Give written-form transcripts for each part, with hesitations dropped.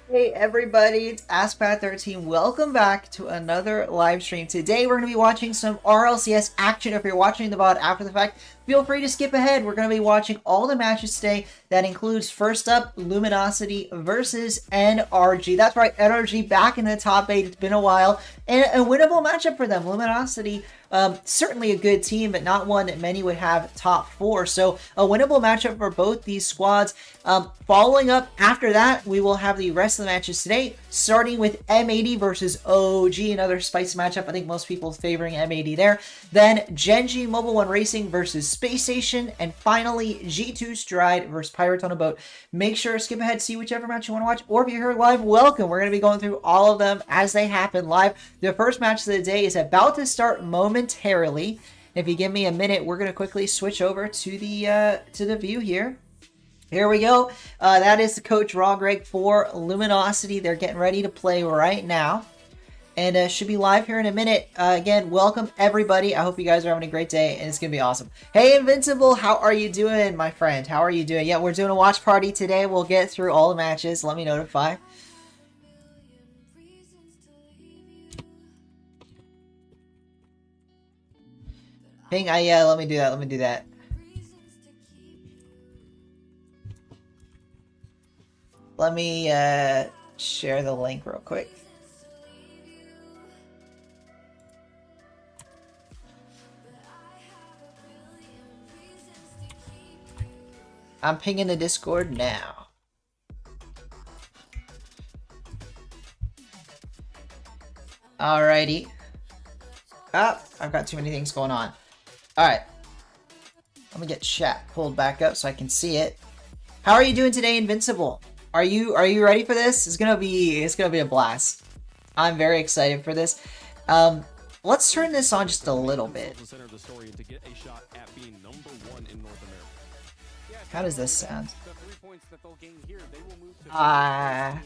Hey everybody, it's AskPat13. Welcome back to another live stream. Today we're going to be watching some RLCS action. If you're watching the VOD after the fact, feel free to skip ahead. We're going to be watching all the matches today. That includes, first up, Luminosity versus NRG. That's right, NRG back in the top 8. It's been a while. And a winnable matchup for them. Luminosity, certainly a good team, but not one that many would have top 4. So a winnable matchup for both these squads. Following up after that, we will have the rest of the matches today, starting with M80 versus OG, another spicy matchup. I think most people favoring M80 there. Then Gen.G Mobile One Racing versus Spacestation, and finally G2 Stride versus Pirates on a Boat. Make sure to skip ahead, see whichever match you want to watch, or if you're here live, welcome. We're going to be going through all of them as they happen live. The first match of the day is about to start momentarily. If you give me a minute, we're going to quickly switch over to the view here. Here we go. That is the coach Raw Greg for Luminosity. They're getting ready to play right now. And should be live here in a minute. Again, welcome everybody. I hope you guys are having a great day, and it's going to be awesome. Hey, Invincible, how are you doing, my friend? How are you doing? Yeah, we're doing a watch party today. We'll get through all the matches. Let me notify. Ping, yeah, let me do that. Let me do that. Let me share the link real quick. I'm pinging the Discord now. Alrighty. Ah, I've got too many things going on. Alright. Let me get chat pulled back up so I can see it. How are you doing today, Invincible? Are you ready for this? It's gonna be a blast. I'm very excited for this. Let's turn this on just a little bit. How does this sound? I'll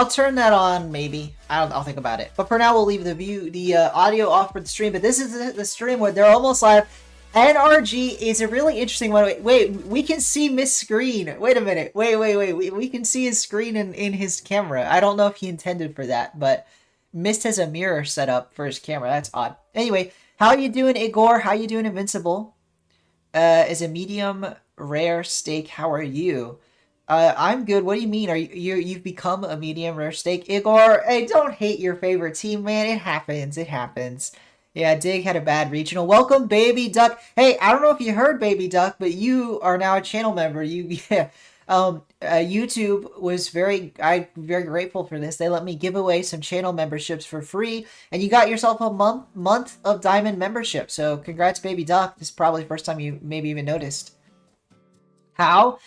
turn that on, maybe. I'll think about it. But for now, we'll leave the audio off for the stream. But this is the stream where they're almost live. NRG is a really interesting one. Wait, we can see Miss Screen. Wait a minute. Wait. We can see his screen in his camera. I don't know if he intended for that, but Mist has a mirror set up for his camera. That's odd. Anyway, how you doing, Igor? How you doing, Invincible? Is a medium rare steak. How are you? I'm good. What do you mean? You've become a medium rare steak, Igor? Hey, don't hate your favorite team, man. It happens. It happens. Yeah, Dig had a bad regional. Welcome, Baby Duck. Hey, I don't know if you heard, Baby Duck, but you are now a channel member. YouTube was I'm very grateful for this. They let me give away some channel memberships for free, and you got yourself a month of diamond membership. So congrats, Baby Duck. This is probably the first time you maybe even noticed. How?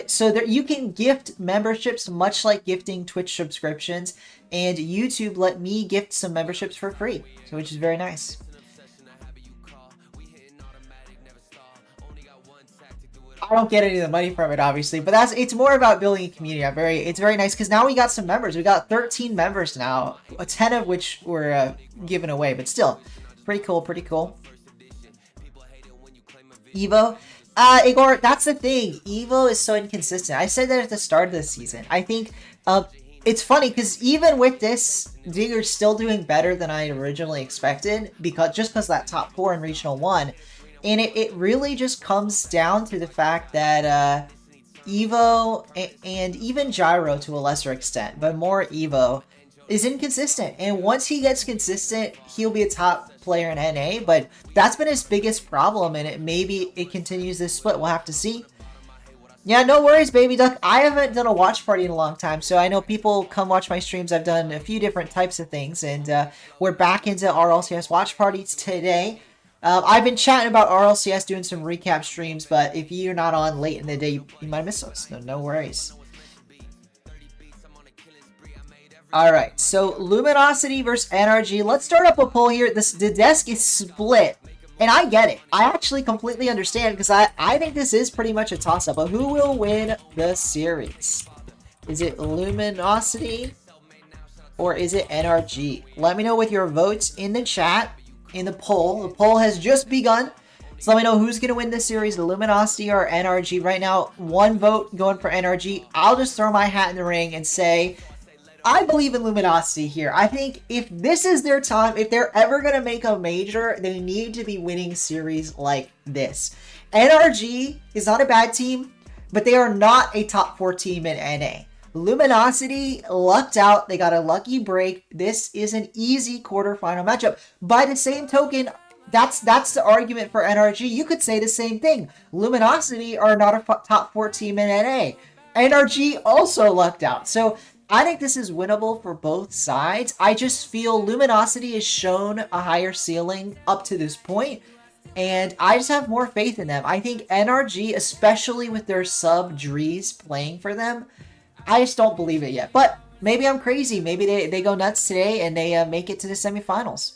So that you can gift memberships, much like gifting Twitch subscriptions, and YouTube let me gift some memberships for free, so which is very nice. I don't get any of the money from it, obviously, but it's more about building a community. It's very nice because now we got some members. We got 13 members now, 10 of which were given away, but still, pretty cool. Pretty cool. Evo. Igor, that's the thing. Evo is so inconsistent. I said that at the start of the season. I think it's funny because even with this, Digger's still doing better than I originally expected just because that top 4 in Regional 1. And it really just comes down to the fact that Evo and even Gyro to a lesser extent, but more Evo, is inconsistent. And once he gets consistent, he'll be a top player in NA, but that's been his biggest problem, and maybe it continues this split. We'll have to see. Yeah, no worries, Baby Duck. I haven't done a watch party in a long time, so I know people come watch my streams. I've done a few different types of things, and we're back into RLCS watch parties today. I've been chatting about RLCS, doing some recap streams, but if you're not on late in the day, you might miss us. No worries. Alright, so Luminosity versus NRG. Let's start up a poll here. The desk is split, and I get it. I actually completely understand, because I think this is pretty much a toss-up. But who will win the series? Is it Luminosity, or is it NRG? Let me know with your votes in the chat, in the poll. The poll has just begun. So let me know who's going to win this series, Luminosity or NRG. Right now, 1 vote going for NRG. I'll just throw my hat in the ring and say, I believe in Luminosity here. I think if this is their time, if they're ever going to make a major, they need to be winning series like this. NRG is not a bad team, but they are not a top 4 team in NA. Luminosity lucked out. They got a lucky break. This is an easy quarterfinal matchup. By the same token, that's the argument for NRG. You could say the same thing. Luminosity are not a top 4 team in NA. NRG also lucked out. So I think this is winnable for both sides. I just feel Luminosity has shown a higher ceiling up to this point, and I just have more faith in them. I think NRG, especially with their sub Drees playing for them, I just don't believe it yet. But maybe I'm crazy. Maybe they go nuts today and they make it to the semifinals.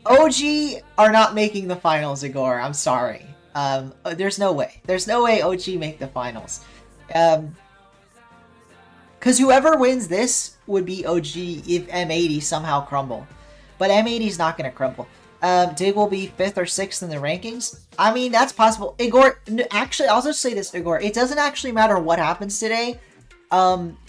OG are not making the finals, Igor. I'm sorry. There's no way. There's no way OG make the finals. Because whoever wins this would be OG if M80 somehow crumble. But M80 is not going to crumble. Dig will be 5th or 6th in the rankings. I mean, that's possible. Igor, actually, I'll just say this, Igor. It doesn't actually matter what happens today.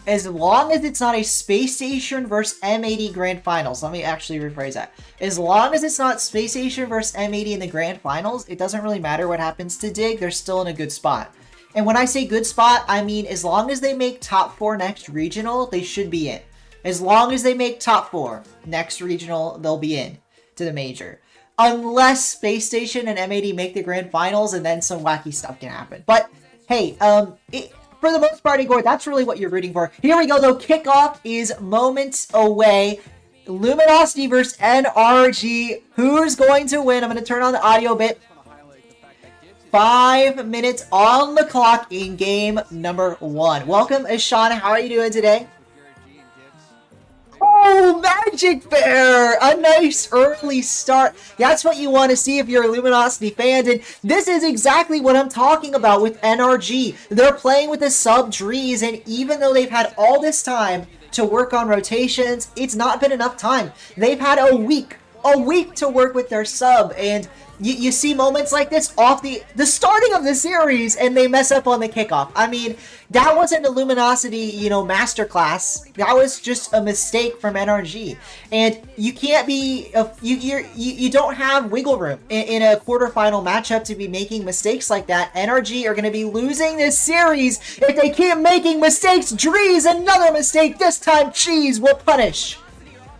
As long as it's not a Spacestation versus M80 Grand Finals. Let me actually rephrase that. As long as it's not Spacestation versus M80 in the Grand Finals, it doesn't really matter what happens to Dig. They're still in a good spot. And when I say good spot, I mean as long as they make top 4 next regional, they should be in. As long as they make top 4 next regional, they'll be in to the major. Unless Space Station and M80 make the grand finals, and then some wacky stuff can happen. But hey, for the most part, Igor, that's really what you're rooting for. Here we go, though. Kickoff is moments away. Luminosity versus NRG. Who's going to win? I'm going to turn on the audio bit. 5 minutes on the clock in game number 1. Welcome, Ashana. How are you doing today? Oh, Magic Bear! A nice early start. That's what you want to see if you're a Luminosity fan. And this is exactly what I'm talking about with NRG. They're playing with the sub Drees, and even though they've had all this time to work on rotations, it's not been enough time. They've had a week to work with their sub, and you see moments like this off the starting of the series, and they mess up on the kickoff. I mean, that wasn't a Luminosity, masterclass. That was just a mistake from NRG. And you can't be, you don't have wiggle room in a quarterfinal matchup to be making mistakes like that. NRG are going to be losing this series if they keep making mistakes. Drees, another mistake. This time, Cheese will punish.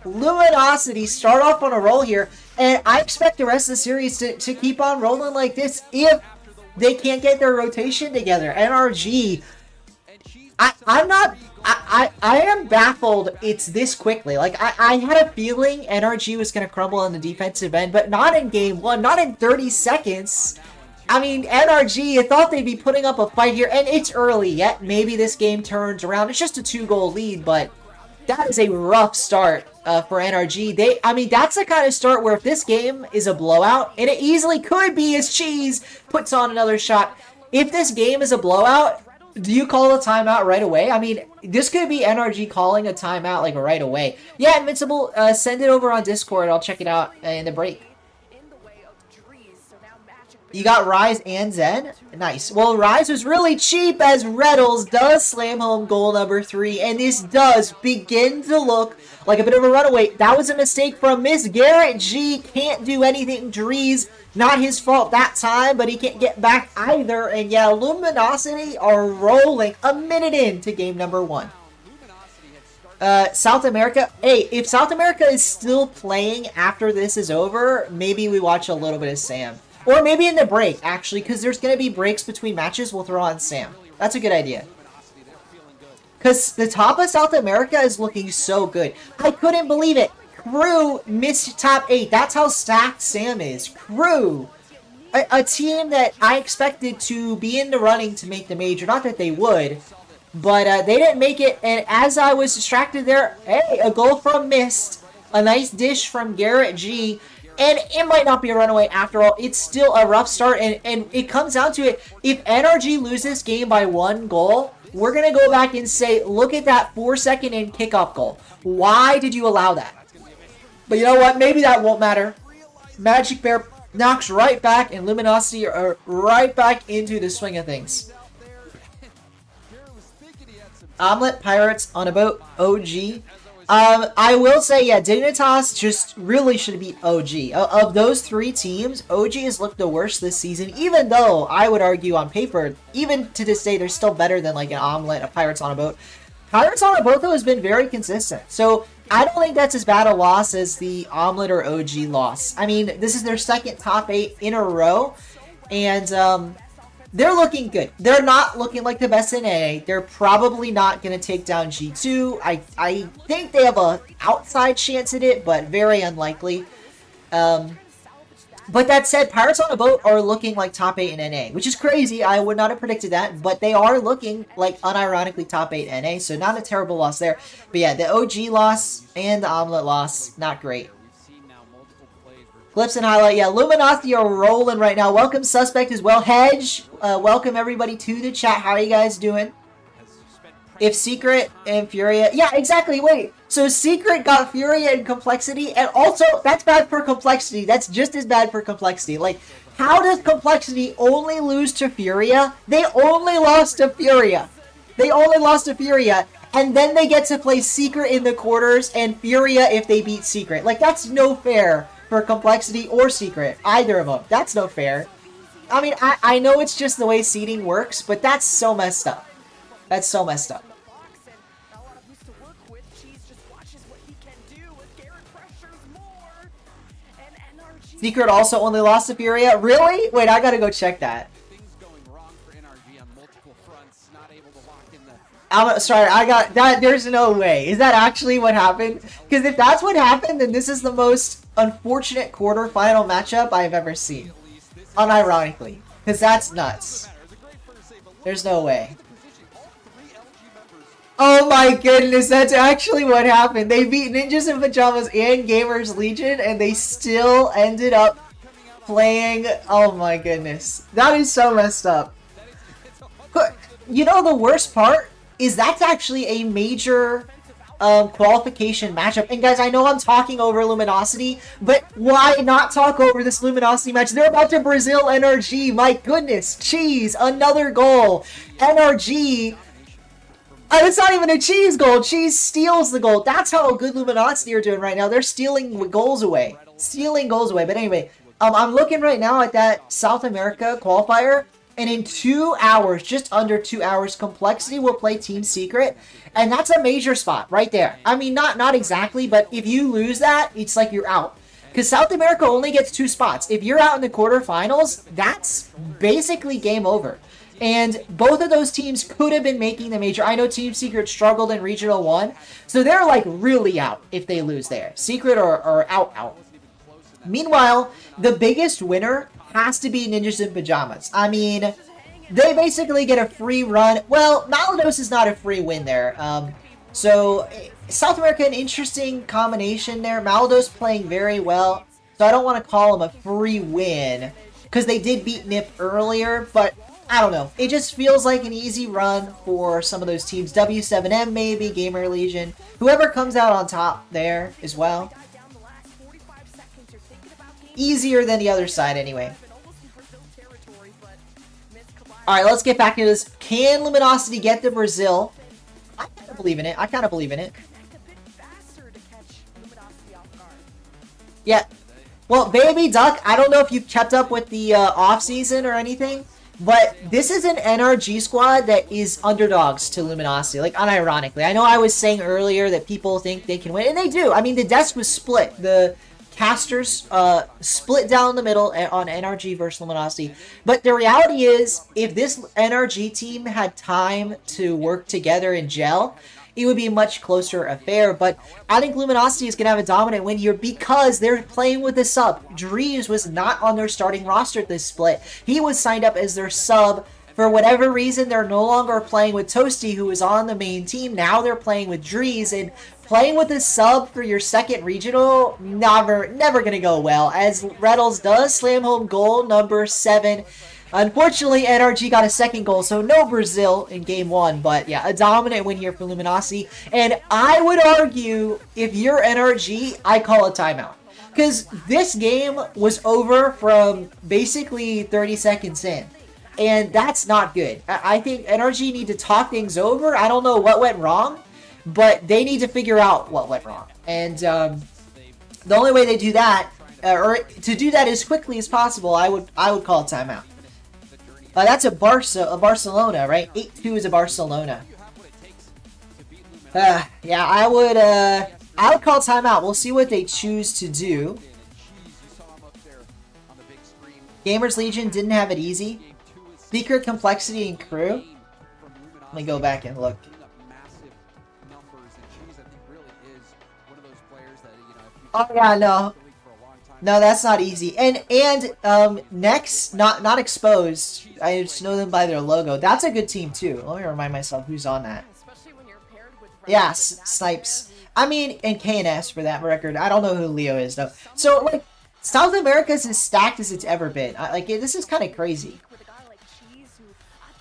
Luminosity start off on a roll here. And I expect the rest of the series to keep on rolling like this if they can't get their rotation together. NRG, I am baffled it's this quickly. Like, I had a feeling NRG was going to crumble on the defensive end, but not in game 1, not in 30 seconds. I mean, NRG, I thought they'd be putting up a fight here, and it's early yet. Maybe this game turns around. It's just a 2-goal lead, but that is a rough start for NRG. I mean, that's the kind of start where if this game is a blowout, and it easily could be as Cheese puts on another shot. If this game is a blowout, do you call a timeout right away? I mean, this could be NRG calling a timeout like right away. Yeah, Invincible, send it over on Discord. I'll check it out in the break. You got Rise and Zen? Nice. Well, Rise was really cheap as Reddles does slam home goal number 3, and this does begin to look like a bit of a runaway. That was a mistake from Miss Garrett G. Can't do anything. Drees, not his fault that time, but he can't get back either. And yeah, Luminosity are rolling a minute into game number 1. South America. Hey, if South America is still playing after this is over, maybe we watch a little bit of Sam. Or maybe in the break, actually, because there's going to be breaks between matches. We'll throw on Sam. That's a good idea. Because the top of South America is looking so good. I couldn't believe it. Crew missed top 8. That's how stacked Sam is. Crew. A team that I expected to be in the running to make the major. Not that they would. But they didn't make it. And as I was distracted there, hey, a goal from Mist. A nice dish from Garrett G. And it might not be a runaway after all. It's still a rough start. And it comes down to it. If NRG loses this game by 1 goal, we're going to go back and say, look at that 4-second in kickoff goal. Why did you allow that? But you know what? Maybe that won't matter. Magic Bear knocks right back, and Luminosity are right back into the swing of things. Omelet, Pirates on a boat, OG. I will say, yeah, Dignitas just really should beat OG. Of those three teams, OG has looked the worst this season, even though I would argue on paper, even to this day, they're still better than like an Omelet, a Pirates on a boat. Pirates on a boat, though, has been very consistent. So I don't think that's as bad a loss as the Omelet or OG loss. I mean, this is their second top 8 in a row, and they're looking good. They're not looking like the best in NA. They're probably not going to take down G2. I think they have a outside chance at it, but very unlikely. But that said, Pirates on a Boat are looking like top 8 in NA, which is crazy. I would not have predicted that, but they are looking like unironically top 8 NA, so not a terrible loss there. But yeah, the OG loss and the Omelet loss, not great. Clips and highlight, yeah, Luminosity are rolling right now. Welcome Suspect as well. Hedge, welcome everybody to the chat. How are you guys doing? If Secret and Furia, yeah, exactly, wait. So Secret got Furia and Complexity, and also, that's bad for Complexity. That's just as bad for Complexity. Like, how does Complexity only lose to Furia? They only lost to Furia. They only lost to Furia, and then they get to play Secret in the quarters, and Furia if they beat Secret. Like, that's no fair for Complexity or Secret. Either of them. That's no fair. I mean, I know it's just the way seeding works, but that's so messed up. That's so messed up. Secret also only lost to Furia? Really? Wait, I gotta go check that. I'm sorry, I got that. There's no way. Is that actually what happened? Because if that's what happened, then this is the most unfortunate quarterfinal matchup I've ever seen. Unironically. Because that's nuts. There's no way. Oh my goodness, that's actually what happened. They beat Ninjas in Pajamas and Gamers Legion, and they still ended up playing. Oh my goodness. That is so messed up. But, you know, the worst part is that's actually a major qualification matchup. And guys, I know I'm talking over Luminosity, but why not talk over this Luminosity match? They're about to Brazil NRG. My goodness. Cheese. Another goal. NRG. It's not even a Cheese goal. Cheese steals the goal. That's how good Luminosity are doing right now. They're stealing goals away. Stealing goals away. But anyway, I'm looking right now at that South America qualifier. And in 2 hours, just under 2 hours, Complexity will play Team Secret. And that's a major spot right there. I mean, not exactly, but if you lose that, it's like you're out. Because South America only gets 2 spots. If you're out in the quarterfinals, that's basically game over. And both of those teams could have been making the major. I know Team Secret struggled in Regional 1. So they're like really out if they lose there. Secret are out. Meanwhile, the biggest winner has to be Ninjas in Pajamas. I mean, they basically get a free run. Well, Malados is not a free win there. So South America, an interesting combination there. Malados playing very well. So I don't want to call them a free win because they did beat NIP earlier, but I don't know. It just feels like an easy run for some of those teams. W7M maybe, Gamer Legion. Whoever comes out on top there as well. Easier than the other side anyway. Alright, let's get back into this. Can Luminosity get to Brazil? I kind of believe in it. I kind of believe in it. Yeah. Well, Baby Duck, I don't know if you've kept up with the off-season or anything, but this is an NRG squad that is underdogs to Luminosity, like unironically. I know I was saying earlier that people think they can win, and they do. I mean, the desk was split. The casters split down the middle on NRG versus Luminosity. But the reality is, if this NRG team had time to work together and gel, it would be a much closer affair. But I think Luminosity is going to have a dominant win here because they're playing with a sub. Dries was not on their starting roster at this split. He was signed up as their sub. For whatever reason, they're no longer playing with Toasty, who was on the main team. Now they're playing with Dries, and playing with a sub for your second regional, never going to go well. As Reddles does slam home goal number 7. Unfortunately, NRG got a second goal, so no Brazil in game 1. But yeah, a dominant win here for Luminosity. And I would argue, if you're NRG, I call a timeout. Because this game was over from basically 30 seconds in. And that's not good. I think NRG need to talk things over. I don't know what went wrong, but they need to figure out what went wrong. And the only way they do that, or to do that as quickly as possible, I would call a timeout. That's a Barcelona, right? 8-2 is a Barcelona. Yeah, I would call timeout. We'll see what they choose to do. Gamers Legion didn't have it easy. Secret, Complexity, and Crew. Let me go back and look. Oh yeah, no, that's not easy. And next, not Exposed. I just know them by their logo. That's a good team too. Let me remind myself who's on that. Yeah, Snipes. I mean, and KNS for that record. I don't know who Leo is though. So like, South America is as stacked as it's ever been. Like, this is kind of crazy.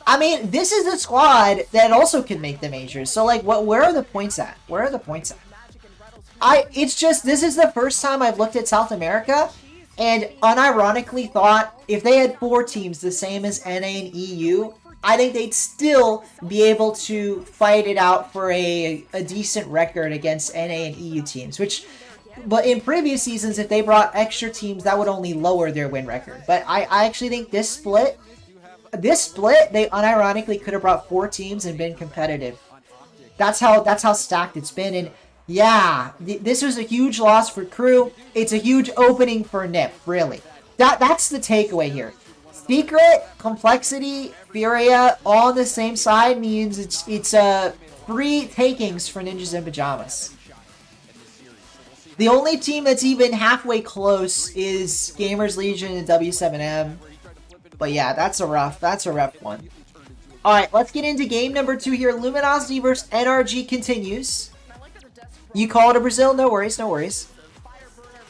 I mean, this is a squad that also can make the majors. So like, where are the points at? Where are the points at? It's just, this is the first time I've looked at South America and unironically thought if they had 4 teams the same as NA and EU, I think they'd still be able to fight it out for a decent record against NA and EU teams, but in previous seasons, if they brought extra teams, that would only lower their win record. But I actually think this split, they unironically could have brought 4 teams and been competitive. That's how stacked it's been. And yeah, this was a huge loss for Crew. It's a huge opening for NIP, really. That's the takeaway here. Secret, Complexity, Furia, all on the same side means it's 3 takings for Ninjas in Pajamas. The only team that's even halfway close is Gamers Legion and W7M. But yeah, that's a rough one. Alright, let's get into game number 2 here. Luminosity versus NRG continues. You call it a Brazil? No worries, no worries.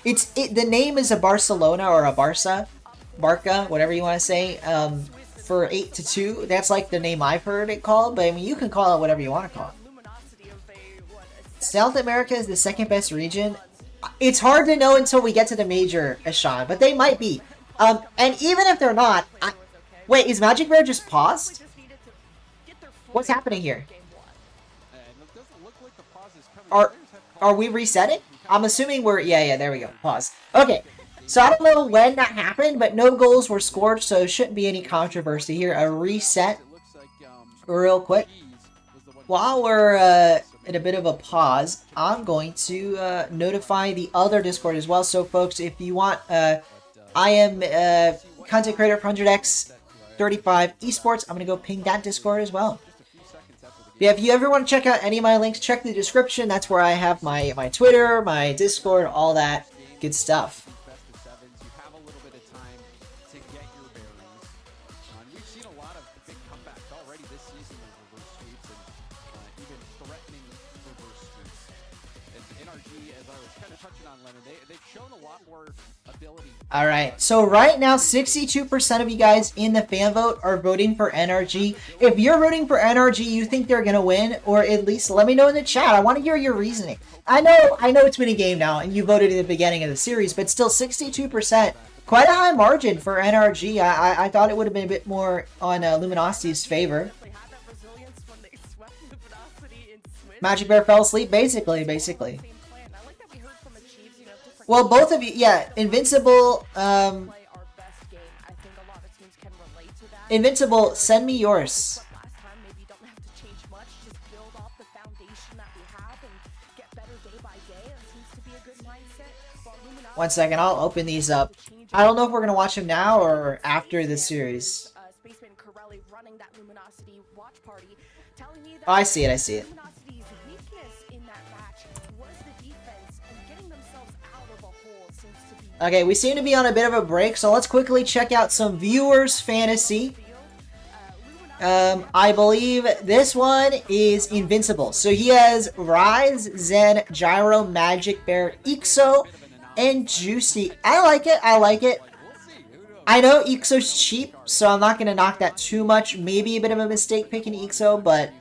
The name is a Barcelona or a Barca, whatever you want to say, for 8-2. That's like the name I've heard it called, but I mean, you can call it whatever you want to call it. South America is the second best region. It's hard to know until we get to the major, Ashan, but they might be. And even if they're not, wait, is Magic Bear just paused? What's happening here? Are we resetting? I'm assuming we're, yeah, there we go, pause. Okay, so I don't know when that happened, but no goals were scored, so there shouldn't be any controversy here. A reset real quick. While we're in a bit of a pause, I'm going to notify the other Discord as well. So folks, if you want, I am content creator for 100x35 esports. I'm going to go ping that Discord as well. Yeah, if you ever want to check out any of my links, check the description. That's where I have my Twitter, my Discord, all that good stuff. Alright, so right now, 62% of you guys in the fan vote are voting for NRG. If you're voting for NRG, you think they're going to win, or at least let me know in the chat. I want to hear your reasoning. I know it's been a game now, and you voted at the beginning of the series, but still 62%. Quite a high margin for NRG. I thought it would have been a bit more on Luminosity's favor. Magic Bear fell asleep, basically. Well, both of you, yeah, Invincible, Invincible, send me yours. One second, I'll open these up. I don't know if we're going to watch them now or after the series. Oh, I see it. Okay, we seem to be on a bit of a break, so let's quickly check out some viewers' fantasy. I believe this one is Invincible. So he has Rise, Zen, Gyro, Magic Bear, Ixo, and Juicy. I like it. I know Ixo's cheap, so I'm not going to knock that too much. Maybe a bit of a mistake picking Ixo, but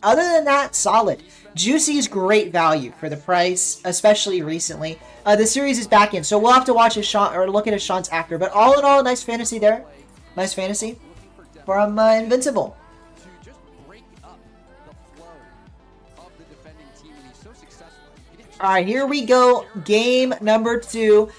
other than that, solid. Juicy is great value for the price, especially recently. The series is back in, so we'll have to watch his shot or look at his shots after. But all in all, nice fantasy there. Nice fantasy from Invincible. Alright, here we go. Game number 2.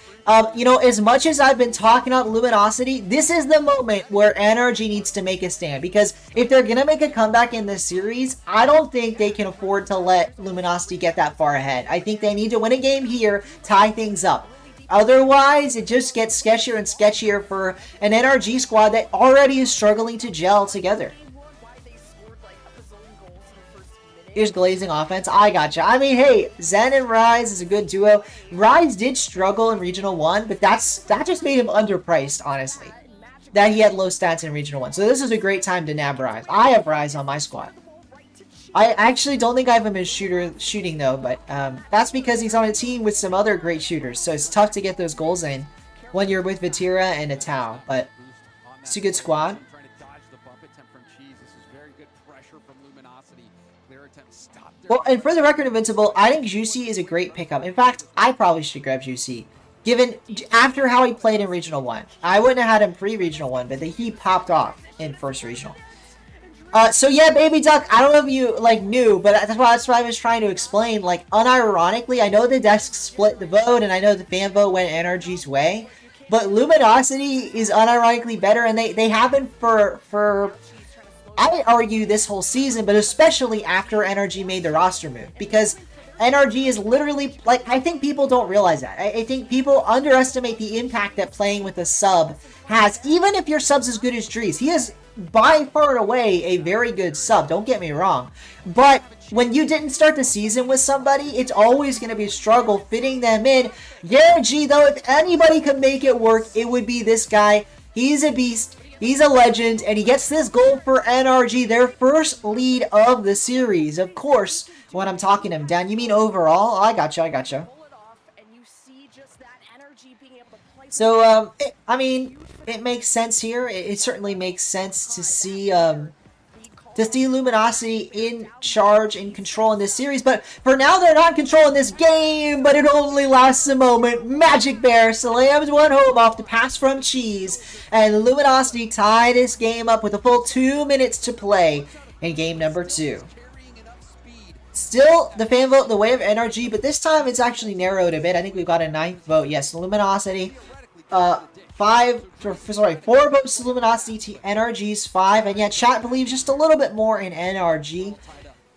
You know, as much as I've been talking about Luminosity, this is the moment where NRG needs to make a stand. Because if they're going to make a comeback in this series, I don't think they can afford to let Luminosity get that far ahead. I think they need to win a game here, tie things up. Otherwise, it just gets sketchier and sketchier for an NRG squad that already is struggling to gel together. Here's glazing offense. I gotcha. I mean, hey, Zen and Rise is a good duo. Rise did struggle in Regional 1, but that just made him underpriced, honestly. That he had low stats in Regional 1. So this is a great time to nab Rise. I have Rise on my squad. I actually don't think I have him as shooting, though, but that's because he's on a team with some other great shooters. So it's tough to get those goals in when you're with Vatira and a Tau. But it's a good squad. Well, and for the record, Invincible, I think Juicy is a great pickup. In fact, I probably should grab Juicy, given after how he played in Regional 1. I wouldn't have had him pre-Regional 1, but he popped off in first Regional. So yeah, Baby Duck, I don't know if you, like, knew, but that's why I was trying to explain. Like, unironically, I know the desk split the vote, and I know the fan vote went NRG's way, but Luminosity is unironically better, and they have been for I argue this whole season, but especially after NRG made the roster move. Because NRG is literally, like, I think people don't realize that. I think people underestimate the impact that playing with a sub has. Even if your sub's as good as Drees, he is by far and away a very good sub, don't get me wrong. But when you didn't start the season with somebody, it's always going to be a struggle fitting them in. Gen.G, though, if anybody could make it work, it would be this guy. He's a beast. He's a legend, and he gets this goal for NRG, their first lead of the series. Of course, when I'm talking to him, Dan, you mean overall? Oh, I gotcha. So, I mean, it makes sense here. It certainly makes sense to see Luminosity in charge and control in this series. But for now, they're not controlling this game, but it only lasts a moment. Magic Bear slams one home off the pass from Cheese, and Luminosity tie this game up with a full 2 minutes to play in game number 2. Still, the fan vote the way of NRG, but this time it's actually narrowed a bit. I think we've got a 9th vote. Yes, Luminosity. 4 votes to Luminosity to NRG's 5, and yeah, chat believes just a little bit more in NRG.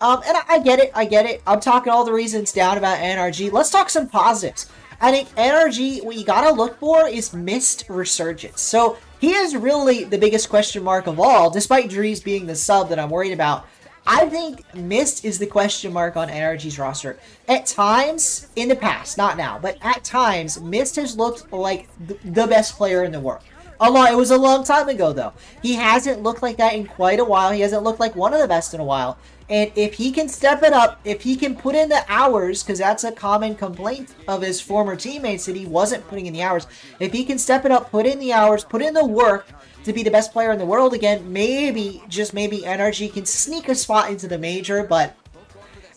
And I get it. I'm talking all the reasons down about NRG. Let's talk some positives. I think NRG, what you gotta look for is Mist Resurgence. So he is really the biggest question mark of all, despite Drees being the sub that I'm worried about. I think Mist is the question mark on NRG's roster. At times, in the past, not now, but at times, Mist has looked like the best player in the world. It was a long time ago, though. He hasn't looked like that in quite a while. He hasn't looked like one of the best in a while. And if he can step it up, if he can put in the hours, because that's a common complaint of his former teammates, that he wasn't putting in the hours. If he can step it up, put in the hours, put in the work to be the best player in the world again, maybe, just maybe, NRG can sneak a spot into the major, but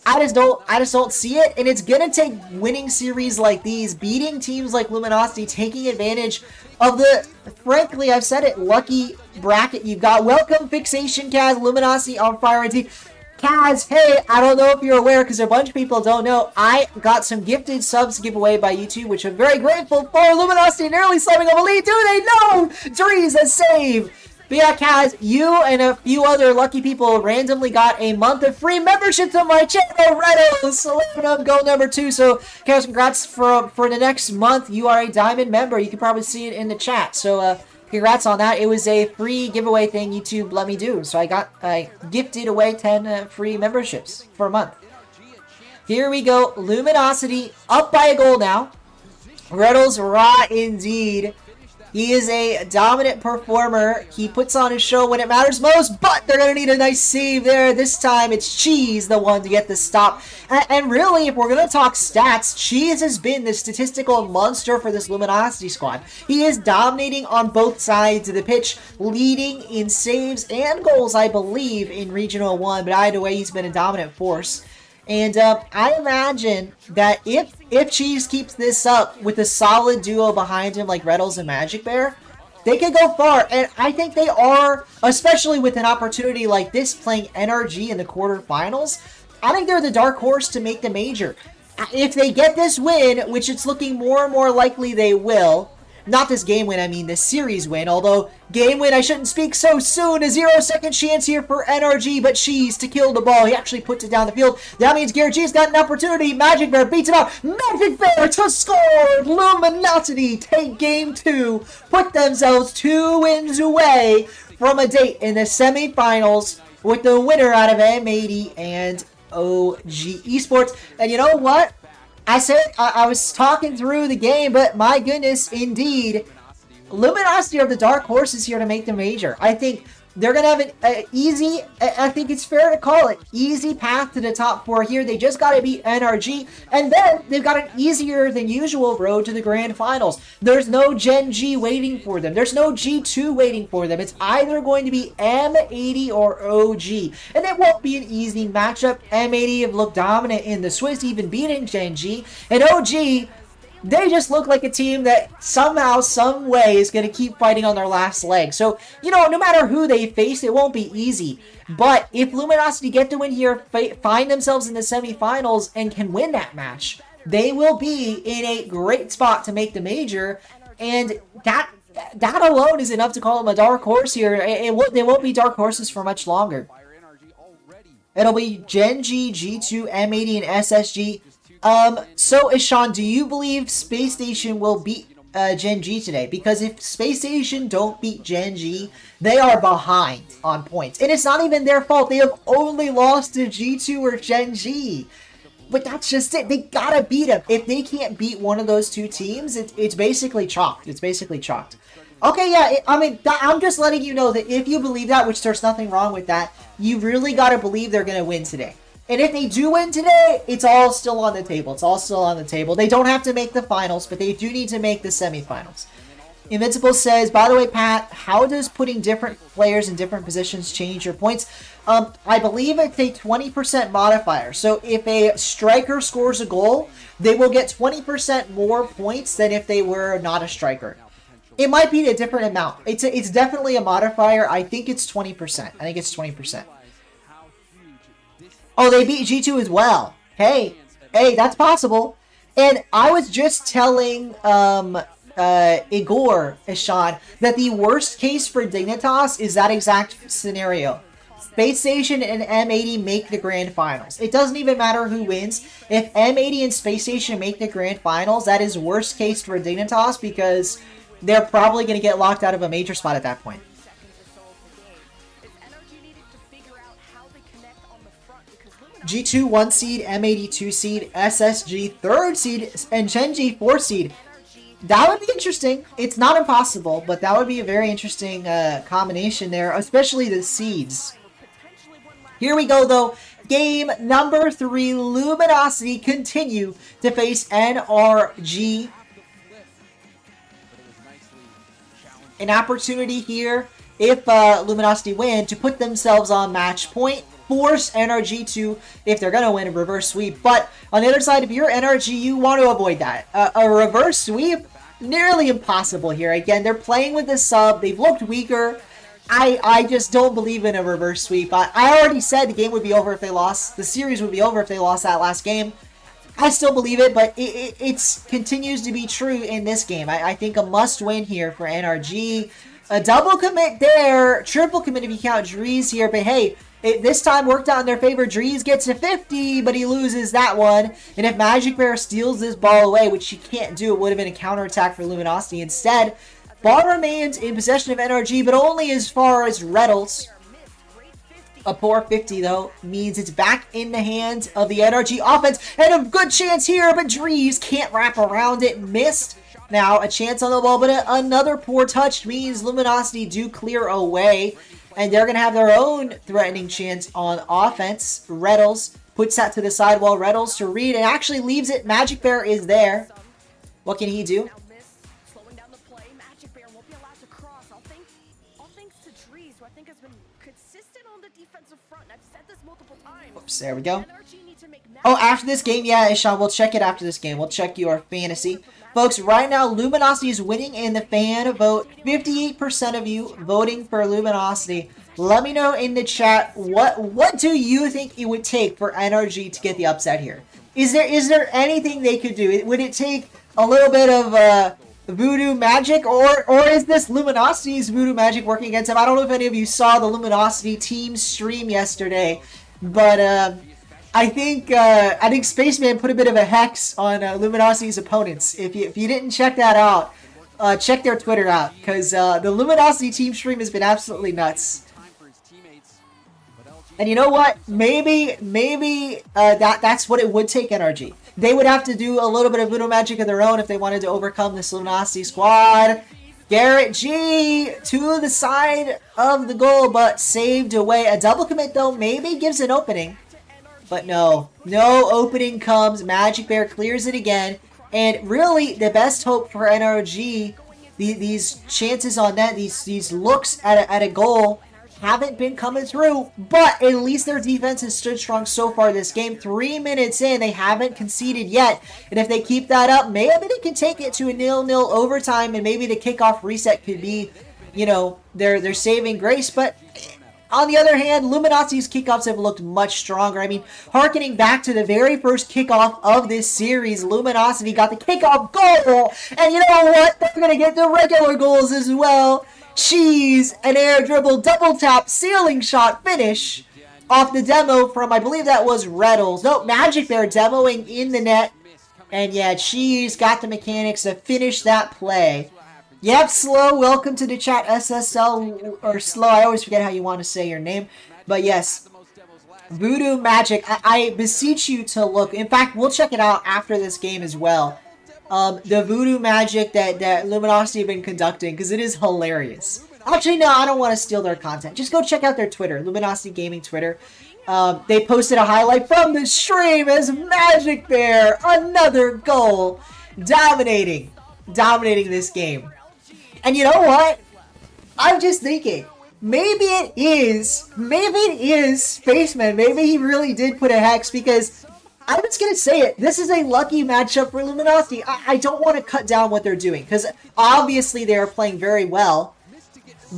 I just don't see it, and it's gonna take winning series like these, beating teams like Luminosity, taking advantage of the, frankly, I've said it, lucky bracket you've got. Welcome, Fixation, Kaz, Luminosity on fire, and Kaz, hey, I don't know if you're aware, because a bunch of people don't know, I got some gifted subs to give away by YouTube, which I'm very grateful for. Luminosity nearly subbing up a lead. Do they know? Drees a save. But yeah, Kaz, you and a few other lucky people randomly got a month of free membership to my channel, Redos. Slapping up goal number 2. So, Kaz, congrats for the next month. You are a diamond member. You can probably see it in the chat. So, congrats on that. It was a free giveaway thing YouTube let me do. So I gifted away 10 free memberships for a month. Here we go. Luminosity up by a goal now. Reddles raw indeed. He is a dominant performer. He puts on his show when it matters most, but they're going to need a nice save there. This time, it's Cheese the one to get the stop. And really, if we're going to talk stats, Cheese has been the statistical monster for this Luminosity squad. He is dominating on both sides of the pitch, leading in saves and goals, I believe, in Regional 1. But either way, he's been a dominant force. And I imagine that if Cheese keeps this up with a solid duo behind him like Reddles and Magic Bear, they can go far. And I think they are, especially with an opportunity like this playing NRG in the quarterfinals. I think they're the dark horse to make the major. If they get this win, which it's looking more and more likely they will, not this game win, I mean this series win, although game win, I shouldn't speak so soon. A 0-second chance here for NRG, but Cheese to kill the ball. He actually puts it down the field. That means Gen.G's got an opportunity. Magic Bear beats him out. Magic Bear to score! Luminosity take game 2. Put themselves 2 wins away from a date in the semifinals with the winner out of M80 and OG Esports. And you know what? I was talking through the game, but my goodness, indeed, Luminosity are the dark horses here to make the major. I think they're going to have an easy, I think it's fair to call it, easy path to the top 4 here. They just got to beat NRG, and then they've got an easier than usual road to the grand finals. There's no Gen.G waiting for them. There's no G2 waiting for them. It's either going to be M80 or OG, and it won't be an easy matchup. M80 have looked dominant in the Swiss, even beating Gen.G, and OG, they just look like a team that somehow, some way is going to keep fighting on their last leg. So, you know, no matter who they face, it won't be easy. But if Luminosity get the win here, find themselves in the semifinals, and can win that match, they will be in a great spot to make the major. And that alone is enough to call them a dark horse here. They won't be dark horses for much longer. It'll be Gen.G, G2, M80, and SSG. So Ishan, do you believe Spacestation will beat Gen.G today? Because if Spacestation don't beat Gen.G, they are behind on points. And it's not even their fault. They have only lost to G2 or Gen.G. But that's just it. They gotta beat them. If they can't beat one of those two teams, it's basically chalked. It's basically chalked. Okay, yeah, I'm just letting you know that if you believe that, which there's nothing wrong with that, you really gotta believe they're gonna win today. And if they do win today, it's all still on the table. It's all still on the table. They don't have to make the finals, but they do need to make the semifinals. Invincible says, by the way, Pat, how does putting different players in different positions change your points? I believe it's a 20% modifier. So if a striker scores a goal, they will get 20% more points than if they were not a striker. It might be a different amount. It's definitely a modifier. I think it's 20%. I think it's 20%. Oh, they beat G2 as well. Hey, that's possible. And I was just telling Igor, Ishan, that the worst case for Dignitas is that exact scenario. Spacestation and M80 make the grand finals. It doesn't even matter who wins. If M80 and Spacestation make the grand finals, that is worst case for Dignitas because they're probably going to get locked out of a major spot at that point. G2 1 seed, M80 2 seed, SSG 3rd seed, and Gen.G 4th seed. That would be interesting. It's not impossible, but that would be a very interesting combination there, especially the seeds. Here we go, though. Game number 3, Luminosity continue to face NRG. An opportunity here, if Luminosity win, to put themselves on match point. Force NRG to, if they're going to win, a reverse sweep. But on the other side, if you're NRG, you want to avoid that. A reverse sweep, nearly impossible here. Again, they're playing with the sub. They've looked weaker. I just don't believe in a reverse sweep. I already said the game would be over if they lost. The series would be over if they lost that last game. I still believe it, but it continues to be true in this game. I think a must-win here for NRG. A double commit there. Triple commit if you count Dries here. But hey, this time worked out in their favor. Dries gets to 50, but he loses that one. And if Magic Bear steals this ball away, which he can't do, it would have been a counterattack for Luminosity. Instead, ball remains in possession of NRG, but only as far as Reddles. A poor 50, though, means it's back in the hands of the NRG offense. And a good chance here, but Dries can't wrap around it. Missed. now. A chance on the ball, but another poor touch means Luminosity do clear away. And they're going to have their own threatening chance on offense. Reddles puts that to the sidewall. Reddles to Reed and actually leaves it. Magic Bear is there. What can he do? Oops, there we go. Oh, after this game, yeah, Sean, we'll check it after this game. We'll check your fantasy. Folks, right now, Luminosity is winning in the fan vote. 58% of you voting for Luminosity. Let me know in the chat, what do you think it would take for NRG to get the upset here? Is there anything they could do? Would it take a little bit of voodoo magic, or is this Luminosity's voodoo magic working against him? I don't know if any of you saw the Luminosity team stream yesterday, but I think Spaceman put a bit of a hex on Luminosity's opponents. If you didn't check that out, check their Twitter out, because the Luminosity team stream has been absolutely nuts. And you know what? Maybe that's what it would take NRG. They would have to do a little bit of voodoo magic of their own if they wanted to overcome this Luminosity squad. Garrett G to the side of the goal, but saved away. A double commit, though, maybe gives an opening. But no opening comes. Magic Bear clears it again. And really, the best hope for NRG, these chances on net, these looks at a goal, haven't been coming through. But at least their defense has stood strong so far this game. 3 minutes in, they haven't conceded yet. And if they keep that up, maybe they can take it to a 0-0 overtime. And maybe the kickoff reset could be, you know, their saving grace. But on the other hand, Luminosity's kickoffs have looked much stronger. I mean, harkening back to the very first kickoff of this series, Luminosity got the kickoff goal. And you know what? They're going to get the regular goals as well. Cheese, an air dribble, double tap, ceiling shot, finish off the demo from, I believe that was Reddles. No, Magic Bear demoing in the net. And yeah, Cheese got the mechanics to finish that play. Yep, Slow, welcome to the chat, SSL, or Slow, I always forget how you want to say your name. But yes, Voodoo Magic, I beseech you to look. In fact, we'll check it out after this game as well. The Voodoo Magic that Luminosity have been conducting, because it is hilarious. Actually, no, I don't want to steal their content. Just go check out their Twitter, Luminosity Gaming Twitter. They posted a highlight from the stream as Magic Bear, another goal, dominating this game. And you know what? I'm just thinking, maybe it is Spaceman. Maybe he really did put a hex, because I'm just going to say it. This is a lucky matchup for Luminosity. I don't want to cut down what they're doing, because obviously they are playing very well.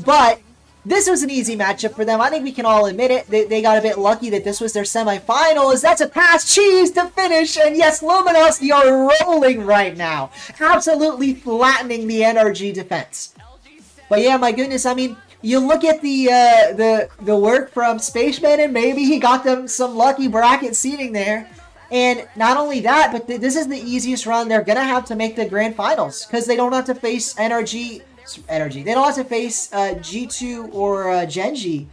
But this was an easy matchup for them. I think we can all admit it. They got a bit lucky that this was their semifinal, as that's a pass, Cheese to finish. And yes, Luminosity are rolling right now. Absolutely flattening the NRG defense. But yeah, my goodness, I mean, you look at the work from Spaceman, and maybe he got them some lucky bracket seating there. And not only that, but this is the easiest run they're going to have to make the grand finals, because they don't have to face NRG. They don't have to face G2 or Gen.G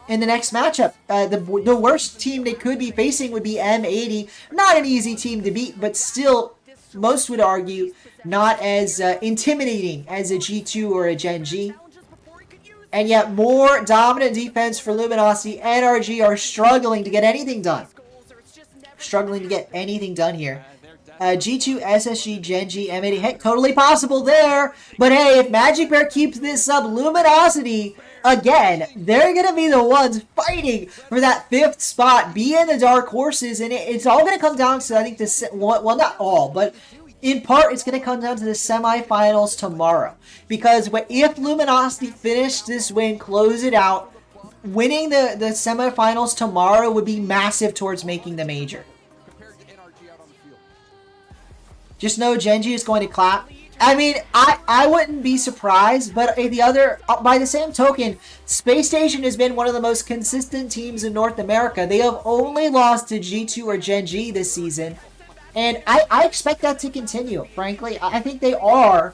in the next matchup. The worst team they could be facing would be M80. Not an easy team to beat, but still, most would argue, not as intimidating as a G2 or a Gen.G. And yet, more dominant defense for Luminosity. NRG are struggling to get anything done. Here. G2, SSG, Gen.G, M80, hey, totally possible there. But hey, if Magic Bear keeps this up, Luminosity, again, they're going to be the ones fighting for that 5th spot, be in the dark horses, and it's all going to come down to, I think, well, not all, but in part, it's going to come down to the semifinals tomorrow. Because if Luminosity finish this win, close it out, winning the semifinals tomorrow would be massive towards making the major. Just know Gen.G is going to clap. I mean, I wouldn't be surprised, but by the same token, Spacestation has been one of the most consistent teams in North America. They have only lost to G2 or Gen.G this season, and I expect that to continue, frankly. I think they are,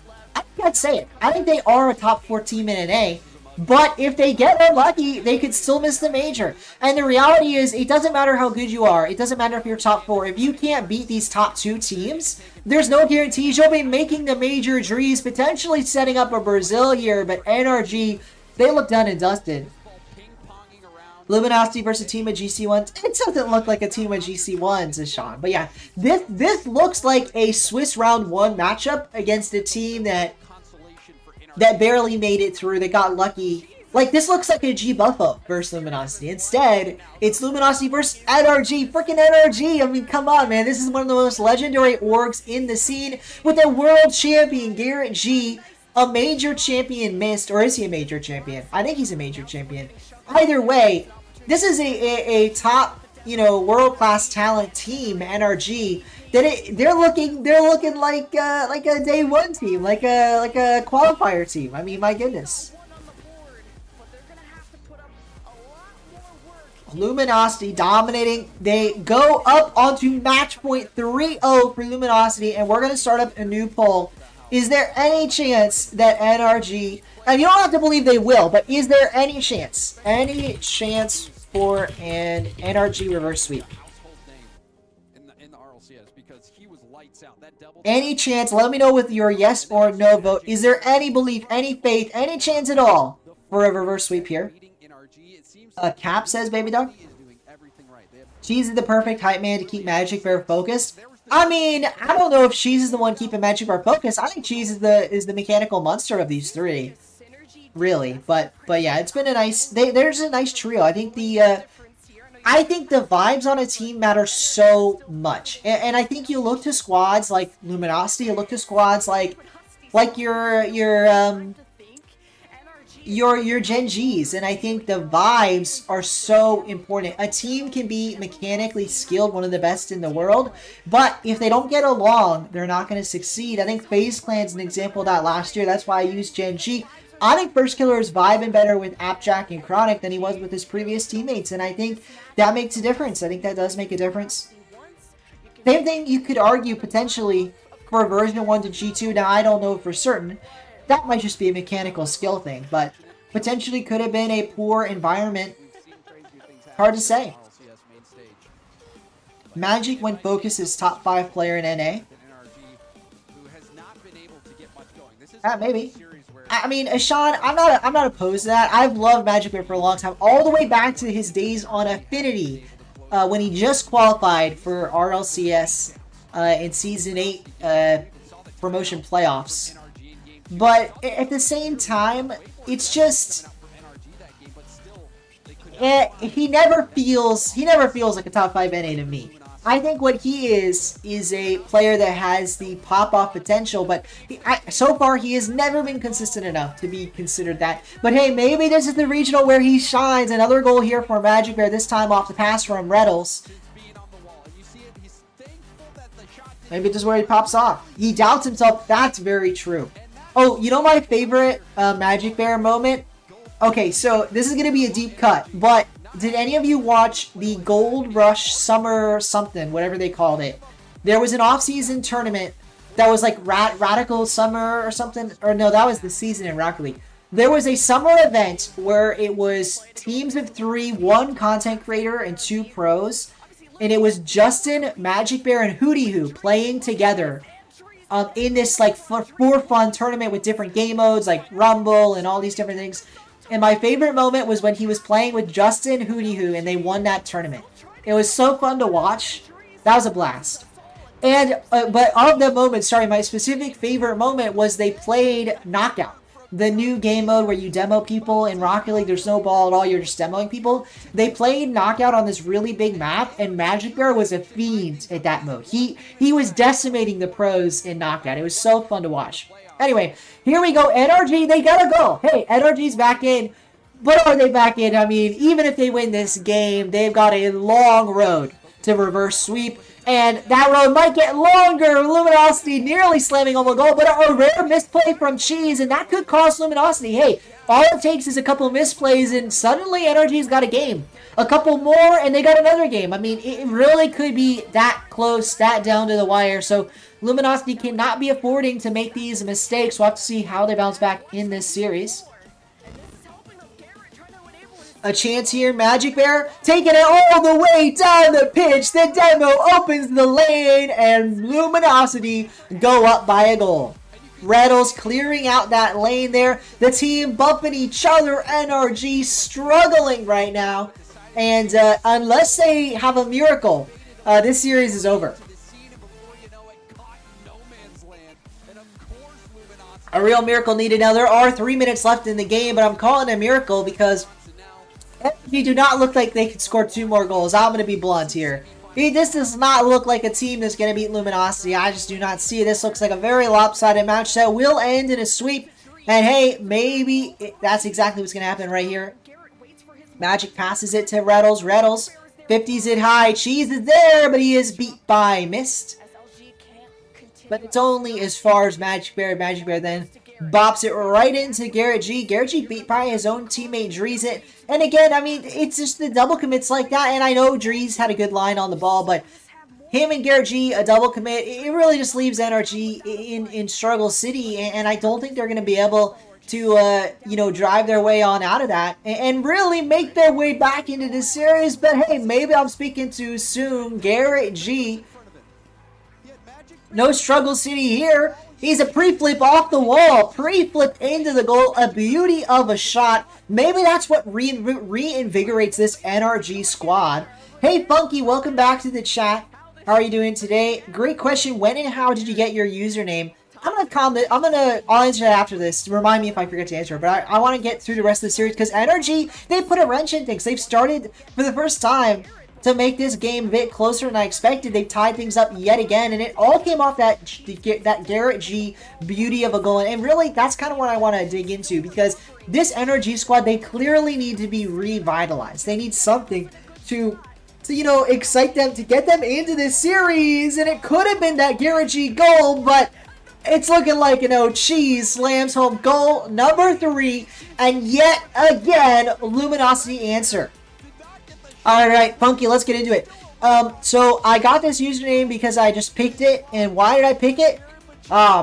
I'd say it, I think they are a top 4 team in NA, But if they get unlucky, they could still miss the major. And the reality is, it doesn't matter how good you are. It doesn't matter if you're top 4. If you can't beat these top 2 teams, there's no guarantees you'll be making the major drees, potentially setting up a Brazil here. But NRG, they look done and dusted. Luminosity versus a team of GC1s. It doesn't look like a team of GC1s, Sean. But yeah, this looks like a Swiss round 1 matchup against a team that barely made it through. They got lucky. Like, this looks like a G Buffo versus Luminosity. Instead, it's Luminosity versus NRG. Freaking NRG. I mean, come on, man. This is one of the most legendary orgs in the scene with a world champion, Garrett G. A major champion missed. Or is he a major champion? I think he's a major champion. Either way, this is a top, you know, world-class talent team, NRG. They're looking like a day 1 team, like a qualifier team. I mean, my goodness. Luminosity dominating. They go up onto match point 3-0 for Luminosity, and we're gonna start up a new poll. Is there any chance that NRG, and you don't have to believe they will, but is there any chance for an NRG reverse sweep? Any chance? Let me know with your yes or no vote. Is there any belief, any faith, any chance at all for a reverse sweep here? Cap says, baby dog. She's the perfect hype man to keep Magic Bear focused. I mean, I don't know if Cheese is the one keeping Magic Bear focused. I think Cheese is the mechanical monster of these 3. Really, but yeah, it's been a nice. There's a nice trio. I think the vibes on a team matter so much, and I think you look to squads like Luminosity. You look to squads like your Gen.Gs, and I think the vibes are so important. A team can be mechanically skilled, one of the best in the world, but if they don't get along, they're not going to succeed. I think FaZe Clan's an example of that last year. That's why I used Gen.G. I think First Killer is vibing better with Appjack and Chronic than he was with his previous teammates, and I think that makes a difference. I think that does make a difference. Same thing you could argue potentially for version 1 to G2. Now, I don't know for certain. That might just be a mechanical skill thing, but potentially could have been a poor environment. Hard to say. Magic, when focused, is top 5 player in NA. Maybe. I mean, Sean, I'm not opposed to that. I've loved Magic Bear for a long time, all the way back to his days on Affinity, when he just qualified for RLCS in Season 8 promotion playoffs. But at the same time, it's just he never feels like a top 5 NA to me. I think what he is a player that has the pop-off potential, but so far he has never been consistent enough to be considered that. But hey, maybe this is the regional where he shines. Another goal here for Magic Bear, this time off the pass from Reddles. Maybe this is where he pops off. He doubts himself. That's very true. Oh, you know my favorite Magic Bear moment? Okay, so this is going to be a deep cut, but did any of you watch the Gold Rush Summer something, whatever they called it? There was an off-season tournament that was like Radical Summer or something. Or no, that was the season in Rocket League. There was a summer event where it was teams of 3, 1 content creator and 2 pros. And it was Justin, Magic Bear, and Hootie Hoo playing together in this like for fun tournament with different game modes like Rumble and all these different things. And my favorite moment was when he was playing with Justin, Hootie Hoo, and they won that tournament. It was so fun to watch. That was a blast. And but of the moment, sorry, my specific favorite moment was they played Knockout, the new game mode where you demo people in Rocket League. There's no ball at all. You're just demoing people. They played Knockout on this really big map, and Magic Bear was a fiend at that mode. He was decimating the pros in Knockout. It was so fun to watch. Anyway, here we go. NRG, they gotta go. Hey, NRG's back in. But are they back in? I mean, even if they win this game, they've got a long road to reverse sweep. And that road might get longer. Luminosity nearly slamming on the goal, but a rare misplay from Cheese, and that could cost Luminosity. Hey, all it takes is a couple misplays, and suddenly NRG's got a game. A couple more, and they got another game. I mean, it really could be that close, that down to the wire. So Luminosity cannot be affording to make these mistakes. We'll have to see how they bounce back in this series. a chance here. Magic Bear taking it all the way down the pitch. The demo opens the lane, and Luminosity go up by a goal. Reddles clearing out that lane there. The team bumping each other. NRG struggling right now. And unless they have a miracle, this series is over. A real miracle needed. Now, there are 3 minutes left in the game, but I'm calling it a miracle because they do not look like they could score 2 more goals. I'm going to be blunt here. This does not look like a team that's going to beat Luminosity. I just do not see it. This looks like a very lopsided match that will end in a sweep. And hey, maybe that's exactly what's going to happen right here. Magic passes it to Reddles. Reddles 50s it high. Cheese is there, but he is beat by Mist. But it's only as far as Magic Bear. Magic Bear then bops it right into Gen.G. Gen.G beat by his own teammate Drees it. And again, I mean, it's just the double commits like that. And I know Drees had a good line on the ball, but him and Gen.G, a double commit, it really just leaves NRG in struggle city. And I don't think they're going to be able to, you know, drive their way on out of that and really make their way back into this series. But hey, maybe I'm speaking too soon. Gen.G, no struggle city here. He's a pre-flip off the wall. Pre-flip into the goal. A beauty of a shot. Maybe that's what reinvigorates this NRG squad. Hey, Funky, welcome back to the chat. How are you doing today? Great question. When and how did you get your username? I'm gonna comment. I'll answer that after this. Remind me if I forget to answer. But I want to get through the rest of the series because NRG, they put a wrench in things. They've started for the first time to make this game a bit closer than I expected. They tied things up yet again, and it all came off that Gen.G beauty of a goal. And really, that's kind of what I want to dig into because this NRG squad, they clearly need to be revitalized. They need something to you know, excite them, to get them into this series. And it could have been that Gen.G goal, but it's looking like, you know, Cheese slams home goal number 3, and yet again, Luminosity answer. Alright, Funky, let's get into it. So I got this username because I just picked it. And why did I pick it?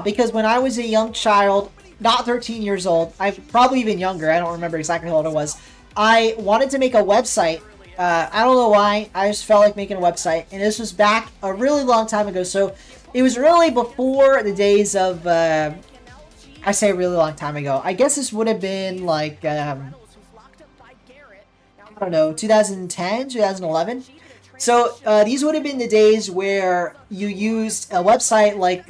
Because when I was a young child, not 13 years old, I probably even younger, I don't remember exactly how old I was, I wanted to make a website. I don't know why, I just felt like making a website. And this was back a really long time ago. So it was really before the days of, I say a really long time ago. I guess this would have been like, I don't know, 2010, 2011. So these would have been the days where you used a website like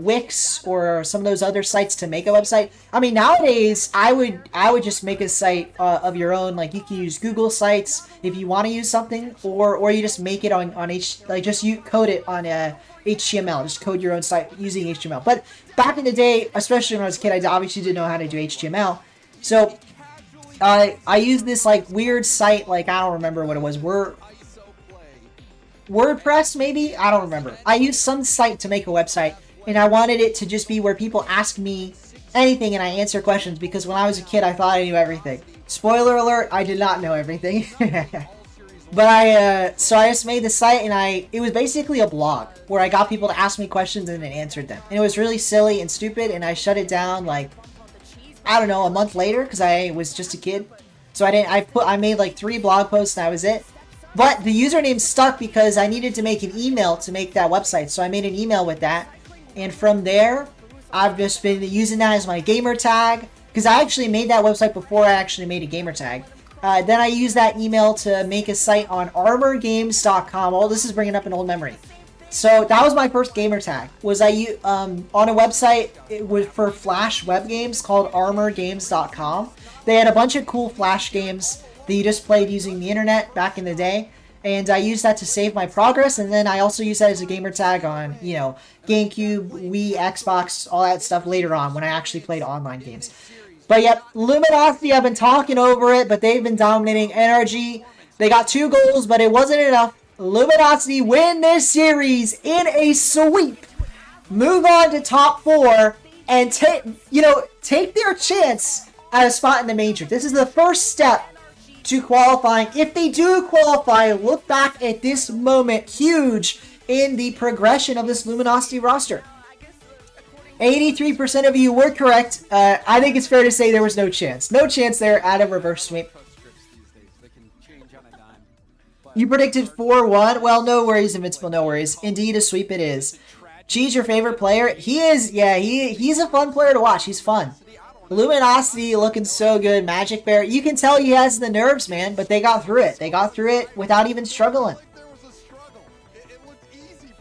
Wix or some of those other sites to make a website. I mean, nowadays I would just make a site of your own. Like you can use Google Sites if you want to use something, or you just make it on code it on HTML. Just code your own site using HTML. But back in the day, especially when I was a kid, I obviously didn't know how to do HTML. So I used this like weird site, like I don't remember what it was. WordPress maybe? I don't remember. I used some site to make a website, and I wanted it to just be where people ask me anything and I answer questions, because when I was a kid I thought I knew everything. Spoiler alert, I did not know everything. But so I just made the site, and it was basically a blog where I got people to ask me questions and then answered them. And it was really silly and stupid, and I shut it down like, I don't know, a month later, because I was just a kid. So I made like 3 blog posts and that was it. But the username stuck because I needed to make an email to make that website. So I made an email with that. And from there, I've just been using that as my gamer tag, because I actually made that website before I actually made a gamer tag. Then I used that email to make a site on armorgames.com. Oh, this is bringing up an old memory. So that was my first gamer tag. Was on a website, it was for Flash web games called armorgames.com. They had a bunch of cool Flash games that you just played using the internet back in the day. And I used that to save my progress. And then I also used that as a gamer tag on, you know, GameCube, Wii, Xbox, all that stuff later on when I actually played online games. But yep, Luminosity, I've been talking over it, but they've been dominating. NRG, they got 2 goals, but it wasn't enough. Luminosity win this series in a sweep. Move on to top 4 and take their chance at a spot in the major. This is the first step to qualifying. If they do qualify, look back at this moment, huge in the progression of this Luminosity roster. 83% of you were correct. I think it's fair to say there was no chance. No chance there at a reverse sweep. You predicted 4-1? Well, no worries, Invincible, no worries. Indeed, a sweep it is. G's your favorite player? He is, yeah, he's a fun player to watch. He's fun. Luminosity looking so good. Magic Bear. You can tell he has the nerves, man, but they got through it. They got through it without even struggling.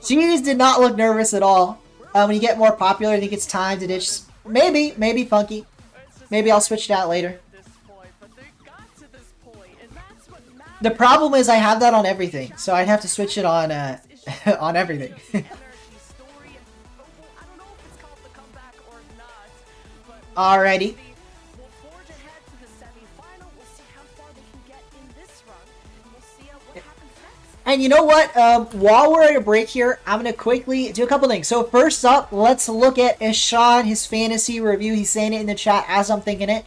G's did not look nervous at all. When you get more popular, I think it's time to ditch. Maybe Funky. Maybe I'll switch to that later. The problem is I have that on everything, so I'd have to switch it on on everything. Alrighty. And you know what? While we're at a break here, I'm going to quickly do a couple things. So first up, let's look at Ishan, his fantasy review. He's saying it in the chat as I'm thinking it.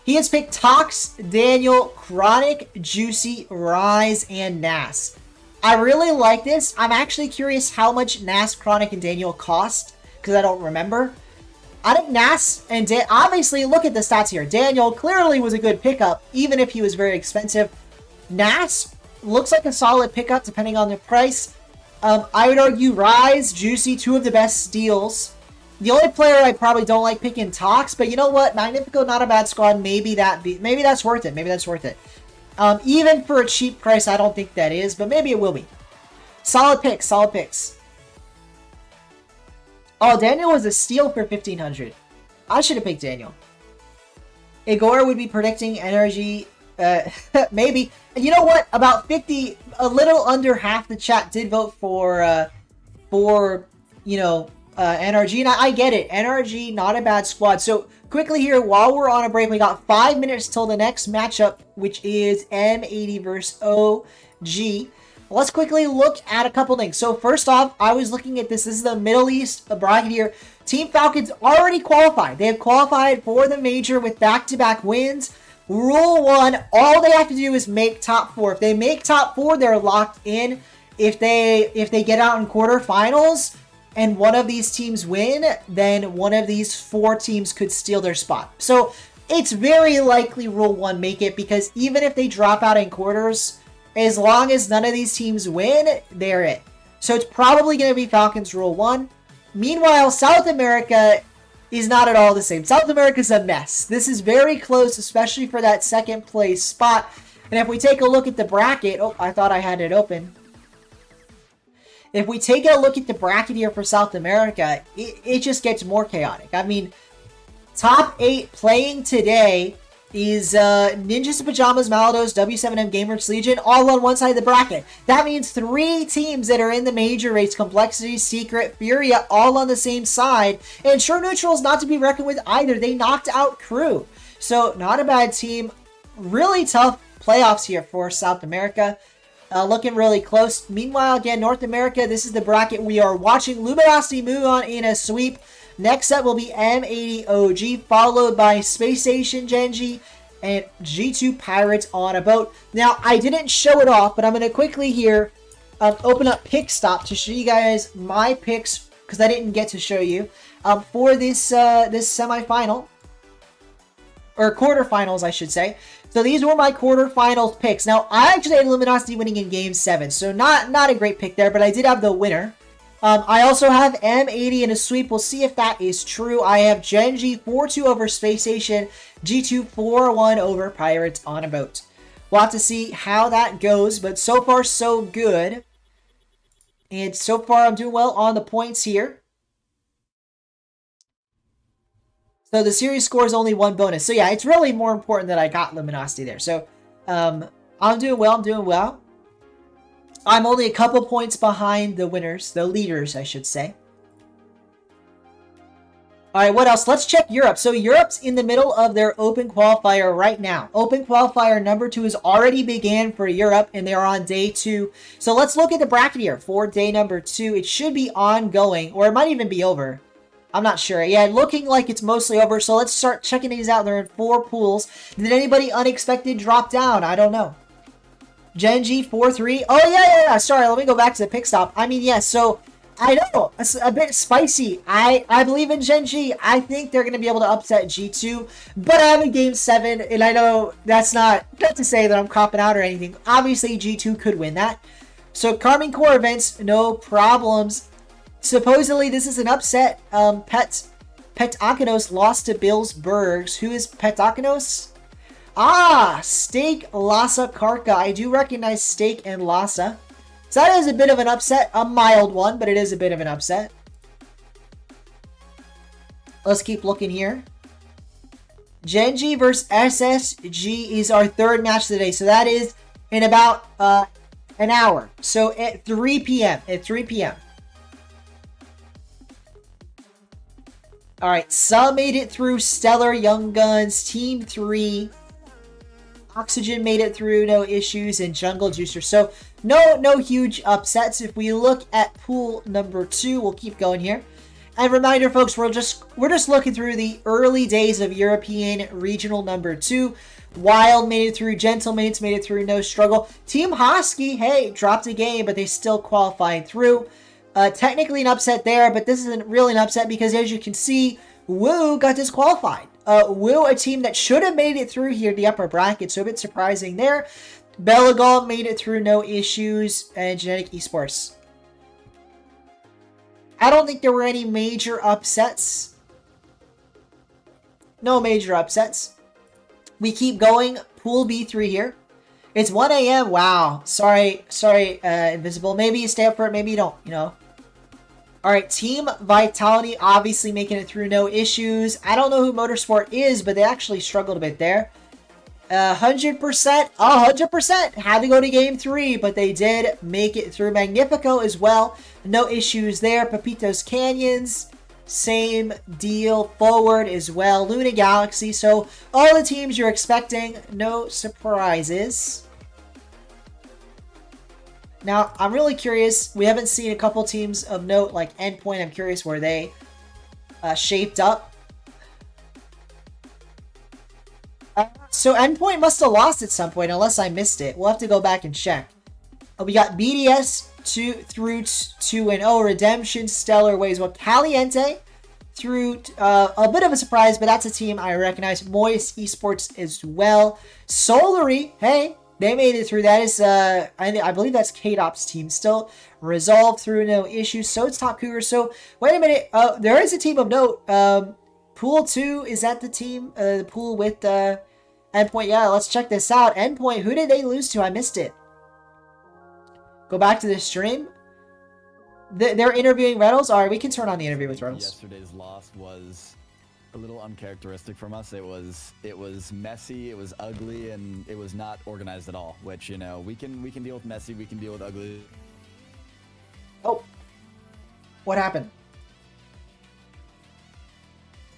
He has picked Tox, Daniel, Chronic, Juicy, Rise, and Nas. I really like this. I'm actually curious how much Nas, Chronic, and Daniel cost, because I don't remember. I think Nas and obviously, look at the stats here. Daniel clearly was a good pickup, even if he was very expensive. Nas looks like a solid pickup, depending on the price. I would argue Rise, Juicy, two of the best steals. The only player I probably don't like picking Tox, but you know what? Magnifico, not a bad squad. Maybe that's worth it. Maybe that's worth it. Even for a cheap price, I don't think that is, but maybe it will be. Solid picks, solid picks. Oh, Daniel was a steal for 1,500. I should have picked Daniel. Igor would be predicting energy. Maybe. You know what? About 50, a little under half the chat did vote for you know, NRG, and I get it. NRG, not a bad squad. So, quickly here, while we're on a break, we got 5 minutes till the next matchup, which is M80 versus OG. Let's quickly look at a couple things. So, first off, I was looking at this. This is the Middle East bracket here. Team Falcons already qualified. They have qualified for the major with back-to-back wins. Rule 1, all they have to do is make top 4. If they make top 4, they're locked in. If they get out in quarterfinals and one of these teams win, then one of these 4 teams could steal their spot. So it's very likely Rule 1 make it, because even if they drop out in quarters, as long as none of these teams win, they're it. So it's probably going to be Falcons Rule 1. Meanwhile, South America is not at all the same. South America's a mess. This is very close, especially for that second place spot. And if we take a look at the bracket, oh, I thought I had it open. If we take a look at the bracket here for South America, it just gets more chaotic. I mean, top 8 playing today is Ninjas in Pajamas, Malados, W7M Gamers Legion, all on one side of the bracket. That means 3 teams that are in the major race, Complexity, Secret, Furia, all on the same side. And Sure Neutral is not to be reckoned with either. They knocked out Crew. So, not a bad team. Really tough playoffs here for South America. Looking really close. Meanwhile, again, North America, this is the bracket we are watching. Luminosity move on in a sweep. Next up will be M80 OG, followed by Spacestation, Gen.G, and G2 Pirates on a boat. Now, I didn't show it off, but I'm going to quickly here open up Pick Stop to show you guys my picks, because I didn't get to show you, for this this semifinal. Or quarterfinals, I should say. So these were my quarterfinals picks. Now, I actually had Luminosity winning in Game 7, so not a great pick there, but I did have the winner. I also have M80 in a sweep. We'll see if that is true. I have Gen.G 4-2 over Spacestation, G2 4-1 over Pirates on a boat. We'll have to see how that goes, but so far so good. And so far I'm doing well on the points here. So the series score is only 1 bonus. So yeah, it's really more important that I got Luminosity there. So I'm doing well. I'm only a couple points behind the winners, the leaders, I should say. All right, what else? Let's check Europe. So Europe's in the middle of their open qualifier right now. Open qualifier number 2 has already began for Europe, and they're on day 2. So let's look at the bracket here for day number 2. It should be ongoing, or it might even be over. I'm not sure. Yeah, looking like it's mostly over. So let's start checking these out. They're in 4 pools. Did anybody unexpected drop down? I don't know. Gen.G 4-3. Oh, yeah. Sorry, let me go back to the pick stop. I mean, yeah, so I know, it's a bit spicy. I believe in Gen.G. I think they're going to be able to upset G2, but I'm in Game 7, and I know that's not to say that I'm copping out or anything. Obviously, G2 could win that. So, Carmine Core events, no problems. Supposedly, this is an upset. Petakinos lost to Billsburgs. Who is Petakinos? Ah, Steak Lhasa Karka. I do recognize Steak and Lhasa. So that is a bit of an upset. A mild one, but it is a bit of an upset. Let's keep looking here. Gen.G versus SSG is our third match today. So that is in about an hour. So at 3 p.m. At 3 p.m. Alright, Some made it through. Stellar, Young Guns, Team 3. Oxygen made it through, no issues, and Jungle Juicer. So no huge upsets. If we look at pool number 2, we'll keep going here. And reminder, folks, we're just looking through the early days of European Regional number 2. Wild made it through, Gentlemates made it through, no struggle. Team Hosky, hey, dropped a game, but they still qualified through. Technically an upset there, but this isn't really an upset because, as you can see, Woo got disqualified. Woo, a team that should have made it through here, the upper bracket, so a bit surprising there. Belagal made it through, no issues, and Genetic Esports. I don't think there were any major upsets. No major upsets. We keep going. Pool B3 here. It's 1 a.m. Wow. Sorry, Invisible. Maybe you stay up for it, maybe you don't, you know. Alright, Team Vitality obviously making it through, no issues. I don't know who Motorsport is, but they actually struggled a bit there. 100%, had to go to Game 3, but they did make it through. Magnifico as well, no issues there. Pepitos Canyons, same deal. Forward as well. Luna Galaxy, so all the teams you're expecting, no surprises. Now, I'm really curious. We haven't seen a couple teams of note like Endpoint. I'm curious where they shaped up. So Endpoint must have lost at some point, unless I missed it. We'll have to go back and check. We got BDS 2-0, Redemption, Stellar Ways. Well, Caliente through a bit of a surprise, but that's a team I recognize. Moist Esports as well. Solary, hey, they made it through. That is, I believe that's K-Dop's team still. Resolved through, no issues. So it's Top Cougar. So, wait a minute. There is a team of note. Pool 2, is that the team? The pool with Endpoint. Yeah, let's check this out. Endpoint, who did they lose to? I missed it. Go back to the stream. They're interviewing Reynolds. All right, we can turn on the interview with Reynolds. Yesterday's loss was a little uncharacteristic from us. It was messy, it was ugly, and it was not organized at all. Which, you know, we can deal with messy, we can deal with ugly. Oh, what happened?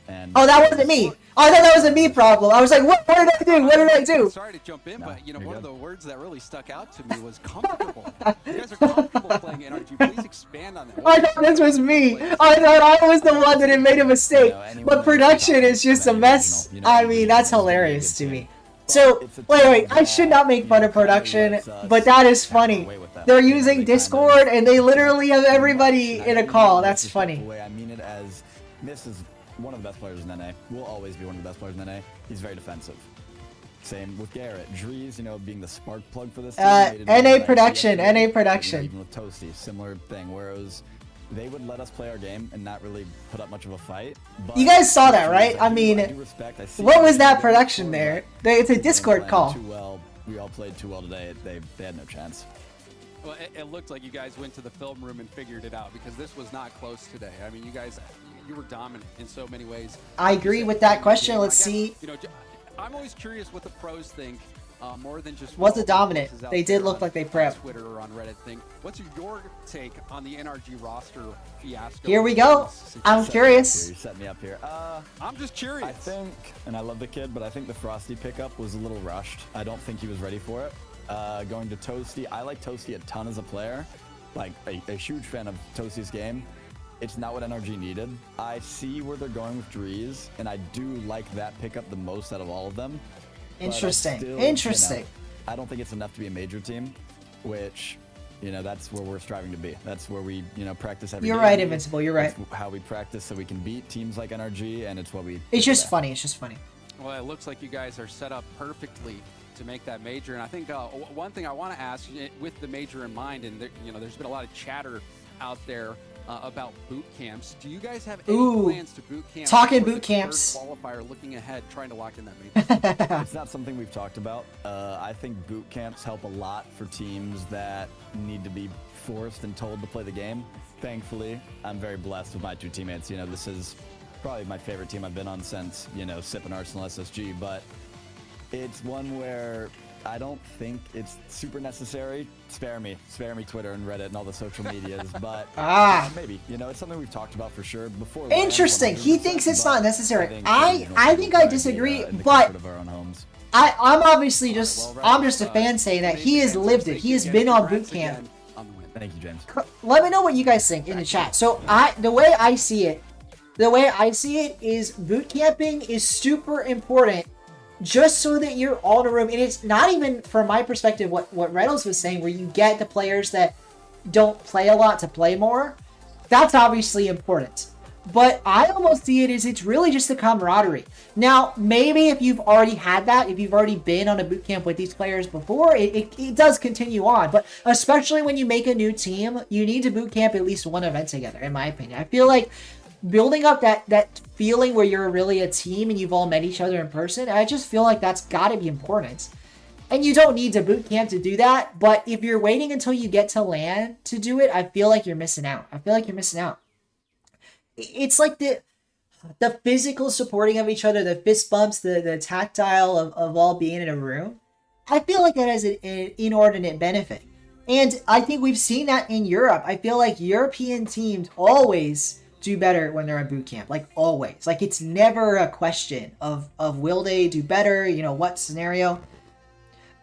And oh, that wasn't me. I thought that was a me problem. I was like, what did I do? What did I do? Sorry to jump in, but you know, one of the words that really stuck out to me was comfortable. You guys are comfortable playing NRG. Please expand on that. I thought this was me. I thought I was the one that had made a mistake. But production is just a mess. I mean, that's hilarious to me. So, wait, I should not make fun of production, but that is funny. They're using Discord, and they literally have everybody in a call. That's funny. I mean it as this is one of the best players in NA. Will always be one of the best players in NA. He's very defensive. Same with Garrett. Drees, you know, being the spark plug for this team. NA production, NA production. Even with Toasty, similar thing, where it was, they would let us play our game and not really put up much of a fight. But you guys saw that, right? I mean, what was that production there? It's a Discord call. Too well. We all played too well today. They had no chance. Well, it looked like you guys went to the film room and figured it out, because this was not close today. I mean, you were dominant in so many ways. I agree with that question. Let's see. You know, I'm always curious what the pros think, more than just what's the dominant. They did look like they prepped. Twitter or on Reddit thing. What's your take on the NRG roster fiasco? Here we go. I'm curious. You set me up here. I'm just curious. I think, and I love the kid, but I think the Frosty pickup was a little rushed. I don't think he was ready for it. Going to Toasty, I like Toasty a ton as a player. Like a huge fan of Toasty's game. It's not what NRG needed. I see where they're going with Drees, and I do like that pickup the most out of all of them. Interesting. Still, interesting. You know, I don't think it's enough to be a major team, which, You know, that's where we're striving to be. That's where we, you know, practice every You're day. right, Invincible. You're right. It's how we practice so we can beat teams like NRG, and it's what we. It's just funny. It's just funny. Well, it looks like you guys are set up perfectly to make that major. And I think one thing I want to ask, with the major in mind, and there, you know, there's been a lot of chatter out there about boot camps. Do you guys have any plans to boot camp? Talking boot camps. Qualifier, looking ahead, trying to lock in that major. It's not something we've talked about. I think boot camps help a lot for teams that need to be forced and told to play the game. Thankfully, I'm very blessed with my two teammates. You know, this is probably my favorite team I've been on since, you know, SIP and Arsenal SSG, but it's one where I don't think it's super necessary. Spare me Twitter and Reddit and all the social medias, but maybe, you know, it's something we've talked about for sure before. Interesting. He thinks it's not necessary. I think I disagree, but I'm obviously I'm just a fan saying that he has lived it. He has been on boot camp. Thank you, James. Let me know what you guys think in the chat. So the way I see it is boot camping is super important, just so that you're all in a room. And it's not even, from my perspective, what Reynolds was saying, where you get the players that don't play a lot to play more. That's obviously important. But I almost see it as it's really just the camaraderie. Now, maybe if you've already had that, if you've already been on a boot camp with these players before, it does continue on. But especially when you make a new team, you need to boot camp at least one event together, in my opinion. I feel like building up that feeling where you're really a team and you've all met each other in person, I just feel like that's got to be important. And you don't need to boot camp to do that, but if you're waiting until you get to LAN to do it, I feel like you're missing out. It's like the physical supporting of each other, the fist bumps, the tactile of all being in a room. I feel like that has an inordinate benefit. And I think we've seen that in Europe. I feel like European teams always do better when they're in boot camp, like always. Like it's never a question of will they do better, you know, what scenario.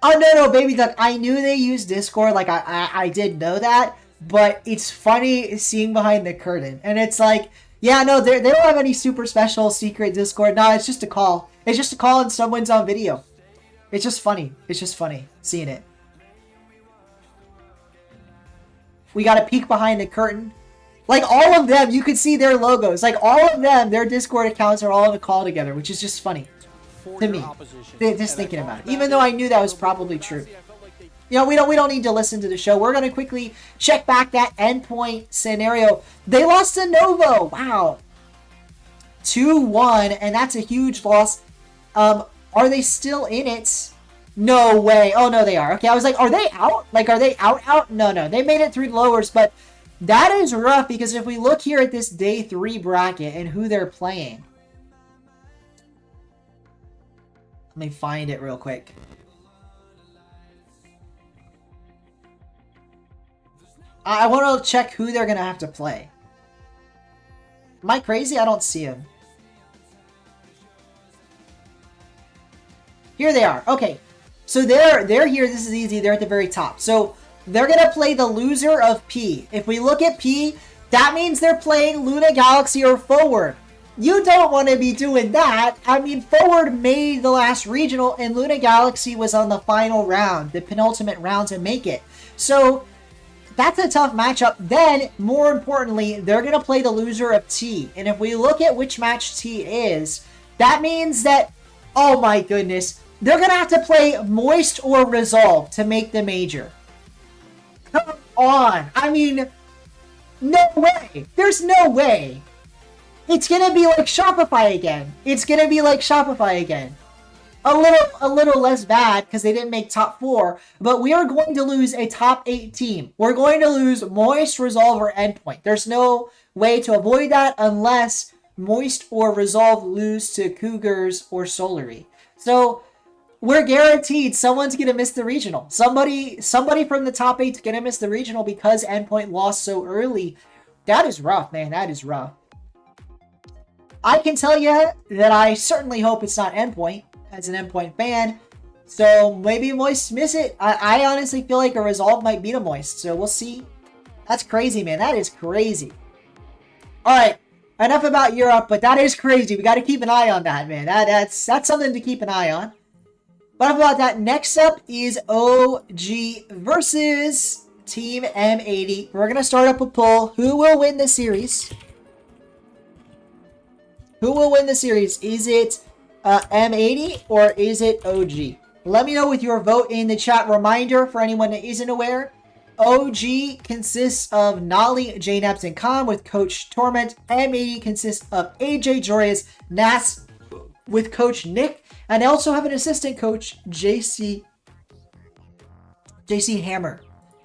Oh no, baby duck, I knew they used Discord, like I did know that, but it's funny seeing behind the curtain. And it's like, yeah, no, they don't have any super special secret Discord. No, it's just a call. It's just a call and someone's on video. It's just funny. It's just funny seeing it. We got a peek behind the curtain. Like, all of them, you could see their logos. Like, all of them, their Discord accounts are all in a call together, which is just funny to me. Just thinking about it. Even though I knew that was probably true. You know, we don't need to listen to the show. We're going to quickly check back that endpoint scenario. They lost to Novo. Wow. 2-1, and that's a huge loss. Are they still in it? No way. Oh, no, they are. Okay, I was like, are they out? Like, are they out? No. They made it through the lowers, but that is rough, because if we look here at this day 3 bracket and who they're playing. Let me find it real quick. I want to check who they're going to have to play. Am I crazy? I don't see him. Here they are. Okay. So they're here. This is easy. They're at the very top. So they're going to play the loser of P. If we look at P, that means they're playing Luna Galaxy or Forward. You don't want to be doing that. I mean, Forward made the last regional, and Luna Galaxy was on the final round, the penultimate round to make it. So that's a tough matchup. Then, more importantly, they're going to play the loser of T. And if we look at which match T is, that means that, oh my goodness, they're going to have to play Moist or Resolve to make the major. Come on. I mean, no way. There's no way. It's going to be like Shopify again. A little less bad because they didn't make top 4, but we are going to lose a top 8 team. We're going to lose Moist, Resolve, or Endpoint. There's no way to avoid that unless Moist or Resolve lose to Cougars or Solary. So we're guaranteed someone's going to miss the regional. Somebody from the top 8 is going to miss the regional because Endpoint lost so early. That is rough, man. That is rough. I can tell you that I certainly hope it's not Endpoint as an Endpoint fan. So maybe Moist miss it. I honestly feel like a Resolve might beat a Moist. So we'll see. That's crazy, man. That is crazy. All right. Enough about Europe, but that is crazy. We got to keep an eye on that, man. That's something to keep an eye on. But enough about that. Next up is OG versus Team M80. We're going to start up a poll. Who will win the series? Who will win the series? Is it M80 or is it OG? Let me know with your vote in the chat. Reminder for anyone that isn't aware, OG consists of Nolly, J-Naps, and Khan with Coach Torment. M80 consists of AJ, Jorius, Nas with Coach Nick. And they also have an assistant coach, JC Hammer.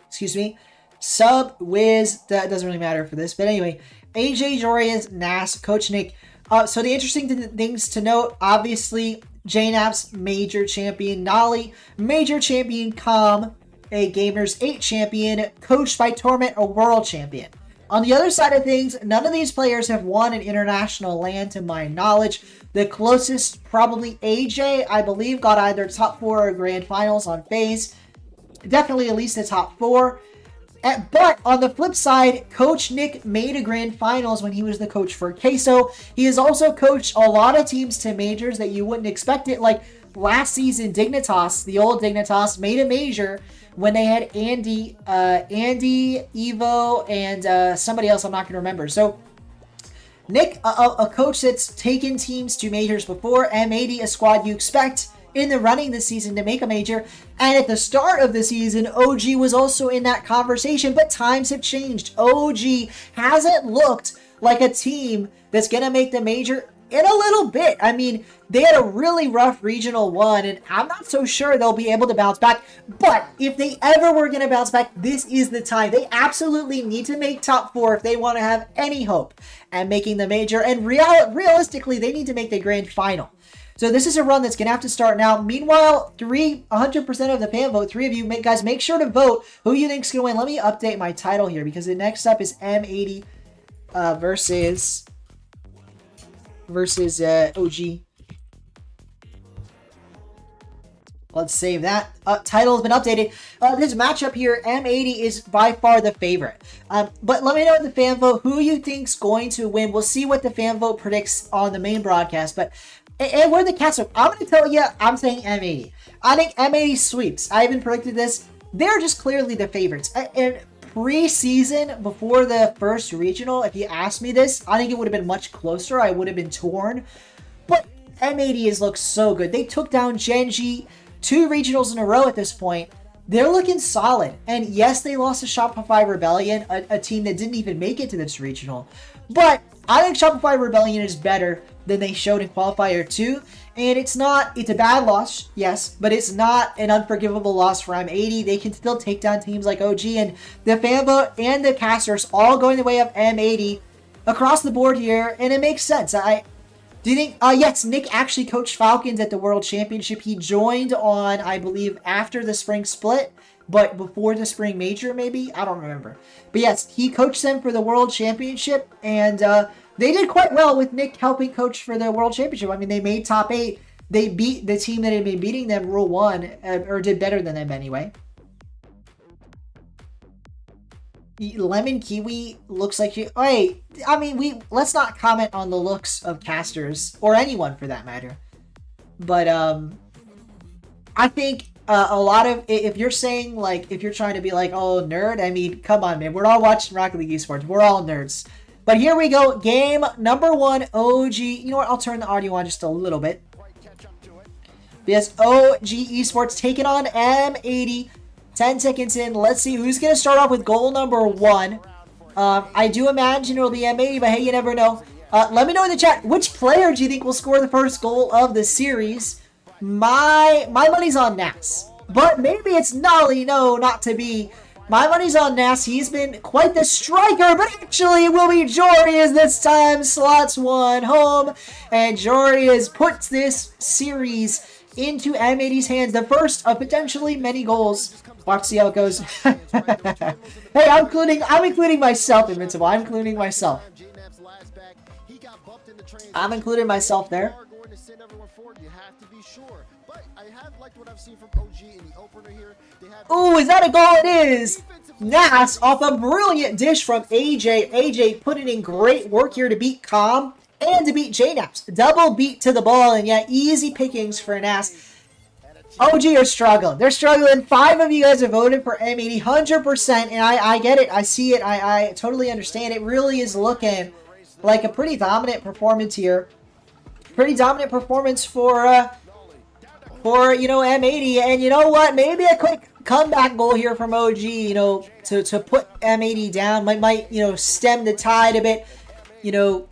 Excuse me. Sub, Wiz, that doesn't really matter for this. But anyway, AJ, Jorius, Nas, Coach Nick. So the interesting things to note, obviously, J-Naps, Major Champion, Nolly, Major Champion, Com, a Gamers 8 Champion, coached by Torment, a World Champion. On the other side of things, none of these players have won an international LAN to my knowledge. The closest, probably AJ, I believe, got either top 4 or grand finals on FaZe. Definitely at least the top 4. But on the flip side, Coach Nick made a grand finals when he was the coach for Queso. He has also coached a lot of teams to majors that you wouldn't expect it. Like last season, Dignitas, the old Dignitas, made a major when they had Andy, Evo, and somebody else I'm not going to remember. So Nick, a coach that's taken teams to majors before, M80, a squad you expect in the running this season to make a major. And at the start of the season, OG was also in that conversation, but times have changed. OG hasn't looked like a team that's going to make the major in a little bit. I mean, they had a really rough Regional 1, and I'm not so sure they'll be able to bounce back. But if they ever were going to bounce back, this is the time. They absolutely need to make top 4 if they want to have any hope at making the major. And realistically, they need to make the grand final. So this is a run that's going to have to start now. Meanwhile, 100% of the fan vote, 3 of you, guys, make sure to vote who you think is going to win. Let me update my title here because the next up is M80 versus OG. Let's save that. Title has been updated. This matchup here, M80 is by far the favorite. But let me know in the fan vote who you think's going to win. We'll see what the fan vote predicts on the main broadcast. But and where the cats are, I'm going to tell you, I'm saying M80. I think M80 sweeps. I even predicted this. They're just clearly the favorites. And pre-season, before the first regional, if you asked me this, I think it would have been much closer. I would have been torn. But M80 has looked so good. They took down Gen.G 2 regionals in a row at this point. They're looking solid. And yes, they lost to Shopify Rebellion, a team that didn't even make it to this regional. But I think Shopify Rebellion is better than they showed in Qualifier 2. And it's a bad loss, yes, but it's not an unforgivable loss for M80. They can still take down teams like OG, and the fan vote and the casters all going the way of M80 across the board here, and it makes sense. Do you think, yes, Nick actually coached Falcons at the World Championship. He joined on, I believe, after the spring split, but before the spring major, maybe? I don't remember. But yes, he coached them for the World Championship, and they did quite well with Nick helping coach for the World Championship. I mean, they made top 8. They beat the team that had been beating them, Rule 1, or did better than them anyway. Lemon Kiwi looks like you. Hey, I mean, let's not comment on the looks of casters or anyone for that matter. But I think a lot of, if you're saying like, if you're trying to be like, oh, nerd, I mean, come on, man, we're all watching Rocket League Esports. We're all nerds. But here we go, game number 1, OG. You know what? I'll turn the audio on just a little bit. Because OG Esports taking on M80. 10 seconds in. Let's see who's going to start off with goal number 1. I do imagine it'll be M80, but hey, you never know. Let me know in the chat, which player do you think will score the first goal of the series? My money's on Nas. But maybe it's Nolly. No, not to be. My money's on Nas. He's been quite the striker, but actually it will be Jorius this time. Slots 1 home. And Jorius puts this series into M80's hands. The first of potentially many goals. Watch, see how it goes. Hey, I'm including myself, Invincible. I'm including myself. I'm including myself there. Ooh, is that a goal? It is. Nas off a brilliant dish from AJ. AJ putting in great work here to beat Com and to beat J-Naps. Double beat to the ball, and yeah, easy pickings for Nas. OG are struggling. They're struggling. 5 of you guys have voted for M80 100%, and I get it. I see it. I totally understand. It really is looking like a pretty dominant performance here. Pretty dominant performance for M80. And you know what? Maybe a quick comeback goal here from OG, to put M80 down might stem the tide a bit.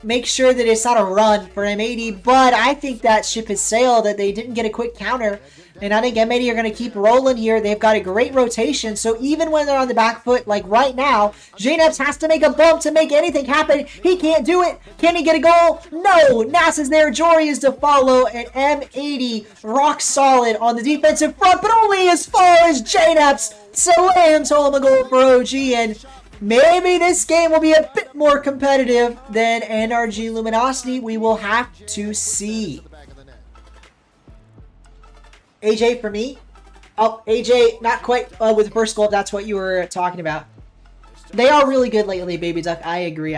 Make sure that it's not a run for M80, but I think that ship has sailed, that they didn't get a quick counter, and I think M80 are going to keep rolling here. They've got a great rotation, so even when they're on the back foot, like right now, J-Neps has to make a bump to make anything happen. He can't do it. Can he get a goal? No. Nas is there. Jory is to follow, and M80 rock solid on the defensive front, but only as far as J-Neps slams home a goal for OG, and maybe this game will be a bit more competitive than NRG Luminosity. We will have to see. AJ for me. Oh, AJ, not quite with the first goal. That's what you were talking about. They are really good lately, Baby Duck. I agree.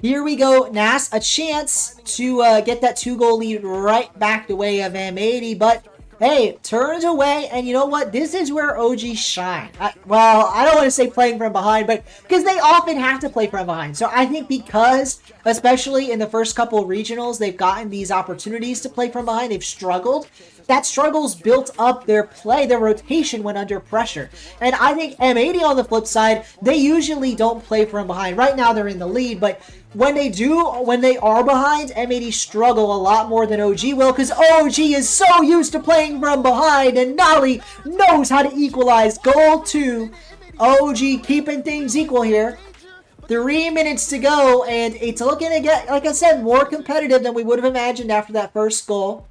Here we go. Nas, a chance to get that 2-goal lead right back the way of M80, but hey, turns away, and you know what? This is where OG shine. Well, I don't want to say playing from behind, but because they often have to play from behind. So I think because, especially in the first couple of regionals, they've gotten these opportunities to play from behind, they've struggled. That struggle's built up their play, their rotation when under pressure. And I think M80 on the flip side, they usually don't play from behind. Right now they're in the lead, but when they are behind, M80 struggle a lot more than OG will, because OG is so used to playing from behind, and Nolly knows how to equalize. Goal 2. OG keeping things equal here. 3 minutes to go, and it's looking to get, like I said, more competitive than we would have imagined after that first goal.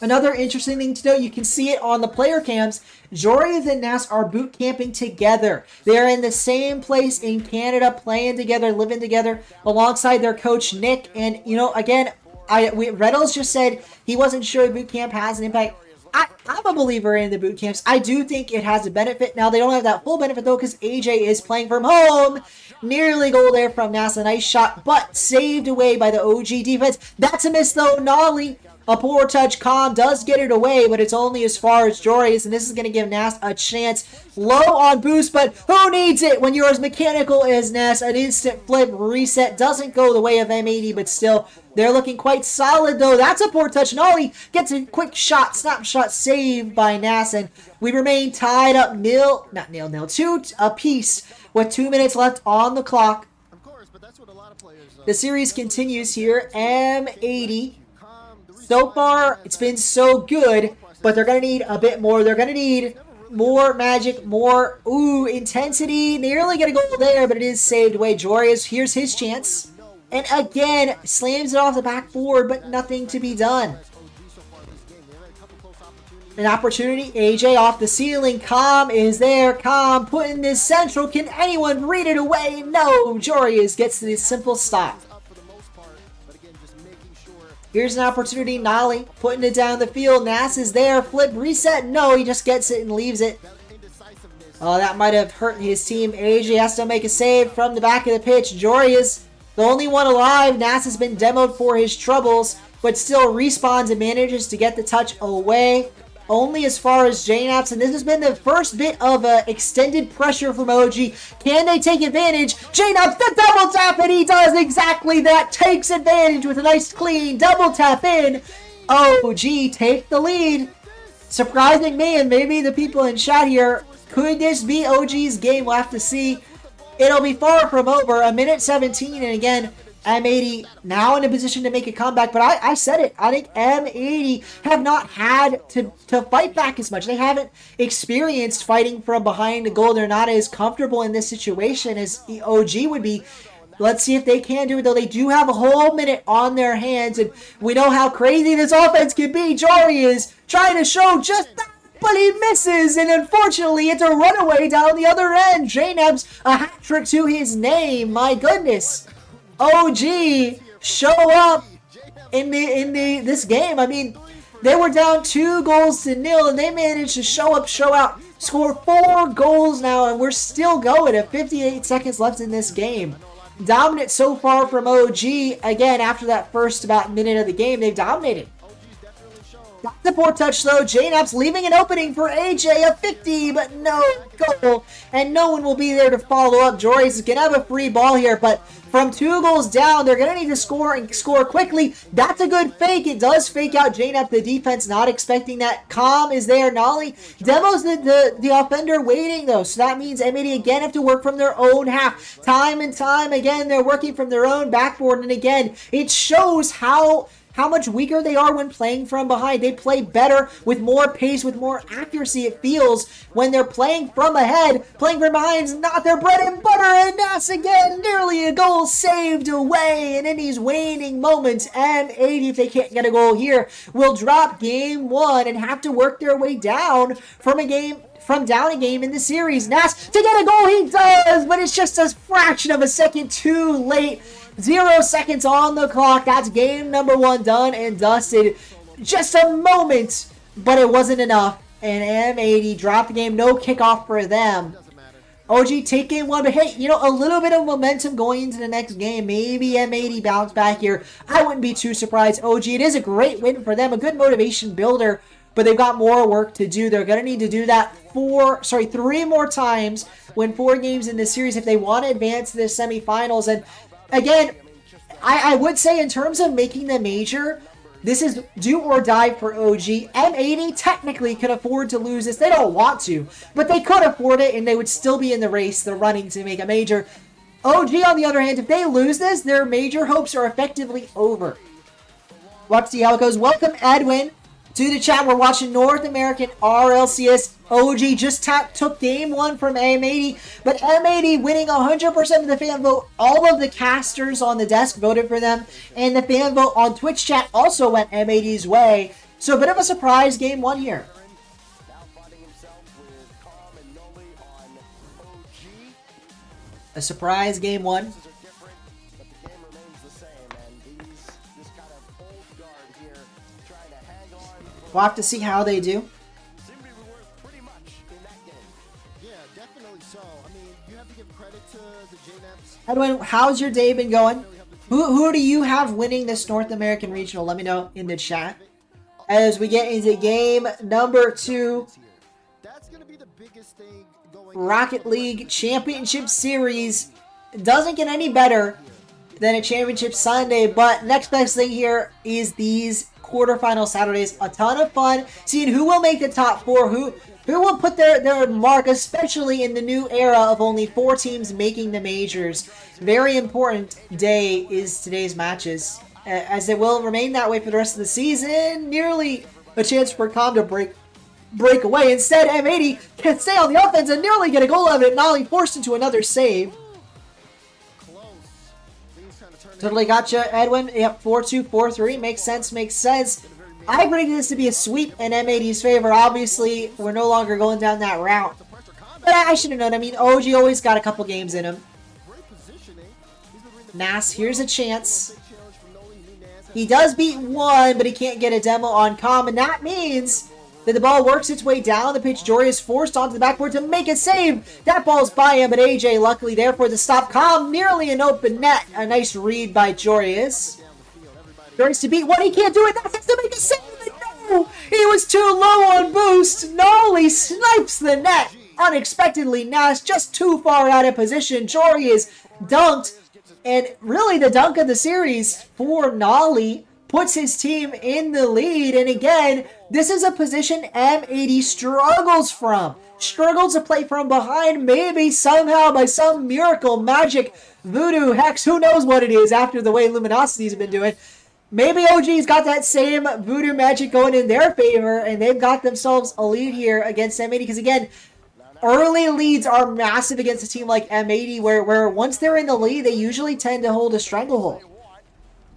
Another interesting thing to note, you can see it on the player cams, Jory and Nas are boot camping together. They're in the same place in Canada, playing together, living together, alongside their coach, Nick. And, again, Reynolds just said he wasn't sure boot camp has an impact. I'm a believer in the boot camps. I do think it has a benefit. Now, they don't have that full benefit, though, because AJ is playing from home. Nearly goal there from Nas. A nice shot, but saved away by the OG defense. That's a miss, though. Nolly, a poor touch. Khan does get it away, but it's only as far as Jory is, and this is going to give Nas a chance. Low on boost, but who needs it when you're as mechanical as Nas? An instant flip reset doesn't go the way of M80, but still, they're looking quite solid, though. That's a poor touch. Nolly gets a quick shot, snapshot saved by Nas, and we remain tied up 2 apiece with 2 minutes left on the clock. The series continues here. M80. So far, it's been so good, but they're going to need a bit more. They're going to need more magic, more intensity. Nearly going to go there, but it is saved away. Jory here's his chance. And again, slams it off the backboard, but nothing to be done. An opportunity. AJ off the ceiling. Calm is there. Calm putting this central. Can anyone read it away? No. Jory gets the simple stop. Here's an opportunity. Nolly putting it down the field. Nas is there. Flip, reset. No, he just gets it and leaves it. Oh, that might have hurt his team. AJ has to make a save from the back of the pitch. Jory is the only one alive. Nas has been demoed for his troubles, but still respawns and manages to get the touch away. Only as far as J-Naps, and this has been the first bit of extended pressure from OG. Can they take advantage? J-Naps, the double tap, and he does exactly that. Takes advantage with a nice clean double tap in. OG take the lead. Surprising me, and maybe the people in chat here, could this be OG's game? We'll have to see. It'll be far from over. 1:17, and again, M80 now in a position to make a comeback, but I said it. I think M80 have not had to fight back as much. They haven't experienced fighting from behind the goal. They're not as comfortable in this situation as OG would be. Let's see if they can do it, though. They do have a whole minute on their hands, and we know how crazy this offense can be. Jory is trying to show just that, but he misses, and unfortunately, it's a runaway down the other end. J-Nebs, a hat trick to his name. My goodness. OG show up in this game. I mean, they were down 2-0, and they managed to show up, show out, score 4 goals now, and we're still going at 58 seconds left in this game. Dominant so far from OG. Again, after that first about minute of the game, they've dominated. That's the poor touch though. JNAP's leaving an opening for AJ, a 50, but no goal. And no one will be there to follow up. Joris is going to have a free ball here, but from 2 goals down, they're going to need to score and score quickly. That's a good fake. It does fake out JNAP, the defense, not expecting that. Calm is there. Nolly demos the offender waiting though. So that means M80 again have to work from their own half. Time and time again, they're working from their own backboard. And again, it shows how much weaker they are when playing from behind. They play better with more pace, with more accuracy, it feels, when they're playing from ahead. Playing from behind is not their bread and butter, and that's again nearly a goal saved away. And in these waning moments, M80, if they can't get a goal here, will drop game 1 and have to work their way down from down a game in the series. Nas to get a goal, he does, but it's just a fraction of a second too late. 0 seconds on the clock. That's game number 1 done and dusted. Just a moment, but it wasn't enough. And M80 dropped the game. No kickoff for them. OG take game 1, but hey, a little bit of momentum going into the next game. Maybe M80 bounce back here. I wouldn't be too surprised. OG, it is a great win for them. A good motivation builder, but they've got more work to do. They're going to need to do that 3 more times, win 4 games in this series if they want to advance to the semifinals. And again, I would say in terms of making the major, this is do or die for OG. M80 technically could afford to lose this. They don't want to, but they could afford it, and they would still be in the race, the running to make a major. OG, on the other hand, if they lose this, their major hopes are effectively over. Watch see how it goes. Welcome, Edwin, to the chat. We're watching North American RLCS. OG just took game 1 from M80, but M80 winning 100% of the fan vote. All of the casters on the desk voted for them, and the fan vote on Twitch chat also went M80's way. So a bit of a surprise game 1 here. A surprise game 1. We'll have to see how they do. Edwin, how's your day been going? Who do you have winning this North American Regional? Let me know in the chat. As we get into game number 2. Rocket League Championship Series. Doesn't get any better than a Championship Sunday, but next best thing here is these quarterfinal Saturdays. A ton of fun seeing who will make the top 4, who will put their mark, especially in the new era of only 4 teams making the majors. Very important day is today's matches, as it will remain that way for the rest of the season. Nearly a chance for Com to break away. Instead, M80 can stay on the offense and nearly get a goal out of it. Nolly forced into another save. Totally gotcha, Edwin. Yep, 4-2, 4-3. Makes sense. I predicted this to be a sweep in M80's favor. Obviously, we're no longer going down that route. But I should have known. I mean, OG always got a couple games in him. Nas, here's a chance. He does beat 1, but he can't get a demo on Com, and that means that the ball works its way down the pitch. Jory is forced onto the backboard to make a save. That ball's by him, but AJ luckily there for the stop. Com nearly an open net. A nice read by Jorius. Jorius to beat 1. He can't do it. That's to make a save. No! He was too low on boost. Nolly snipes the net. Unexpectedly, Nas just too far out of position. Jorius dunked. And really the dunk of the series for Nolly puts his team in the lead. And again, this is a position M80 struggles from. Struggles to play from behind. Maybe somehow by some miracle, magic, voodoo, hex, who knows what it is after the way Luminosity's been doing. Maybe OG's got that same voodoo magic going in their favor, and they've got themselves a lead here against M80. Because again, early leads are massive against a team like M80, where once they're in the lead, they usually tend to hold a stranglehold.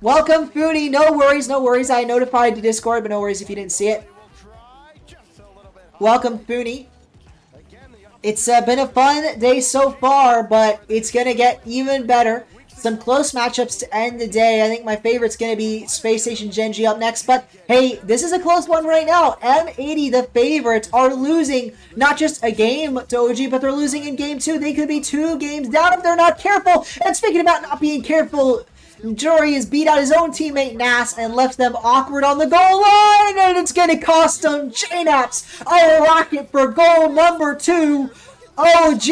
Welcome, Foodie. No worries. I notified the Discord, but no worries if you didn't see it. Welcome, Foodie. It's been a fun day so far, but it's going to get even better. Some close matchups to end the day. I think my favorite's going to be Spacestation Gen.G up next. But hey, this is a close one right now. M80, the favorites, are losing not just a game to OG, but they're losing in game 2. They could be 2 games down if they're not careful. And speaking about not being careful, Jory has beat out his own teammate Nas and left them awkward on the goal line, and it's going to cost him JNaps a rocket for goal number 2. OG,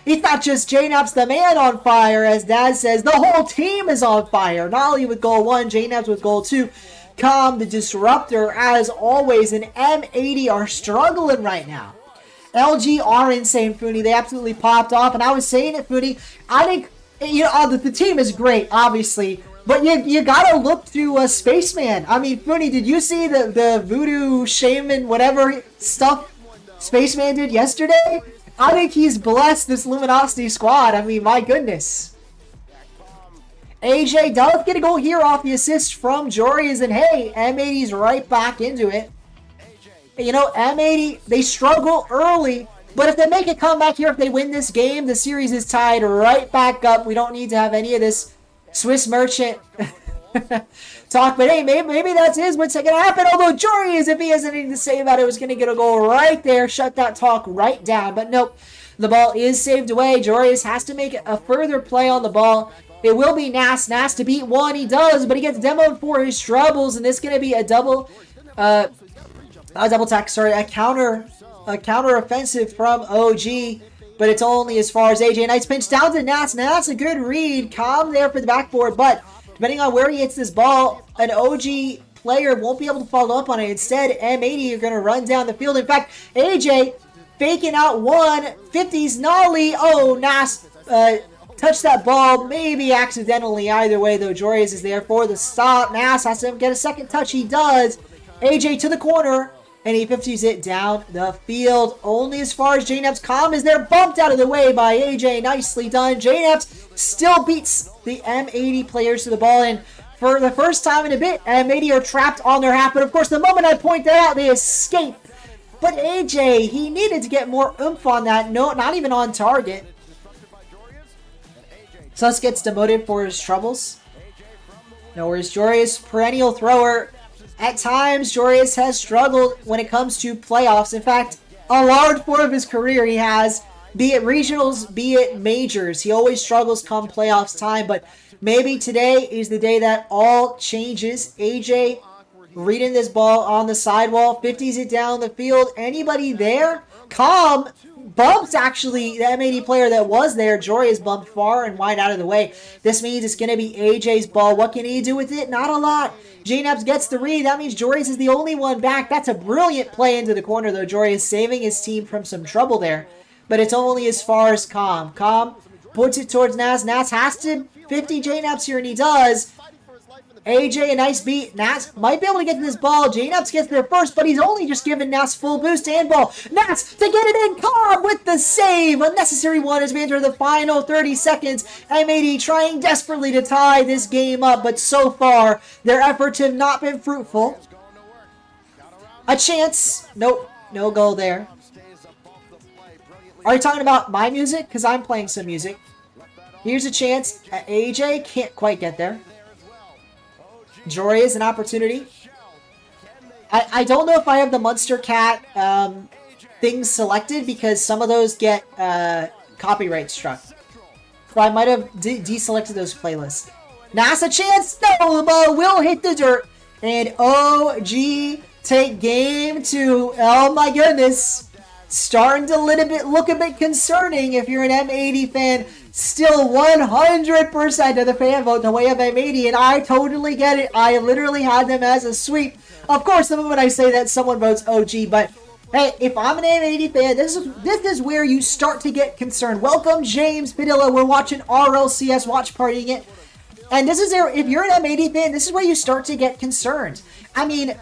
it's not just JNaps the man on fire, as Dad says, the whole team is on fire. Nolly with goal 1, JNaps with goal 2. Calm, the disruptor, as always, and M80 are struggling right now. LG are insane, Foodie. They absolutely popped off, and I was saying it, Foodie. I think, you know, the team is great, obviously, but you gotta look through Spaceman. I mean, Foodie, did you see the voodoo shaman whatever stuff Spaceman did yesterday? I think he's blessed this Luminosity squad. I mean, my goodness. AJ does get a goal here off the assist from Jory's, and hey, M80's right back into it. You know, M80, they struggle early, but if they make a comeback here, if they win this game, the series is tied right back up. We don't need to have any of this Swiss merchant talk, but hey, maybe that's what's going to happen. Although Jory is, if he has anything to say about it, was going to get a goal right there, shut that talk right down. But nope, the ball is saved away. Jory has to make a further play on the ball. It will be Nas to beat one. He does, but he gets demoed for his troubles, and this is going to be a counter offensive from OG. But it's only as far as AJ Knight's pinch down to Nas. Now that's a good read. Calm there for the backboard, but depending on where he hits this ball, an OG player won't be able to follow up on it. Instead, M80 are going to run down the field. In fact, AJ faking out 150's Nolly. Oh, Nas touched that ball, maybe accidentally. Either way, though, Jorius is there for the stop. Nas has to get a second touch. He does. AJ to the corner, and he 50s it down the field. Only as far as JNaps. Calm is there, bumped out of the way by AJ. Nicely done. JNaps still beats the M80 players to the ball, and for the first time in a bit, M80 are trapped on their half. But of course, the moment I point that out, they escape. But AJ, he needed to get more oomph on that. No, not even on target. Sus gets demoted for his troubles. No worries, Jorius, perennial thrower. At times, Jorius has struggled when it comes to playoffs. In fact, a large part of his career he has, be it regionals, be it majors. He always struggles come playoffs time, but maybe today is the day that all changes. AJ reading this ball on the sidewall, 50s it down the field. Anybody there? Calm bumps actually the M80 player that was there. Jory is bumped far and wide out of the way. This means it's going to be AJ's ball. What can he do with it? Not a lot. JNaps gets the read. That means Jory is the only one back. That's a brilliant play into the corner, though. Jory is saving his team from some trouble there. But it's only as far as Calm. Calm puts it towards Nas. Nas has to 50 JNaps here, and he does. AJ, a nice beat. Nas might be able to get to this ball. JNaps gets there first, but he's only just given Nas full boost and ball. Nas to get it in. Calm with the save. Unnecessary one as we enter the final 30 seconds. M80 trying desperately to tie this game up, but so far, their efforts have not been fruitful. A chance. Nope. No goal there. Are you talking about my music? Because I'm playing some music. Here's a chance. AJ can't quite get there. Jory is an opportunity. I don't know if I have the Monster Cat things selected because some of those get copyright struck. So I might have deselected those playlists. NASA chance. No, the ball will hit the dirt. And OG take game 2. Oh my goodness. Starting to look a bit concerning if you're an M80 fan. Still 100% of the fan vote the way of M80, and I totally get it. I literally had them as a sweep. Of course, the moment I say that, someone votes OG, but hey, if I'm an M80 fan, this is where you start to get concerned. Welcome, James Padilla. We're watching RLCS, watch partying it. And this is if you're an M80 fan, this is where you start to get concerned. I mean,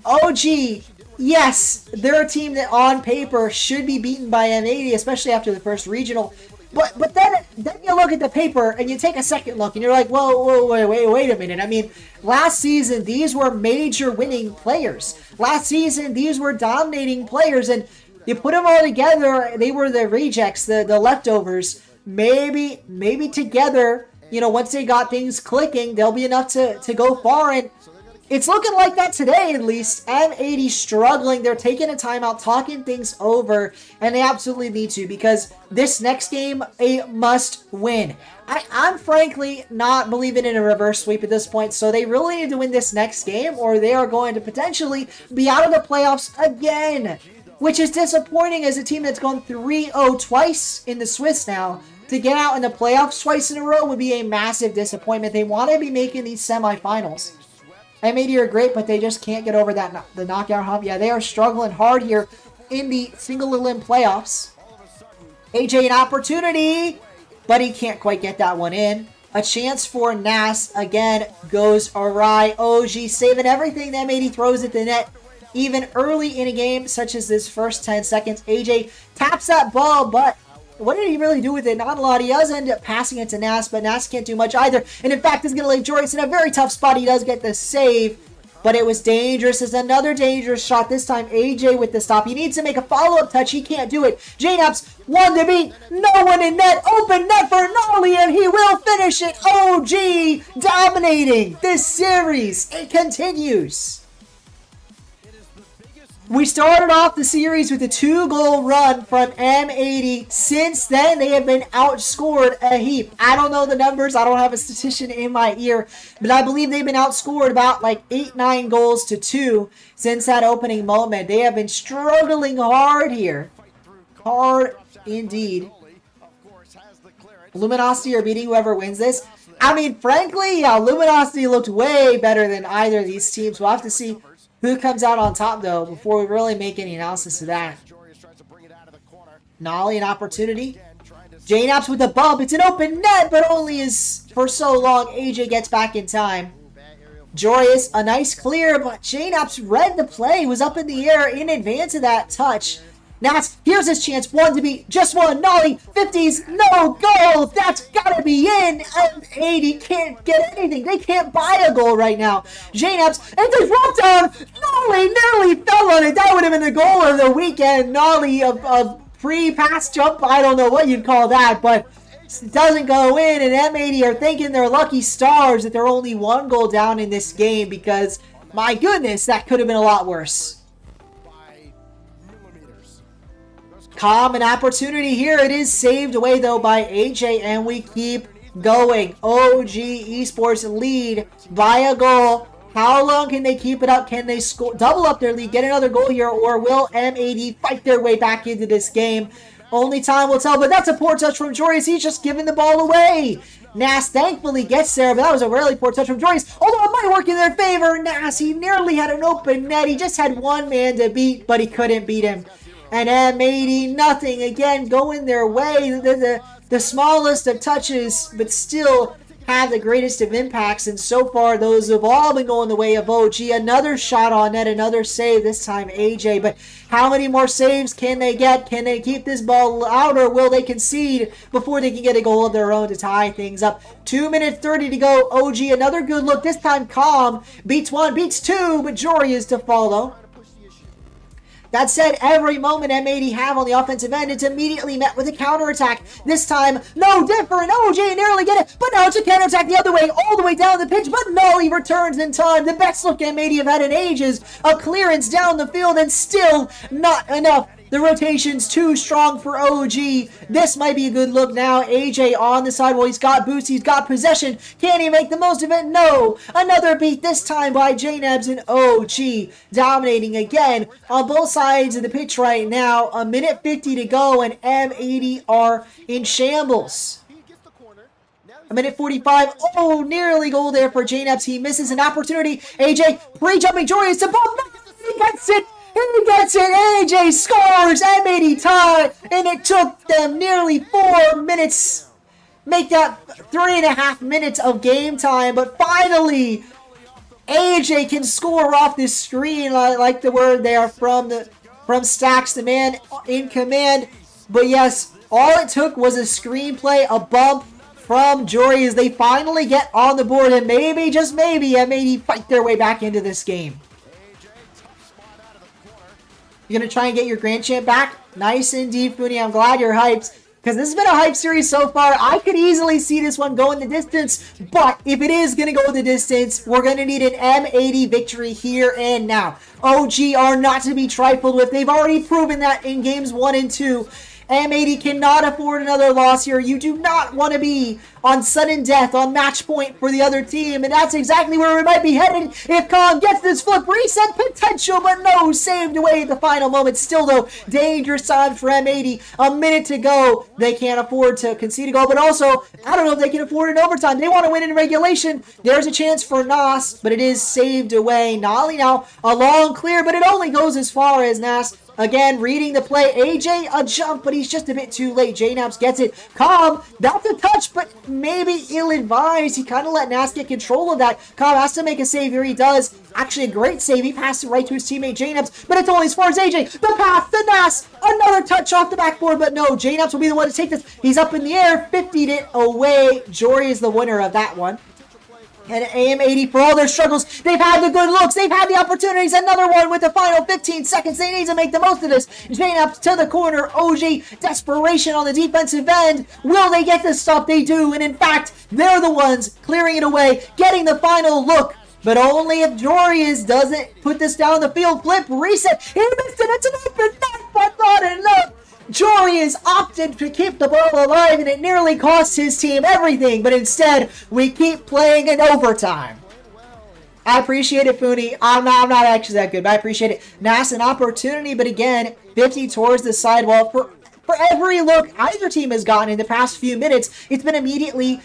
OG, yes, they're a team that on paper should be beaten by M80, especially after the first regional. But then you look at the paper and you take a second look and you're like, whoa, wait a minute. I mean, last season, these were major winning players. Last season, these were dominating players, and you put them all together, they were the rejects, the leftovers. Maybe together, you know, once they got things clicking, they'll be enough to go far. And it's looking like that today, at least. M80 struggling. They're taking a timeout, talking things over, and they absolutely need to, because this next game, a must win. I'm frankly not believing in a reverse sweep at this point, so they really need to win this next game, or they are going to potentially be out of the playoffs again, which is disappointing as a team that's gone 3-0 twice in the Swiss now. To get out in the playoffs twice in a row would be a massive disappointment. They want to be making these semifinals. M80 are great, but they just can't get over the knockout hump. Yeah, they are struggling hard here in the single elim playoffs. AJ an opportunity, but he can't quite get that one in. A chance for Nas again goes awry. OG saving everything that M80 throws at the net. Even early in a game, such as this first 10 seconds, AJ taps that ball, but what did he really do with it? Not a lot. He does end up passing it to Nas, but Nas can't do much either. And in fact, is going to leave Joris in a very tough spot. He does get the save, but it was dangerous. It's another dangerous shot. This time, AJ with the stop. He needs to make a follow-up touch. He can't do it. JNAPS, one to beat. No one in net. Open net for Nolly, and he will finish it. OG dominating this series. It continues. We started off the series with a 2-goal run from M80. Since then, they have been outscored a heap. I don't know the numbers. I don't have a statistician in my ear. But I believe they've been outscored about like 8-9 goals to 2 since that opening moment. They have been struggling hard here. Hard indeed. Luminosity are beating whoever wins this. I mean, frankly, yeah, Luminosity looked way better than either of these teams. We'll have to see who comes out on top, though, before we really make any analysis of that. Nolly, an opportunity. JNAPS with the bump. It's an open net, but only is for so long. AJ gets back in time. Joyous, a nice clear, but JNAPS read the play, was up in the air in advance of that touch. Nats, here's his chance. One to beat, just one. Nolly, 50s, no goal. That's gotta be in. M80 can't get anything. They can't buy a goal right now. JNAPS, and they drop down. Nolly nearly fell on it. That would have been the goal of the weekend. Nolly, a pre-pass jump. I don't know what you'd call that, but it doesn't go in. And M80 are thinking they're lucky stars that they're only 1 goal down in this game, because, my goodness, that could have been a lot worse. An opportunity here. It is saved away, though, by AJ, and we keep going. OG Esports lead by a goal. How long can they keep it up? Can they double up their lead, get another goal here, or will M80 fight their way back into this game? Only time will tell, but that's a poor touch from Joris. He's just giving the ball away. Nas thankfully gets there, but that was a really poor touch from Joris. Although it might work in their favor. Nas, he nearly had an open net. He just had one man to beat, but he couldn't beat him. And M80, nothing. Again, going their way. The smallest of touches, but still have the greatest of impacts. And so far, those have all been going the way of OG. Another shot on net, another save, this time AJ. But how many more saves can they get? Can they keep this ball out, or will they concede before they can get a goal of their own to tie things up? 2 minutes 30 to go. OG, another good look. This time Calm beats 1, beats 2, but Jory is to follow. That said, every moment M80 have on the offensive end, it's immediately met with a counterattack. This time, no different. OJ nearly get it, but now it's a counterattack the other way, all the way down the pitch, but Nolly returns in time. The best look M80 have had in ages. A clearance down the field, and still not enough. The rotation's too strong for OG. This might be a good look now. AJ on the side. Well, he's got boost. He's got possession. Can he make the most of it? No. Another beat, this time by JNABS, and OG dominating again on both sides of the pitch right now. 1:50 to go, and M80 are in shambles. 1:45. Oh, nearly goal there for JNABS. He misses an opportunity. AJ pre-jumping Joyous to ball. He gets it. He gets it. AJ scores. M80 tie. And it took them nearly 4 minutes. Make that 3.5 minutes of game time. But finally, AJ can score off this screen. I like the word there from Stacks, the man in command. But yes, all it took was a screenplay, a bump from Jory as they finally get on the board. And maybe, just maybe, M80 fight their way back into this game. You're going to try and get your Grand Champ back? Nice indeed, Foodie. I'm glad you're hyped, because this has been a hype series so far. I could easily see this one going the distance, but if it is going to go the distance, we're going to need an M80 victory here and now. OG are not to be trifled with. They've already proven that in games 1 and 2. M80 cannot afford another loss here. You do not want to be on sudden death, on match point for the other team, and that's exactly where we might be headed if Kong gets this flip reset potential, but no, saved away at the final moment. Still, though, dangerous time for M80. A minute to go. They can't afford to concede a goal, but also, I don't know if they can afford an overtime. They want to win in regulation. There's a chance for Nas, but it is saved away. Nolly now, a long clear, but it only goes as far as Nas. Again, reading the play. AJ, a jump, but he's just a bit too late. JNaps gets it. Cobb, that's a touch, but maybe ill-advised. He kind of let Nas get control of that. Cobb has to make a save here. He does. Actually, a great save. He passed it right to his teammate, JNaps, but it's only as far as AJ. The pass, the Nas, another touch off the backboard, but no, JNaps will be the one to take this. He's up in the air, 50'd it away. Jory is the winner of that one. And AM80, for all their struggles, they've had the good looks, they've had the opportunities. Another one with the final 15 seconds. They need to make the most of this. Jane up to the corner. OG, desperation on the defensive end. Will they get this stop? They do. And in fact, they're the ones clearing it away, getting the final look. But only if Jorius doesn't put this down the field. Flip, reset. He missed it. It's an open net, but not enough. Jorius opted to keep the ball alive, and it nearly cost his team everything, but instead, we keep playing in overtime. I appreciate it, Fooney. I'm not actually that good, but I appreciate it. Nas, an opportunity, but again, 50 towards the sidewall. For every look either team has gotten in the past few minutes, it's been immediately,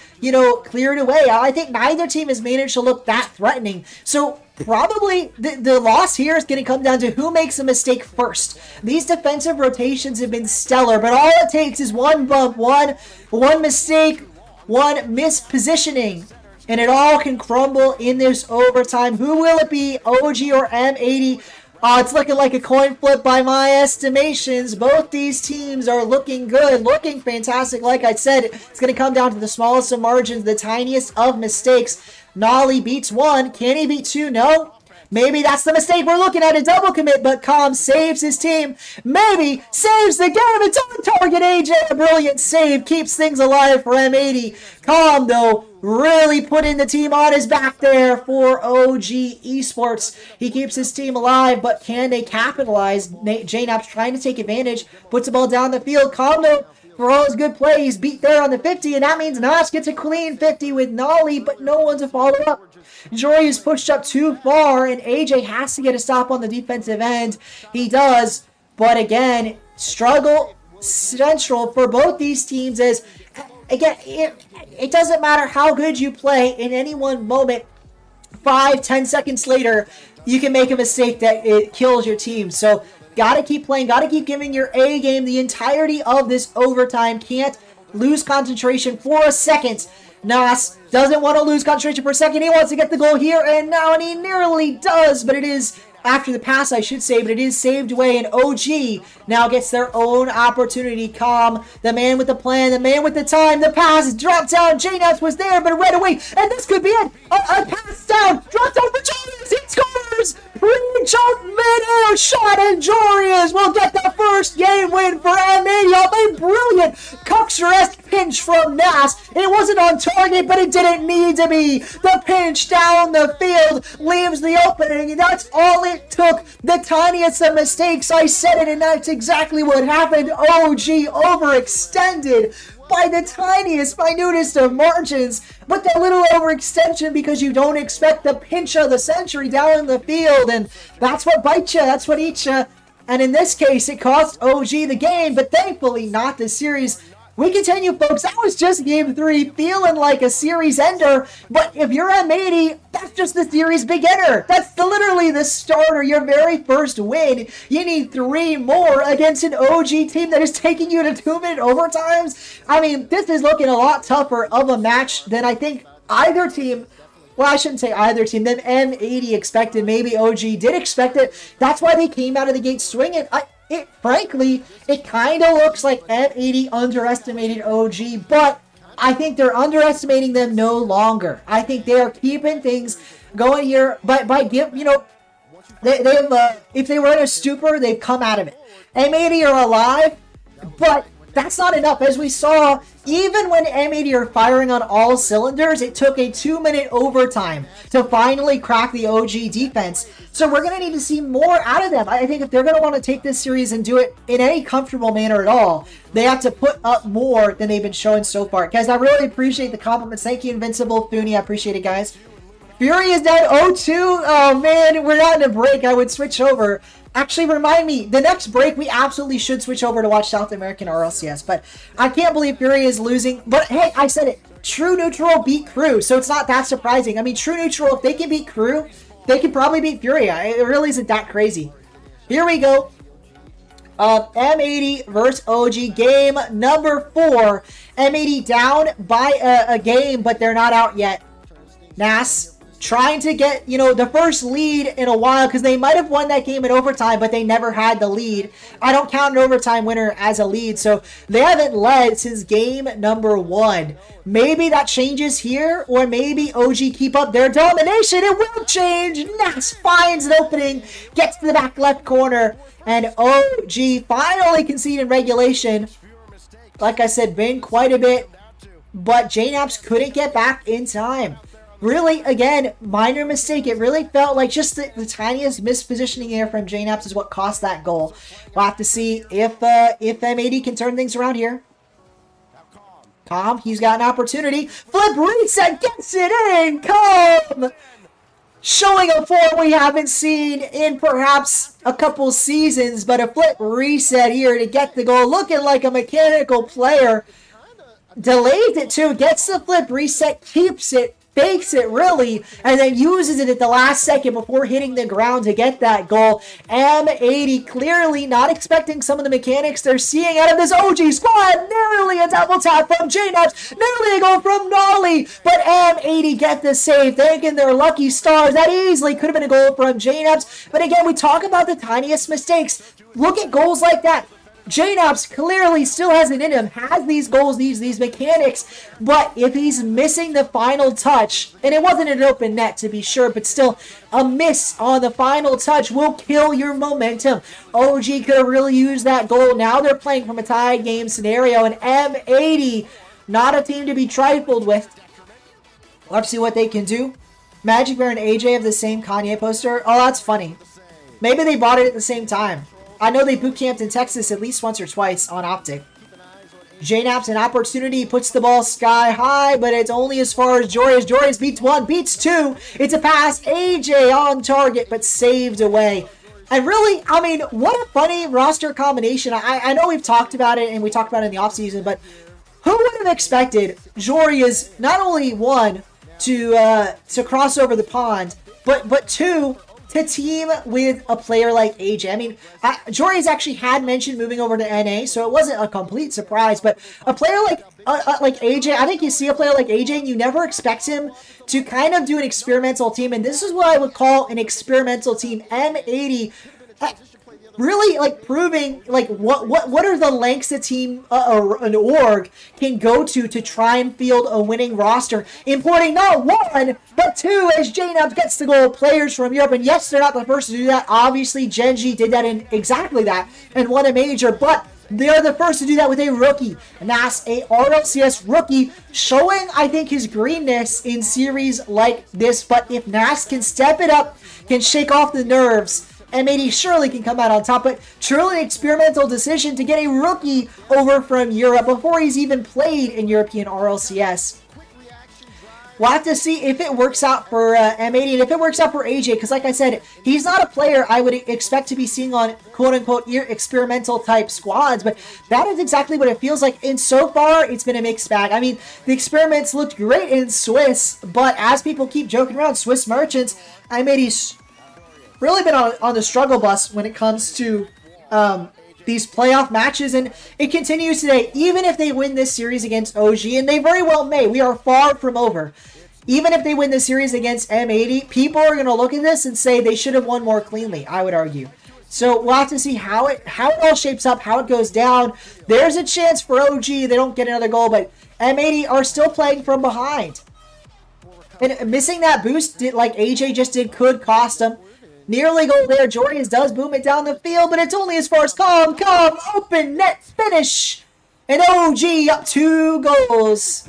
cleared away. I think neither team has managed to look that threatening. So probably the loss here is going to come down to who makes a mistake first. These defensive rotations have been stellar, but all it takes is one bump, one mistake, one mispositioning, and it all can crumble in this overtime. Who will it be, OG or M80? It's looking like a coin flip by my estimations. Both these teams are looking good, looking fantastic. Like I said, it's going to come down to the smallest of margins, the tiniest of mistakes. Nolly beats 1. Can he beat 2? No. Maybe that's the mistake we're looking at, a double commit, but Com saves his team. Maybe saves the game. It's on target. AJ, a brilliant save, keeps things alive for M80. Com, though, really putting the team on his back there for OG Esports. He keeps his team alive, but can they capitalize? JNap's trying to take advantage, puts the ball down the field. Com, though, for all his good plays, beat there on the 50, and that means Nas gets a clean 50 with Nolly, but no one to follow up. Jory is pushed up too far, and AJ has to get a stop on the defensive end. He does, but again, struggle central for both these teams is, again, it doesn't matter how good you play in any one moment. 5-10 seconds later, you can make a mistake that it kills your team. So gotta keep playing, gotta keep giving your A game the entirety of this overtime. Can't lose concentration for a second. Nas doesn't want to lose concentration for a second. He wants to get the goal here and now, and he nearly does, but it is after the pass, I should say, but it is saved away, and OG now gets their own opportunity. Com, the man with the plan, the man with the time, the pass, dropped down. JNaps was there, but right away, and this could be it. A pass down, dropped down for Jorius. He scores! Pre-jump mid-air shot, and Jorius will get the first game win for M80 off a brilliant Cuxer-esque pinch from Nas. It wasn't on target, but it didn't need to be. The pinch down the field leaves the opening, and that's all it took. The tiniest of mistakes. I said it, and that's exactly what happened. OG overextended by the tiniest, minutest of margins, but that little overextension because you don't expect the pinch of the century down in the field, and that's what bites you, that's what eats you. And in this case, it cost OG the game, but thankfully not the series. We continue, folks. That was just game 3, feeling like a series ender. But if you're M80, that's just the series beginner. That's literally the starter, your very first win. You need 3 more against an OG team that is taking you to 2-minute overtimes. I mean, this is looking a lot tougher of a match than I think either team. Well, I shouldn't say either team. Then M80 expected. Maybe OG did expect it. That's why they came out of the gate swinging. Frankly, it kind of looks like M80 underestimated OG, but I think they're underestimating them no longer. I think they are keeping things going here by if they were in a stupor, they've come out of it. M80 are alive, but that's not enough. As we saw, even when M80 are firing on all cylinders, it took a 2-minute overtime to finally crack the OG defense. So we're going to need to see more out of them. I think if they're going to want to take this series and do it in any comfortable manner at all, they have to put up more than they've been showing so far. Guys, I really appreciate the compliments. Thank you, Invincible Fooney. I appreciate it, guys. Fury is down 0-2. Oh, man, we're not in a break. I would switch over. Actually, remind me, the next break, we absolutely should switch over to watch South American RLCS. But I can't believe Fury is losing. But, hey, I said it. True Neutral beat Crew, so it's not that surprising. I mean, True Neutral, if they can beat Crew, they can probably beat Fury. It really isn't that crazy. Here we go. M80 versus OG, game number 4. M80 down by a game, but they're not out yet. NAS trying to get, the first lead in a while, because they might have won that game in overtime, but they never had the lead. I don't count an overtime winner as a lead, so they haven't led since game number 1. Maybe that changes here, or maybe OG keep up their domination. It will change. NAS finds an opening, gets to the back left corner, and OG finally conceded regulation. Like I said, been quite a bit, but JNAPS couldn't get back in time. Really, again, minor mistake. It really felt like just the tiniest mispositioning there from JNAPS is what cost that goal. We'll have to see if M80 can turn things around here. Calm, he's got an opportunity. Flip reset, gets it in. Calm, showing a form we haven't seen in perhaps a couple seasons, but a flip reset here to get the goal. Looking like a mechanical player. Delays it too, gets the flip reset, keeps it, fakes it really, and then uses it at the last second before hitting the ground to get that goal. M80 clearly not expecting some of the mechanics they're seeing out of this OG squad. Nearly a double tap from JNAPS, nearly a goal from Nolly, but M80 get the save, thanking their lucky stars. That easily could have been a goal from JNAPS, but again, we talk about the tiniest mistakes. Look at goals like that. JNAPS clearly still has it in him, has these goals, these mechanics, but if he's missing the final touch, and it wasn't an open net to be sure, but still a miss on the final touch will kill your momentum. OG could have really used that goal. Now they're playing from a tied game scenario, and M80, not a team to be trifled with. Let's see what they can do. Magic Bear and AJ have the same Kanye poster. Oh, that's funny. Maybe they bought it at the same time. I know they boot camped in Texas at least once or twice on Optic. JNAPS an opportunity, puts the ball sky high, but it's only as far as Joris. Joris beats 1, beats 2. It's a pass. AJ on target, but saved away. And really, I mean, what a funny roster combination. I know we've talked about it, and we talked about it in the offseason, but who would have expected Joris not only 1 to cross over the pond, but 2 to team with a player like AJ. I mean, Jory's actually had mentioned moving over to NA, so it wasn't a complete surprise, but a player like AJ, I think you see a player like AJ and you never expect him to kind of do an experimental team, and this is what I would call an experimental team. M80 really like proving like what are the lengths a team or an org can go to try and field a winning roster, importing not 1 but 2 as JNAPS gets the goal, players from Europe. And yes, they're not the first to do that. Obviously Gen.G did that in exactly that and won a major, but they are the first to do that with a rookie. NAS, a RLCS rookie, showing, I think, his greenness in series like this. But if NAS can step it up, can shake off the nerves, M80 surely can come out on top, but truly an experimental decision to get a rookie over from Europe before he's even played in European RLCS. We'll have to see if it works out for M80 and if it works out for AJ, because like I said, he's not a player I would expect to be seeing on quote-unquote experimental type squads, but that is exactly what it feels like, and so far it's been a mixed bag. I mean, the experiments looked great in Swiss, but as people keep joking around, Swiss Merchants, M80's really been on the struggle bus when it comes to these playoff matches, and it continues today. Even if they win this series against OG, and they very well may, we are far from over. Even if they win this series against M80, people are going to look at this and say they should have won more cleanly, I would argue. So we'll have to see how it all shapes up, how it goes down. There's a chance for OG they don't get another goal, but M80 are still playing from behind. And missing that boost, like AJ just did, could cost them. Nearly goal there. Jordan does boom it down the field, but it's only as far as Calm, open net finish. And OG up 2 goals.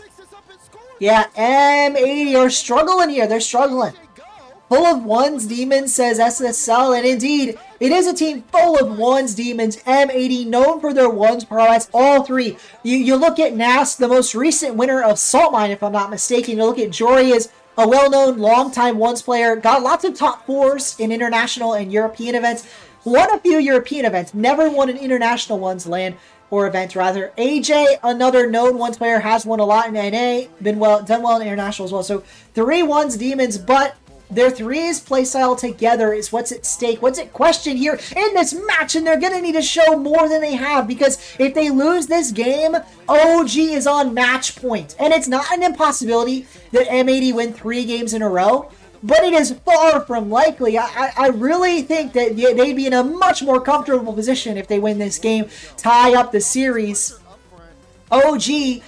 Yeah, M80 are struggling here. They're struggling. Full of ones, demons, says SSL. And indeed, it is a team full of ones, demons. M80 known for their ones prowess. All three. You look at NAS, the most recent winner of Salt Mine, if I'm not mistaken. You look at Jory as a well-known, long-time ones player. Got lots of top 4s in international and European events. Won a few European events. Never won an international ones land. Or event rather. AJ, another known ones player, has won a lot in NA, done well in international as well. So 3 ones demons, but their 3's playstyle together is what's at stake. What's at question here in this match, and they're gonna need to show more than they have, because if they lose this game, OG is on match point, and it's not an impossibility that M80 win 3 games in a row. But it is far from likely. I really think that they'd be in a much more comfortable position if they win this game, tie up the series. OG,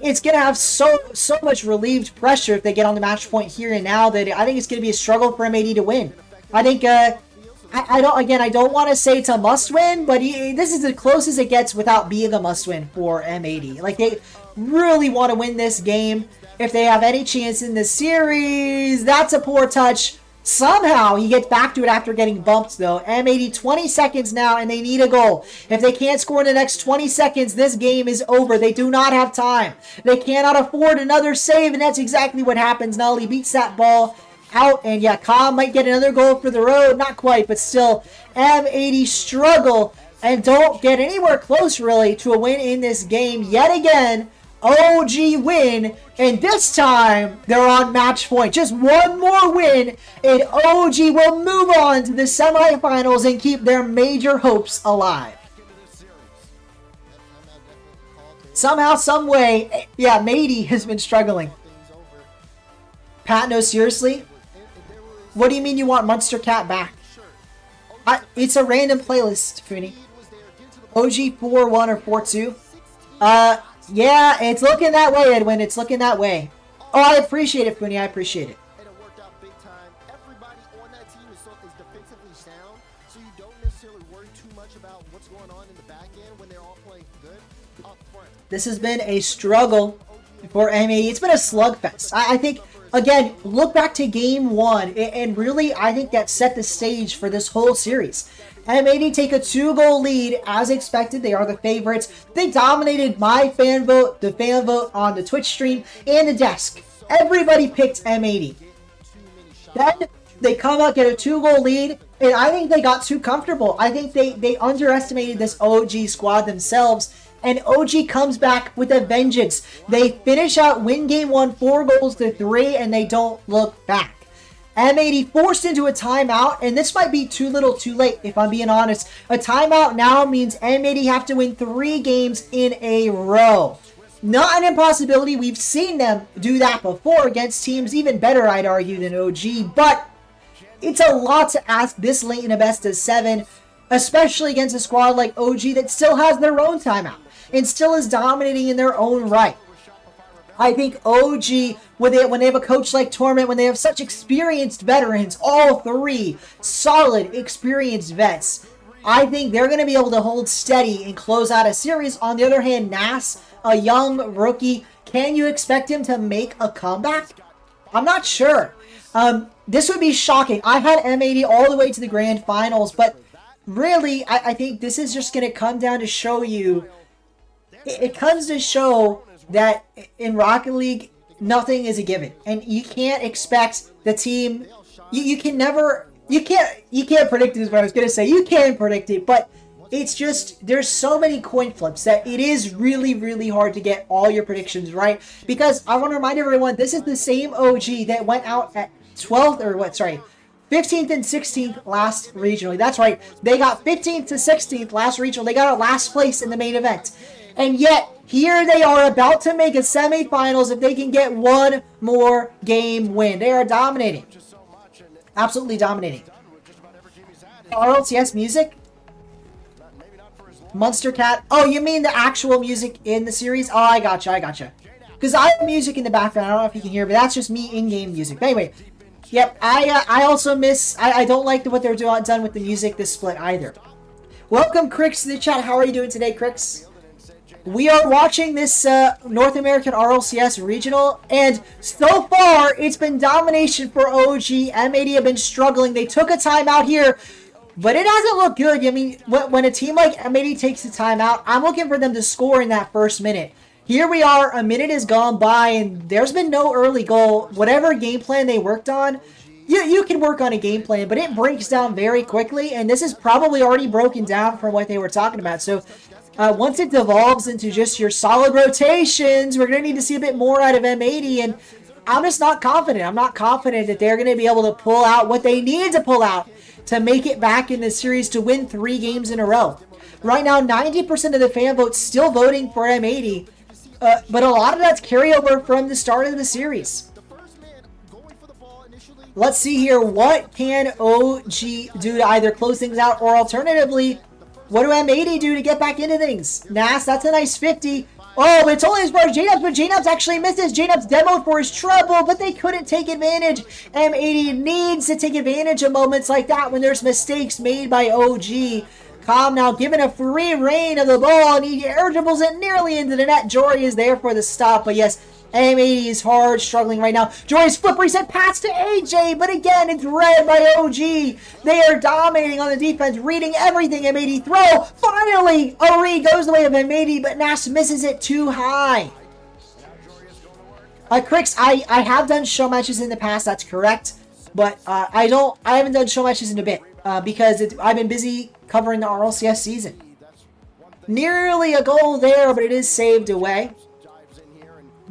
it's going to have so much relieved pressure if they get on the match point here and now that I think it's going to be a struggle for M80 to win. I think, I don't want to say it's a must-win, but this is as close as it gets without being a must-win for M80. Like, they really want to win this game. If they have any chance in the series, that's a poor touch. Somehow he gets back to it after getting bumped, though. M80 20 seconds now, and they need a goal. If they can't score in the next 20 seconds, this game is over. They do not have time. They cannot afford another save, and that's exactly what happens. Nolly beats that ball out, and yeah, Kyle might get another goal for the road. Not quite, but still, M80 struggle and don't get anywhere close, really, to a win in this game yet again. OG win, and this time they're on match point. Just one more win, and OG will move on to the semifinals and keep their major hopes alive. Somehow, some way, yeah, Matey has been struggling. Pat, no, seriously? What do you mean you want Monster Cat back? It's a random playlist, Funi. OG 4-1 or 4-2? Yeah, it's looking that way, Edwin. It's looking that way. Oh, I appreciate it, Funi. I appreciate it. And it worked out big time. Everybody on that team is defensively sound, so you don't necessarily worry too much about what's going on in the back end when they're all playing good up front. This has been a struggle for M80. It's been a slugfest. I think, again, look back to game 1, and really, I think that set the stage for this whole series. M80 take a 2-goal lead as expected. They are the favorites. They dominated my fan vote, the fan vote on the Twitch stream, and the desk. Everybody picked M80. Then they come out, get a 2-goal lead, and I think they got too comfortable. I think they underestimated this OG squad themselves, and OG comes back with a vengeance. They finish out, win game 1, 4-3, and they don't look back. M80 forced into a timeout, and this might be too little too late, if I'm being honest. A timeout now means M80 have to win 3 games in a row. Not an impossibility. We've seen them do that before against teams even better, I'd argue, than OG, but it's a lot to ask this late in a best of 7, especially against a squad like OG that still has their own timeout and still is dominating in their own right. I think OG, when they have a coach like Torment, when they have such experienced veterans, all 3 solid, experienced vets, I think they're going to be able to hold steady and close out a series. On the other hand, Nas, a young rookie, can you expect him to make a comeback? I'm not sure. This would be shocking. I had M80 all the way to the grand finals, but really, I think this is just going to come down to show you, it comes to show that in Rocket League, nothing is a given, and you can't expect the team. You can't predict it. Is what I was gonna say. You can predict it, but it's just there's so many coin flips that it is really, really hard to get all your predictions right. Because I want to remind everyone, this is the same OG that went out at 15th and 16th last regionally. That's right. They got 15th to 16th last regional. They got a last place in the main event, and yet here they are about to make a semifinals if they can get one more game win. They are dominating. Absolutely dominating. RLCS music? Monster Cat? Oh, you mean the actual music in the series? Oh, I gotcha. Because I have music in the background. I don't know if you can hear, but that's just me in-game music. But anyway, yep, I also miss... I don't like what they're done with the music this split either. Welcome, Crix, to the chat. How are you doing today, Crix? We are watching this North American RLCS regional, and so far, it's been domination for OG. M80 have been struggling. They took a timeout here, but it hasn't looked good. I mean, when a team like M80 takes a timeout, I'm looking for them to score in that first minute. Here we are, a minute has gone by, and there's been no early goal. Whatever game plan they worked on, you can work on a game plan, but it breaks down very quickly, and this is probably already broken down from what they were talking about. So once it devolves into just your solid rotations, we're going to need to see a bit more out of M80, and I'm just not confident. I'm not confident that they're going to be able to pull out what they need to pull out to make it back in this series to win 3 games in a row. Right now, 90% of the fan vote's still voting for M80, but a lot of that's carryover from the start of the series. Let's see here, what can OG do to either close things out, or alternatively, what do M80 do to get back into things? Nas, that's a nice 50. Oh, but it's only as far as JNubs, but JNubs actually misses. JNubs demoed for his trouble, but they couldn't take advantage. M80 needs to take advantage of moments like that when there's mistakes made by OG. Calm now given a free reign of the ball, and he air dribbles it nearly into the net. Jory is there for the stop, but yes, M80 is hard, struggling right now. Jory's flip reset pass to AJ, but again, it's read by OG. They are dominating on the defense, reading everything. M80 throw. Finally, Ori goes the way of M80, but Nash misses it too high. Crix, I have done show matches in the past, that's correct. But I haven't done show matches in a bit because I've been busy covering the RLCS season. Nearly a goal there, but it is saved away.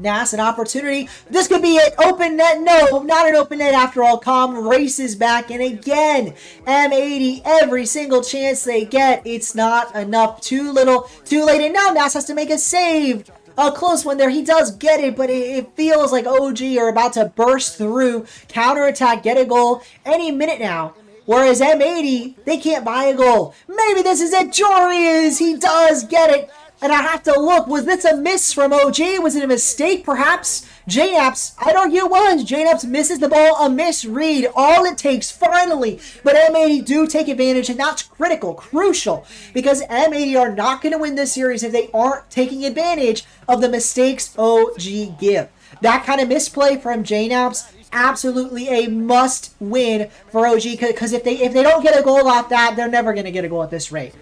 Nas, an opportunity. This could be it. Open net. No, not an open net after all. Com races back, and again, M80, every single chance they get, it's not enough. Too little, too late, and now Nas has to make a save. A close one there. He does get it, but it feels like OG are about to burst through, counterattack, get a goal any minute now. Whereas M80, they can't buy a goal. Maybe this is it. Jory is. He does get it. And I have to look, was this a miss from OG? Was it a mistake, perhaps? JNaps, I'd argue it was. JNaps misses the ball, a misread. All it takes, finally. But M80 do take advantage, and that's critical, crucial. Because M80 are not going to win this series if they aren't taking advantage of the mistakes OG give. That kind of misplay from JNaps, absolutely a must win for OG. Because if they don't get a goal off that, they're never going to get a goal at this rate.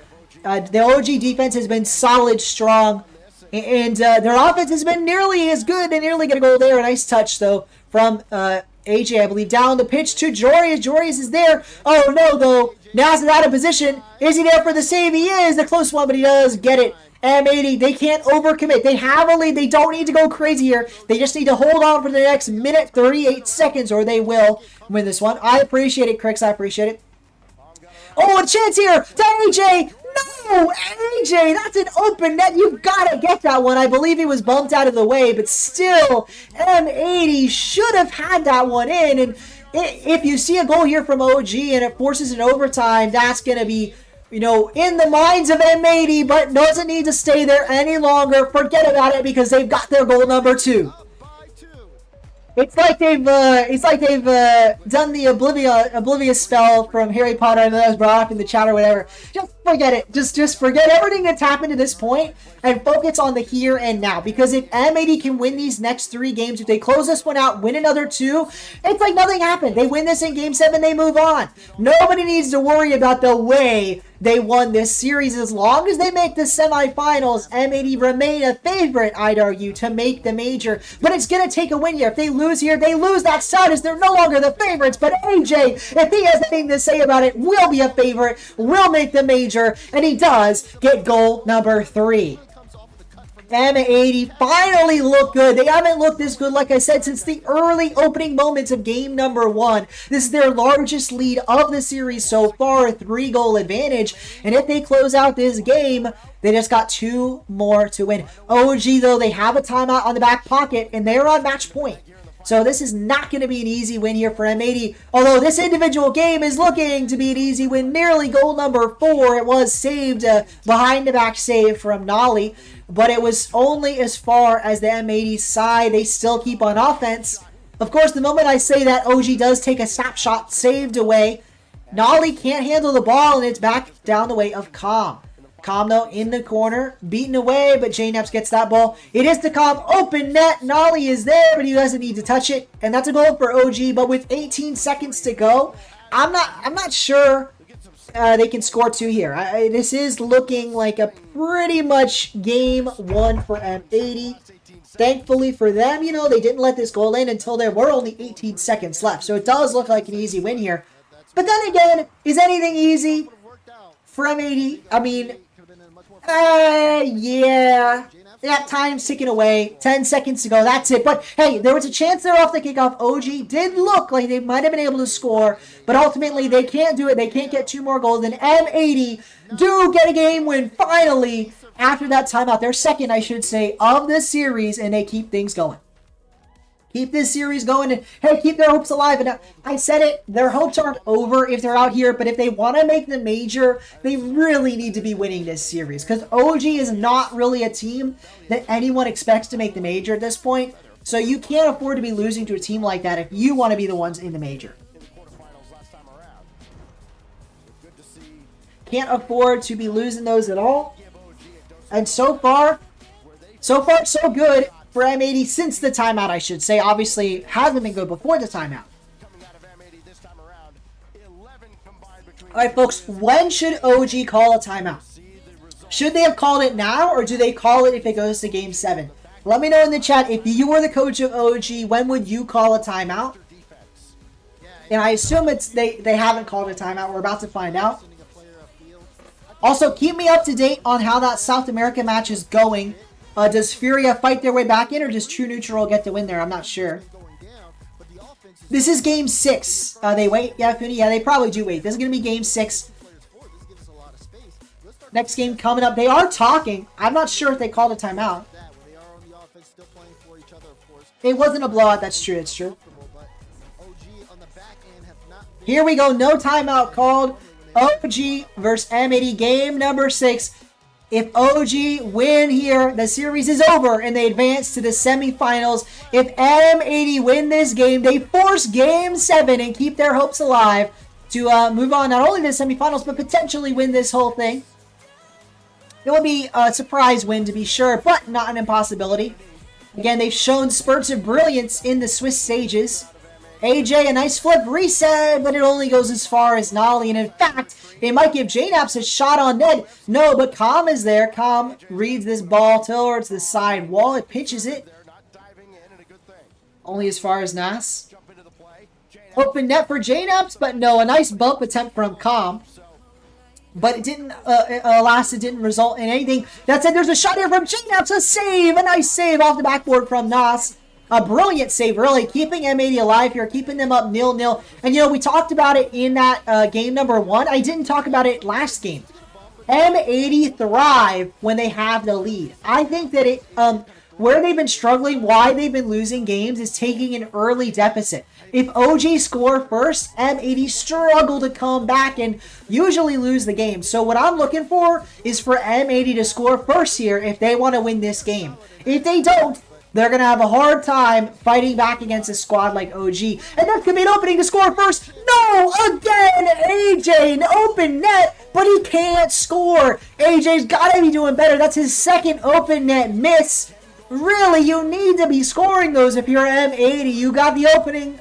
The OG defense has been solid, strong, and their offense has been nearly as good. They nearly get a goal there. A nice touch, though, from AJ, I believe, down the pitch to Jory. Jory's is there. Oh, no, though. Now's out of position. Is he there for the save? He is. The close one, but he does get it. M80, they can't overcommit. They have a lead. They don't need to go crazy here. They just need to hold on for the next minute, 38 seconds, or they will win this one. I appreciate it, Crix. I appreciate it. Oh, a chance here to AJ. No, AJ, that's an open net. You've got to get that one. I believe he was bumped out of the way, but still, M80 should have had that one in. And if you see a goal here from OG and it forces an overtime, that's going to be, in the minds of M80, but doesn't need to stay there any longer. Forget about it because they've got their goal number 2. It's like they've done the oblivious spell from Harry Potter. I know that was brought up in the chat or whatever. Just forget it. Just forget everything that's happened to this point and focus on the here and now. Because if M80 can win these next 3 games, if they close this one out, win another 2, it's like nothing happened. They win this in Game 7, they move on. Nobody needs to worry about the way they won this series. As long as they make the semifinals, M80 remain a favorite, I'd argue, to make the major. But it's going to take a win here. If they lose here, they lose that status. They're no longer the favorites. But AJ, if he has anything to say about it, will be a favorite, will make the major, and he does get goal number 3. M80 finally look good. They haven't looked this good, like I said, since the early opening moments of game number 1. This is their largest lead of the series so far, a 3-goal advantage. And if they close out this game, they just got 2 more to win. OG, though, they have a timeout on the back pocket, and they're on match point. So this is not going to be an easy win here for M80. Although this individual game is looking to be an easy win. Nearly goal number 4. It was saved, behind the back save from Nolly. But it was only as far as the M80 side. They still keep on offense. Of course, the moment I say that, OG does take a snapshot, saved away. Nolly can't handle the ball, and it's back down the way of Com. Com, though, in the corner, beaten away, but JNaps gets that ball. It is to Com, open net. Nolly is there, but he doesn't need to touch it, and that's a goal for OG. But with 18 seconds to go, I'm not sure they can score 2 here. This is looking like a pretty much game 1 for M80. Thankfully for them, you know, they didn't let this goal in until there were only 18 seconds left. So it does look like an easy win here. But then again, is anything easy for M80? I mean, yeah. That time's ticking away. 10 seconds to go. That's it. But hey, there was a chance there off the kickoff. OG did look like they might have been able to score, but ultimately they can't do it. They can't get 2 more goals. And M80 do get a game win finally after that timeout. Their second, I should say, of the series, and they keep things going. Keep this series going, and hey, keep their hopes alive. And I said it, their hopes aren't over if they're out here, but if they want to make the major, they really need to be winning this series, because OG is not really a team that anyone expects to make the major at this point. So you can't afford to be losing to a team like that if you want to be the ones in the major. Can't afford to be losing those at all. And so far, so good for M80 since the timeout, I should say. Obviously, hasn't been good before the timeout. Alright, folks, when should OG call a timeout? Should they have called it now, or do they call it if it goes to Game 7? Let me know in the chat, if you were the coach of OG, when would you call a timeout? And I assume it's they haven't called a timeout. We're about to find out. Also, keep me up to date on how that South America match is going. Does Furia fight their way back in, or does True Neutral get the win there? I'm not sure. This is Game 6. They wait? Yeah, Funi? Yeah, they probably do wait. This is going to be Game 6. Next game coming up. They are talking. I'm not sure if they called a timeout. It wasn't a blowout. That's true. It's true. Here we go. No timeout called. OG versus M80. Game number 6. If OG win here, the series is over and they advance to the semifinals. If M80 win this game, they force Game 7 and keep their hopes alive to move on not only to the semifinals, but potentially win this whole thing. It would be a surprise win to be sure, but not an impossibility. Again, they've shown spurts of brilliance in the Swiss stages. AJ, a nice flip reset, but it only goes as far as Nolly. And in fact, it might give JNaps a shot on net. No, but Com is there. Com reads this ball towards the side wall. It pitches it. Only as far as Nas. Open net for JNaps, but no, a nice bump attempt from Com. But it didn't, alas, it didn't result in anything. That said, there's a shot here from JNaps. A save, a nice save off the backboard from Nas. A brilliant save, really, keeping M80 alive here, keeping them up 0-0. And, you know, we talked about it in that game number 1. I didn't talk about it last game. M80 thrive when they have the lead. I think that it, where they've been struggling, why they've been losing games, is taking an early deficit. If OG score first, M80 struggle to come back and usually lose the game. So what I'm looking for is for M80 to score first here if they want to win this game. If they don't, they're going to have a hard time fighting back against a squad like OG. And that could be an opening to score first. No! Again! AJ, an open net, but he can't score. AJ's got to be doing better. That's his second open net miss. Really, you need to be scoring those if you're M80. You got the opening.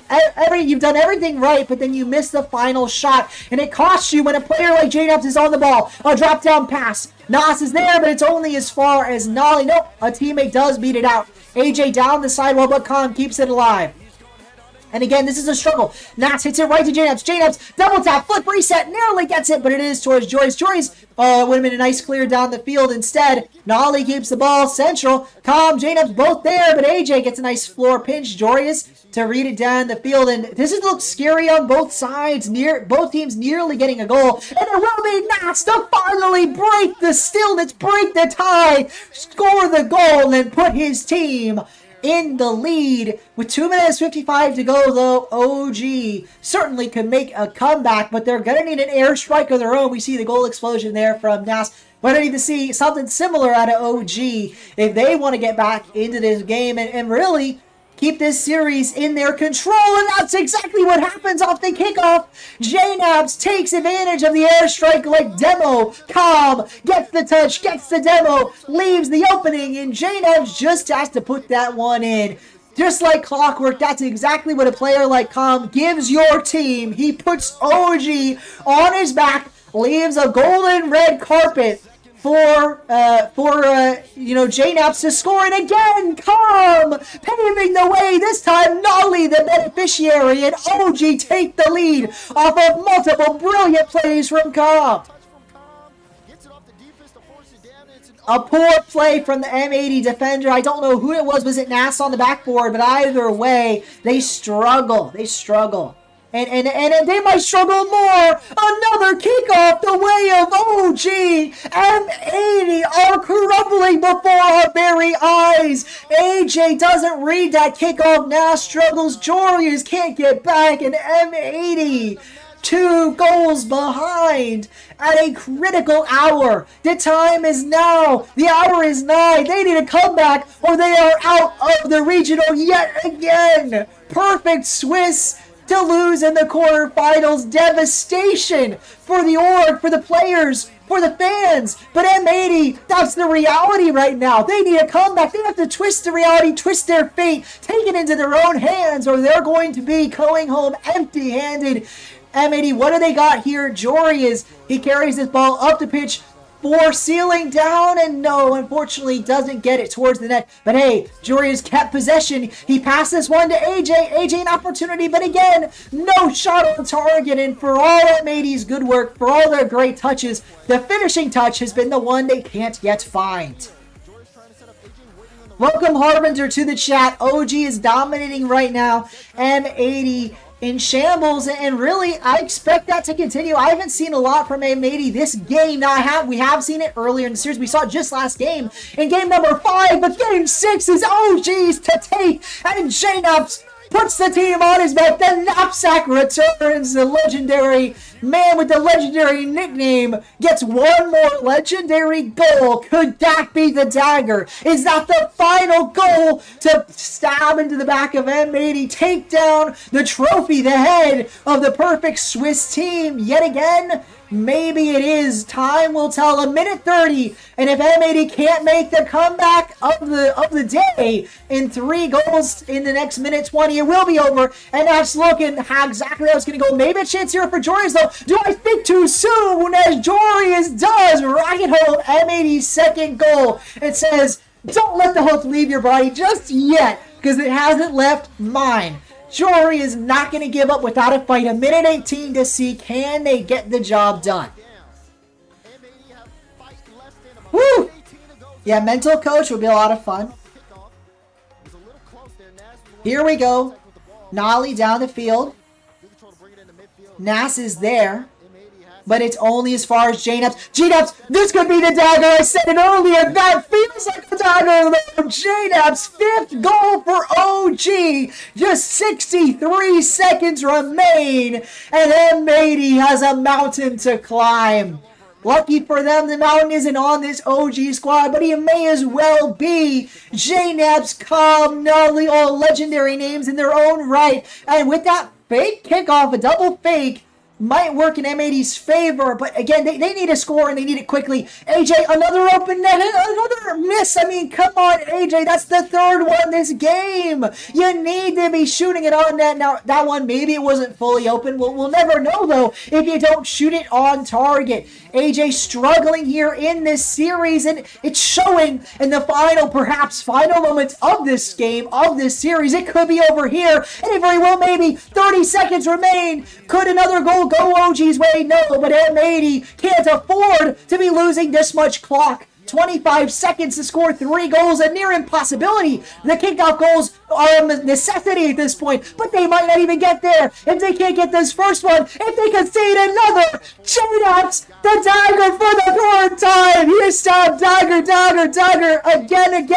You've done everything right, but then you miss the final shot. And it costs you when a player like JNaps is on the ball. A drop-down pass. Nas is there, but it's only as far as Nolly. Nope, a teammate does beat it out. AJ down the sidewall, but Com keeps it alive. And again, this is a struggle. Nas hits it right to JNaps. JNaps, double tap, flip, reset, narrowly gets it, but it is towards Joyce. Joyce would have been a nice clear down the field. Instead, Nolly keeps the ball central. Com, JNaps both there, but AJ gets a nice floor pinch. Joyous to read it down the field, and this looks scary on both sides. Both teams nearly getting a goal, and it will be Nas to finally break the stillness, break the tie, score the goal, and put his team in the lead. With 2 minutes 55 to go, though, OG certainly could make a comeback, but they're going to need an airstrike of their own. We see the goal explosion there from Nas. But I need to see something similar out of OG if they want to get back into this game. And really, keep this series in their control, and that's exactly what happens off the kickoff. JNabs takes advantage of the airstrike like demo. Cobb gets the touch, gets the demo, leaves the opening, and JNabs just has to put that one in. Just like clockwork, that's exactly what a player like Cobb gives your team. He puts OG on his back, leaves a golden red carpet for JNabs to score, and again, Cobb paving the way, this time Nolly the beneficiary, and OG take the lead off of multiple brilliant plays from Cobb. A poor play from the M80 defender. I don't know who it was it Nass on the backboard, but either way, they struggle. And they might struggle more. Another kickoff the way of OG. M80 are crumbling before our very eyes. AJ doesn't read that kickoff. Now struggles. Jorius can't get back. And M80, 2 goals behind at a critical hour. The time is now. The hour is nigh. They need a comeback or they are out of the regional yet again. Perfect Swiss to lose in the quarterfinals. Devastation for the org, for the players, for the fans. But M80, that's the reality right now. They need a comeback. They have to twist the reality, twist their fate, take it into their own hands, or they're going to be going home empty-handed. M80, what do they got here? Jory he carries this ball up the pitch for sealing down, and no, unfortunately doesn't get it towards the net. But hey, Jory has kept possession. He passes one to AJ. AJ an opportunity, but again, no shot on target. And for all M80's good work, for all their great touches, the finishing touch has been the one they can't yet find. Welcome Harbinger to the chat. OG is dominating right now. M80 in shambles, and really I expect that to continue. I haven't seen a lot from M80 this game. Now we have seen it earlier in the series. We saw it just last game in game number 5, but game 6 is OG's to take, and JNabs puts the team on his back. The knapsack returns. The legendary man with the legendary nickname gets one more legendary goal. Could that be the dagger? Is that the final goal to stab into the back of M80, take down the trophy, the head of the perfect Swiss team yet again? Maybe it is. Time will tell. A minute 30, and if M80 can't make the comeback of the day in 3 goals in the next minute 20, it will be over. And that's looking how exactly how it's going to go. Maybe a chance here for Jorius, though. Do I think too soon? As Jorius does rocket home M80's second goal. It says, don't let the hook leave your body just yet, because it hasn't left mine. Jory is not going to give up without a fight. A minute 18 to see, can they get the job done? Woo! Yeah, mental coach would be a lot of fun. Here we go. Nolly down the field. Nass is there. But it's only as far as JNabs. JNabs, this could be the dagger. I said it earlier. That feels like the dagger. JNabs' 5th goal for OG. Just 63 seconds remain. And M80 has a mountain to climb. Lucky for them, the mountain isn't on this OG squad, but he may as well be. JNabs, Cobb, Nolly, all legendary names in their own right. And with that fake kickoff, a double fake, might work in M80's favor, but again, they need a score and they need it quickly. AJ, another open net, another miss. I mean, come on, AJ, that's the 3rd one this game. You need to be shooting it on net. Now, that one, maybe it wasn't fully open. We'll never know, though, if you don't shoot it on target. AJ struggling here in this series, and it's showing in the perhaps final moments of this game, of this series. It could be over here, and it very well maybe. 30 seconds remain. Could another goal go OG's way? No, but M80 can't afford to be losing this much clock. 25 seconds to score 3 goals, a near impossibility. The kickoff goals are a necessity at this point, but they might not even get there. If they can't get this first one, if they concede another, JNabs, the dagger for the 3rd time. He stabbed dagger, again, and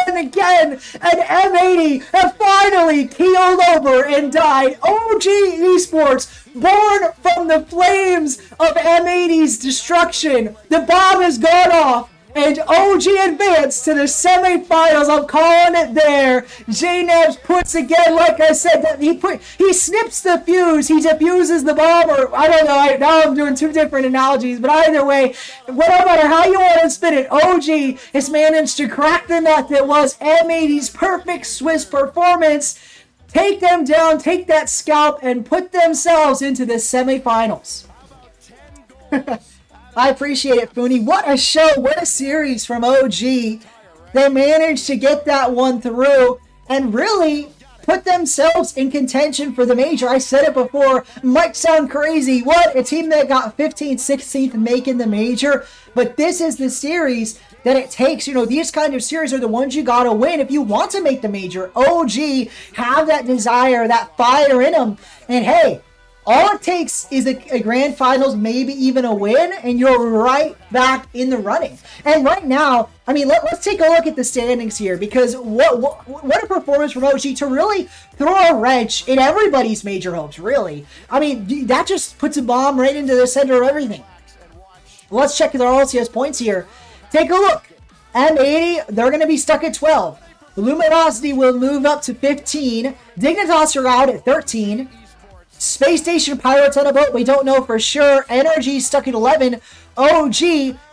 M80 have finally keeled over and died. OG Esports, born from the flames of M80's destruction. The bomb has gone off. And OG advanced to the semifinals. I'm calling it there. J-Nebs puts again, like I said, that he snips the fuse, he defuses the bomb, or I don't know. Now I'm doing two different analogies, but either way, no matter how you want to spin it, OG has managed to crack the nut that was M80's perfect Swiss performance, take them down, take that scalp, and put themselves into the semifinals. I appreciate it, Fooney. What a show. What a series from OG. They managed to get that one through and really put themselves in contention for the major. I said it before. Might sound crazy. What? A team that got 15th, 16th making the major. But this is the series that it takes. You know, these kind of series are the ones you got to win if you want to make the major. OG have that desire, that fire in them. And hey, all it takes is a grand finals, maybe even a win, and you're right back in the running. And right now, I mean, let's take a look at the standings here, because what a performance from OG to really throw a wrench in everybody's major hopes, really. I mean, that just puts a bomb right into the center of everything. Let's check the RLCS points here. Take a look. M80, they're going to be stuck at 12. Luminosity will move up to 15. Dignitas are out at 13. Spacestation Pirates on a boat, we don't know for sure. NRG stuck at 11. OG,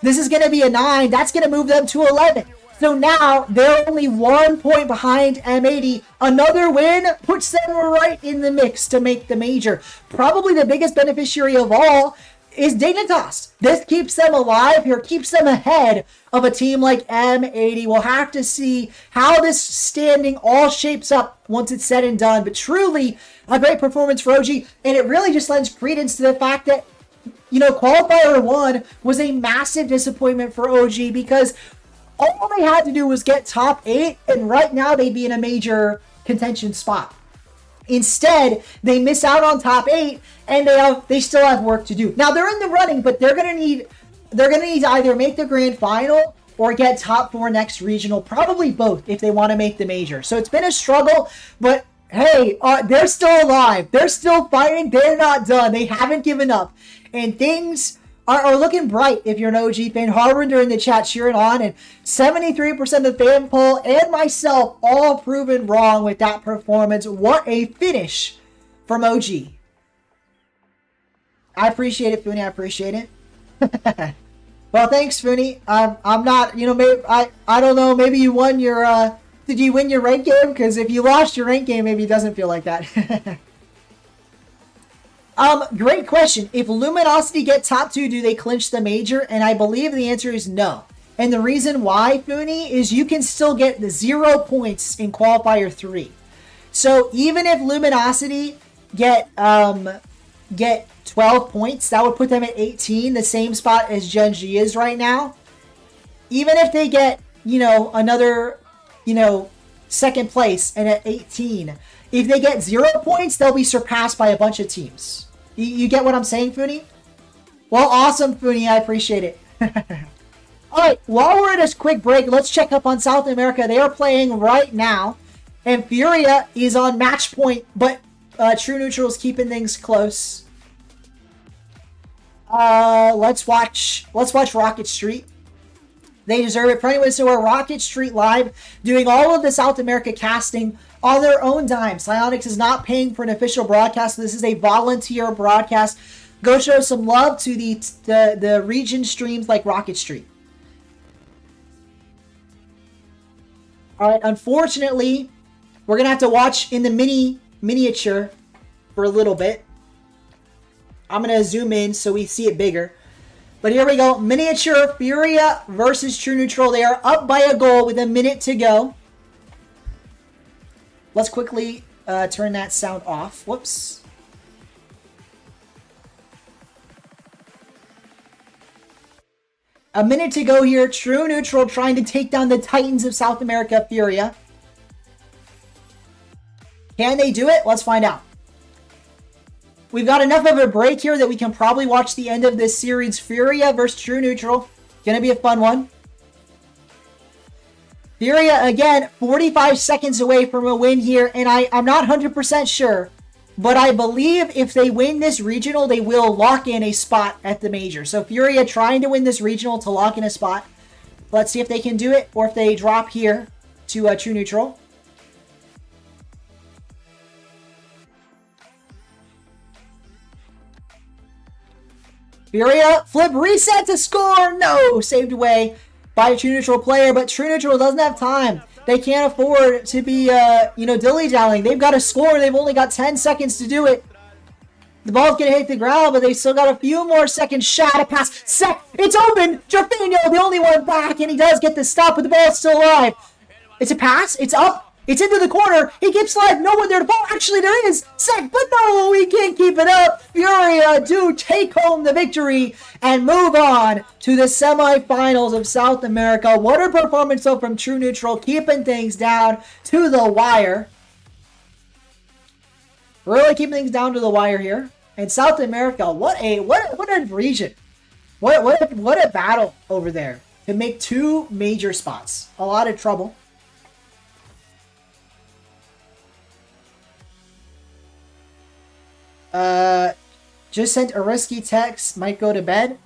this is going to be a 9. That's going to move them to 11. So now they're only 1 point behind M80. Another win puts them right in the mix to make the major. Probably the biggest beneficiary of all is Dignitas. This keeps them alive here, keeps them ahead of a team like M80. We'll have to see how this standing all shapes up once it's said and done. But truly, a great performance for OG. And it really just lends credence to the fact that, you know, Qualifier 1 was a massive disappointment for OG because all they had to do was get top 8, and right now they'd be in a major contention spot. Instead, they miss out on top 8, and they still have work to do. Now they're in the running, but they're gonna need to either make the grand final or get top 4 next regional. Probably both if they want to make the major. So it's been a struggle, but hey, they're still alive. They're still fighting. They're not done. They haven't given up, and things are looking bright if you're an OG fan. Harbinger in the chat cheering on, and 73% of the fan poll and myself all proven wrong with that performance. What a finish from OG. I appreciate it, Fooney. I appreciate it. Well, thanks, Fooney. I'm not, you know, maybe I don't know. Maybe you won your. Did you win your rank game? Because if you lost your rank game, maybe it doesn't feel like that. Great question. If Luminosity get top 2, do they clinch the major? And I believe the answer is no. And the reason why, Fooney, is you can still get the 0 points in Qualifier 3. So even if Luminosity get 12 points, that would put them at 18, the same spot as Gen.G is right now. Even if they get, you know, another, you know, second place and at 18, if they get 0 points, they'll be surpassed by a bunch of teams. You get what I'm saying, Fooney? Well, awesome, Fooney. I appreciate it. All right, while we're at this quick break, let's check up on South America. They are playing right now, and Furia is on match point, but True Neutral is keeping things close. Let's watch Rocket Street. They deserve it. For anyone, so we're Rocket Street Live, doing all of the South America casting on their own dime. Psyonix is not paying for an official broadcast, so this is a volunteer broadcast. Go show some love to the region streams like Rocket Street. All right, unfortunately, we're gonna have to watch in the miniature for a little bit. I'm gonna zoom in so we see it bigger. But here we go. Miniature Furia versus True Neutral. They are up by a goal with a minute to go. Let's quickly turn that sound off. Whoops. A minute to go here. True Neutral trying to take down the Titans of South America, Furia. Can they do it? Let's find out. We've got enough of a break here that we can probably watch the end of this series. Furia versus True Neutral. Gonna be a fun one. Furia, again, 45 seconds away from a win here, and I'm not 100% sure, but I believe if they win this regional, they will lock in a spot at the major. So Furia trying to win this regional to lock in a spot. Let's see if they can do it or if they drop here to true neutral. Furia, flip, reset to score. No, saved away by a true neutral player, but true neutral doesn't have time. They can't afford to be, dilly-dallying. They've got to score. They've only got 10 seconds to do it. The ball's going to hit the ground, but they still got a few more seconds. Shot, a pass. Sec, it's open. Jorfinho, the only one back, and he does get the stop, but the ball's still alive. It's a pass. It's up. It's into the corner. He keeps live. No one there to ball. Actually, there is. Sec, but no, he can't keep it up. Furia do take home the victory and move on to the semifinals of South America. What a performance, though, from True Neutral, keeping things down to the wire. Really keeping things down to the wire here. And South America, what a region. What a battle over there to make 2 major spots. A lot of trouble. Just sent a risky text. Might go to bed.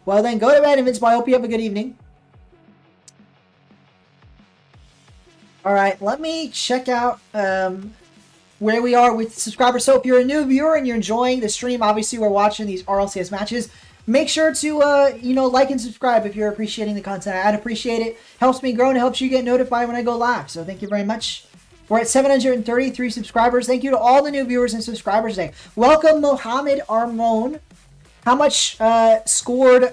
Well then, go to bed, Invincible. I hope you have a good evening. Alright, let me check out where we are with subscribers. So if you're a new viewer and you're enjoying the stream, obviously we're watching these RLCS matches. Make sure to, like and subscribe if you're appreciating the content. I'd appreciate it. Helps me grow and helps you get notified when I go live. So thank you very much. We're at 733 subscribers. Thank you to all the new viewers and subscribers today. Welcome, Mohammed Armon. How much scored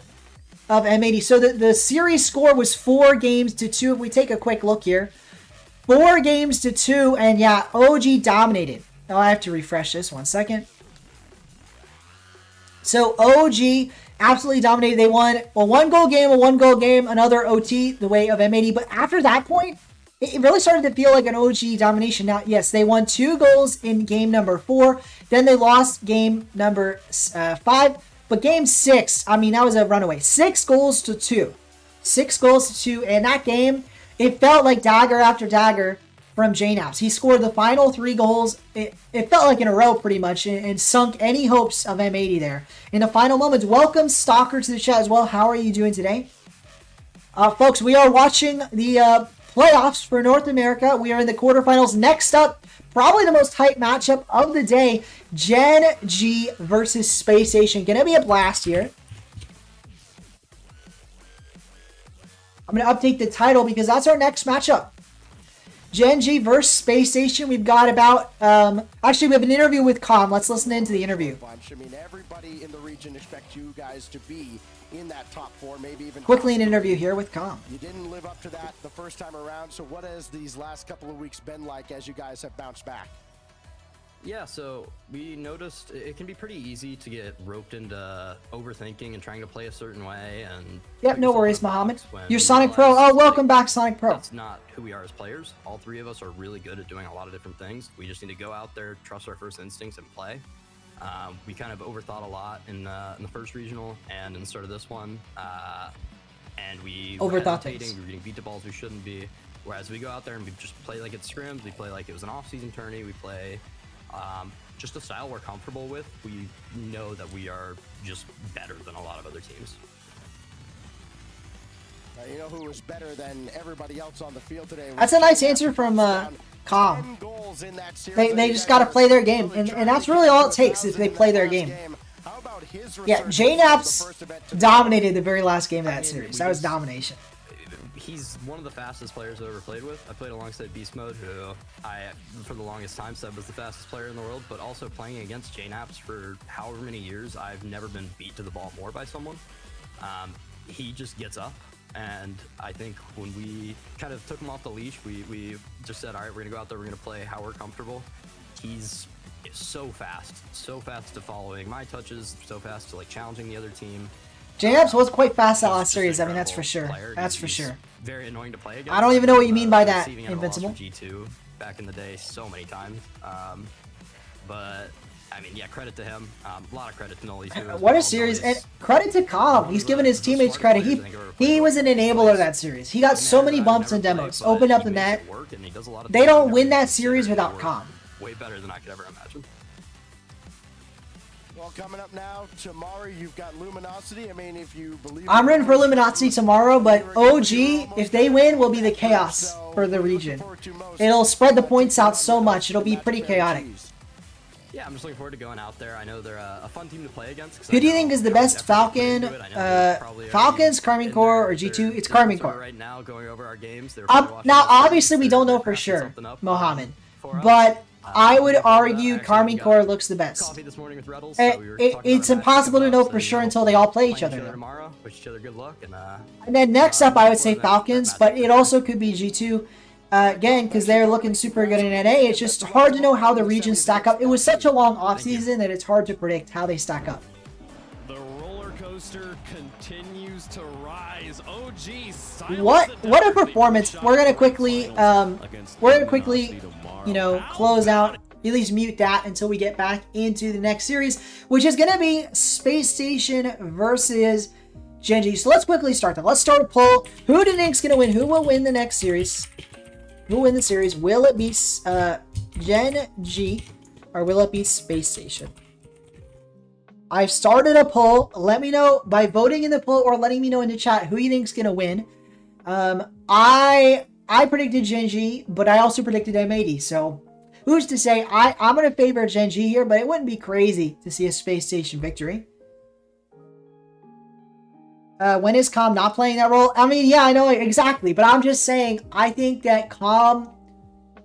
of M80? So the series score was 4-2. If we take a quick look here. 4-2, and yeah, OG dominated. Now I have to refresh this 1 second. So OG absolutely dominated. They won a 1-goal game, another OT, the way of M80. But after that point, it really started to feel like an OG domination. Now, yes, they won 2 goals in game number 4. Then they lost game number 5. But game 6, I mean, that was a runaway. 6 goals to 2. 6 goals to 2. And that game, it felt like dagger after dagger from J-Naps. He scored the final 3 goals. It felt like in a row pretty much and sunk any hopes of M80 there. In the final moments, welcome Stalker to the chat as well. How are you doing today? Folks, we are watching the playoffs for North America. We are in the quarterfinals. Next up, probably the most hype matchup of the day, Gen.G versus Spacestation. Gonna be a blast here. I'm gonna update the title because that's our next matchup. Gen.G versus Spacestation. We've got about, actually we have an interview with Con. Let's listen into the interview. I mean, everybody in the region expects you guys to be in that top 4, maybe even quickly an interview here with Com. You didn't live up to that the first time around, so what has these last couple of weeks been like as you guys have bounced back? Yeah, so we noticed it can be pretty easy to get roped into overthinking and trying to play a certain way. And yep, no worries, Mohammed. You're Sonic Pro. Oh, welcome back, Sonic Pro. That's not who we are as players. All 3 of us are really good at doing a lot of different things. We just need to go out there, trust our first instincts, and play. We kind of overthought a lot in the first regional and in the start of this one. And we overthought things. things. We were getting beat to balls we shouldn't be. Whereas we go out there and we just play like it's scrims. We play like it was an off-season tourney. We play just a style we're comfortable with. We know that we are just better than a lot of other teams. You know who was better than everybody else on the field today? That's a nice answer from Com. They just got to play their game, and that's really all it takes is they play their game. Yeah, J-Naps dominated the very last game of that series. That was domination. He's one of the fastest players I've ever played with. I played alongside Beast Mode, who for the longest time, said was the fastest player in the world, but also playing against J-Naps for however many years, I've never been beat to the ball more by someone. He just gets up, and I think when we kind of took him off the leash, we just said, all right, we're going to go out there, we're going to play how we're comfortable. He's so fast to following my touches, so fast to like challenging the other team. J-Naps was quite fast that last series. I mean, that's for sure. That's for sure. Very annoying to play against. I don't even know what you mean by that, Invincible. G2 back in the day so many times. But I mean, yeah, credit to him. A lot of credit to Noli too. What a series, and credit to Com. He's giving his teammates credit. He was an enabler of that series. He got so many bumps and demos, opened up the net. They don't win that series without Com. Way better than I could ever imagine. Well, coming up now, tomorrow you've got Luminosity. I mean, if you believe... I'm rooting for Luminosity tomorrow, but OG, if they win, will be the chaos for the region. It'll spread the points out so much. It'll be pretty chaotic. Yeah, I'm just looking forward to going out there. I know they're a fun team to play against. Who do you think is the best Falcon? Falcons, Carmine Core, or G2? It's Carmine Core. Right now, going over our games. Now, obviously, we don't know for sure, Mohammed, but I would argue Carmine Core looks the best. It's impossible to know for sure until they all play each other. Wish each other good luck, And then next up, I would say Falcons, but it also could be G2. Again, because they're looking super good in NA. It's just hard to know how the regions stack up. It was such a long offseason that it's hard to predict how they stack up. The roller coaster continues to rise. OG, what a performance! We're gonna quickly, you know, close out. At least mute that until we get back into the next series, which is gonna be Spacestation versus Gen.G. So let's quickly start that. Let's start a poll. Who do you think's gonna win? Who will win the next series? Who will win the series? Will it be Gen.G or will it be Space Station? I've started a poll. Let me know by voting in the poll or letting me know in the chat who you think's gonna win. I predicted Gen.G, but I also predicted M80. So who's to say? I'm gonna favor Gen.G here, but it wouldn't be crazy to see a Space Station victory. When is Calm not playing that role? I mean, yeah, I know exactly, but I'm just saying, I think that Calm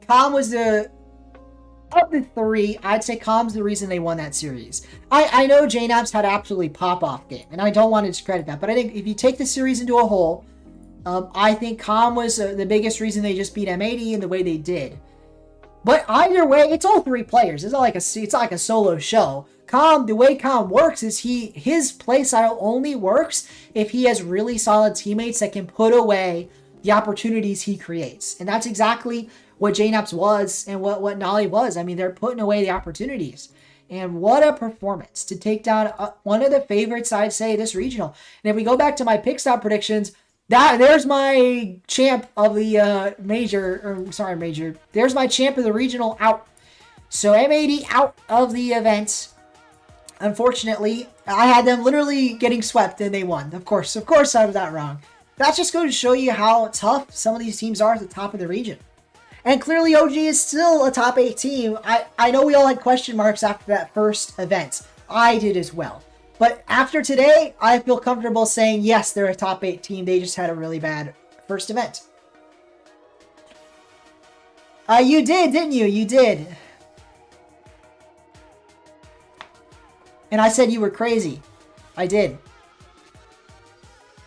was of the three, I'd say Calm's the reason they won that series. I know JNAPS had an absolutely pop-off game, and I don't want to discredit that, but I think if you take the series into a whole, I think Calm was the biggest reason they just beat M80 in the way they did. But either way, it's all three players. It's not like a solo show. Calm, the way Calm works is his playstyle only works if he has really solid teammates that can put away the opportunities he creates. And that's exactly what JNAPS was and what Nolly was. I mean, they're putting away the opportunities. And what a performance to take down one of the favorites, I'd say, this regional. And if we go back to my pick stop predictions, there's my champ of the major. There's my champ of the regional out. So M80 out of the event. Unfortunately, I had them literally getting swept and they won. Of course I was that wrong. That's just going to show you how tough some of these teams are at the top of the region. And clearly OG is still a top 8 team. I know we all had question marks after that first event. I did as well. But after today, I feel comfortable saying, yes, they're a top 8 team. They just had a really bad first event. You did, didn't you? You did. And I said you were crazy. I did.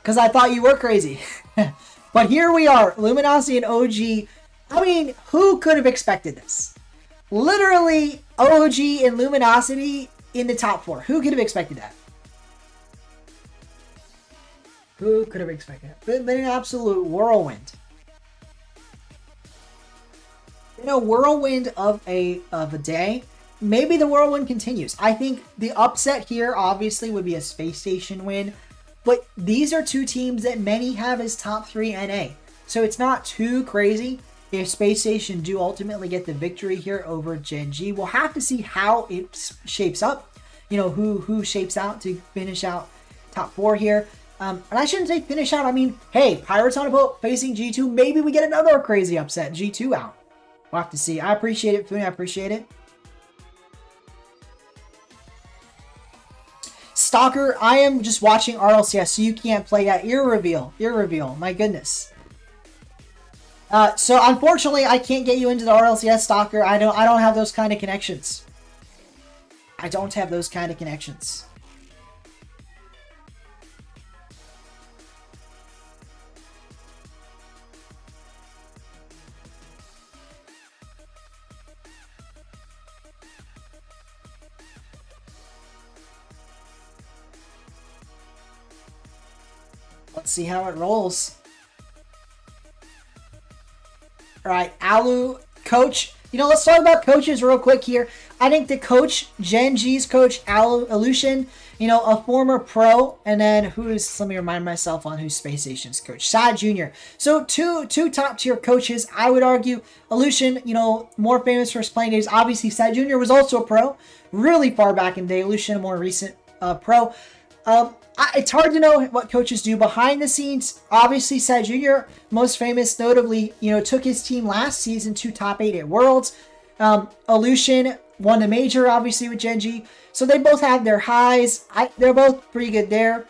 Because I thought you were crazy. But here we are. Luminosity and OG. I mean, who could have expected this? Literally, OG and Luminosity in the top 4. Who could have expected that? Who could have expected that? Been an absolute whirlwind. In a whirlwind of a day. Maybe the whirlwind continues. I think the upset here obviously would be a Space Station win. But these are two teams that many have as top 3 NA. So it's not too crazy if Space Station do ultimately get the victory here over Gen.G. We'll have to see how it shapes up. You know, who shapes out to finish out top 4 here. And I shouldn't say finish out. I mean, hey, Pirates on a boat facing G2. Maybe we get another crazy upset. G2 out. We'll have to see. I appreciate it, Foon. I appreciate it. Stalker, I am just watching RLCS, so you can't play that. Ear reveal. My goodness. So unfortunately, I can't get you into the RLCS, Stalker. I don't have those kind of connections. I don't have those kind of connections. Let's see how it rolls. All right, Alu, coach. You know, let's talk about coaches real quick here. I think the coach, Gen.G's coach, Alution, you know, a former pro, and then let me remind myself on who's Spacestation's coach, Sad Jr. So two top tier coaches. I would argue Illusion, you know, more famous for his playing days. Obviously, Sad Jr. was also a pro, really far back in the day. Illusion, a more recent pro. It's hard to know what coaches do behind the scenes. Obviously, Sad Jr., most famous, notably, you know, took his team last season to top 8 at Worlds. Illusion won the major, obviously, with Gen.G. So they both have their highs. They're both pretty good there.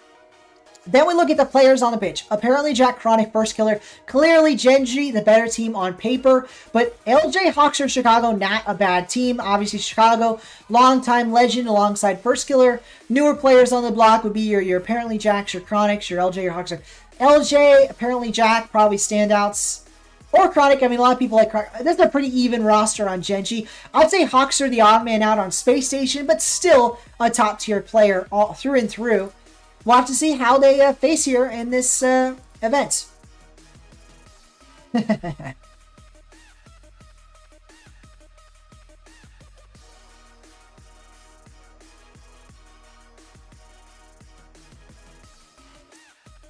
Then we look at the players on the pitch. Apparently, Jack Chronic, first killer. Clearly, Gen.G, the better team on paper. But LJ Hawkster Chicago, not a bad team. Obviously, Chicago, longtime legend alongside first killer. Newer players on the block would be your apparently Jacks, your Chronics, your LJ, your Hawkster. LJ, apparently Jack, probably standouts. Or Chronic. I mean, a lot of people like Chronic. That's a pretty even roster on Gen.G. I'd say Hawkster the odd man out on Space Station, but still a top-tier player all through and through. We'll have to see how they face here in this event.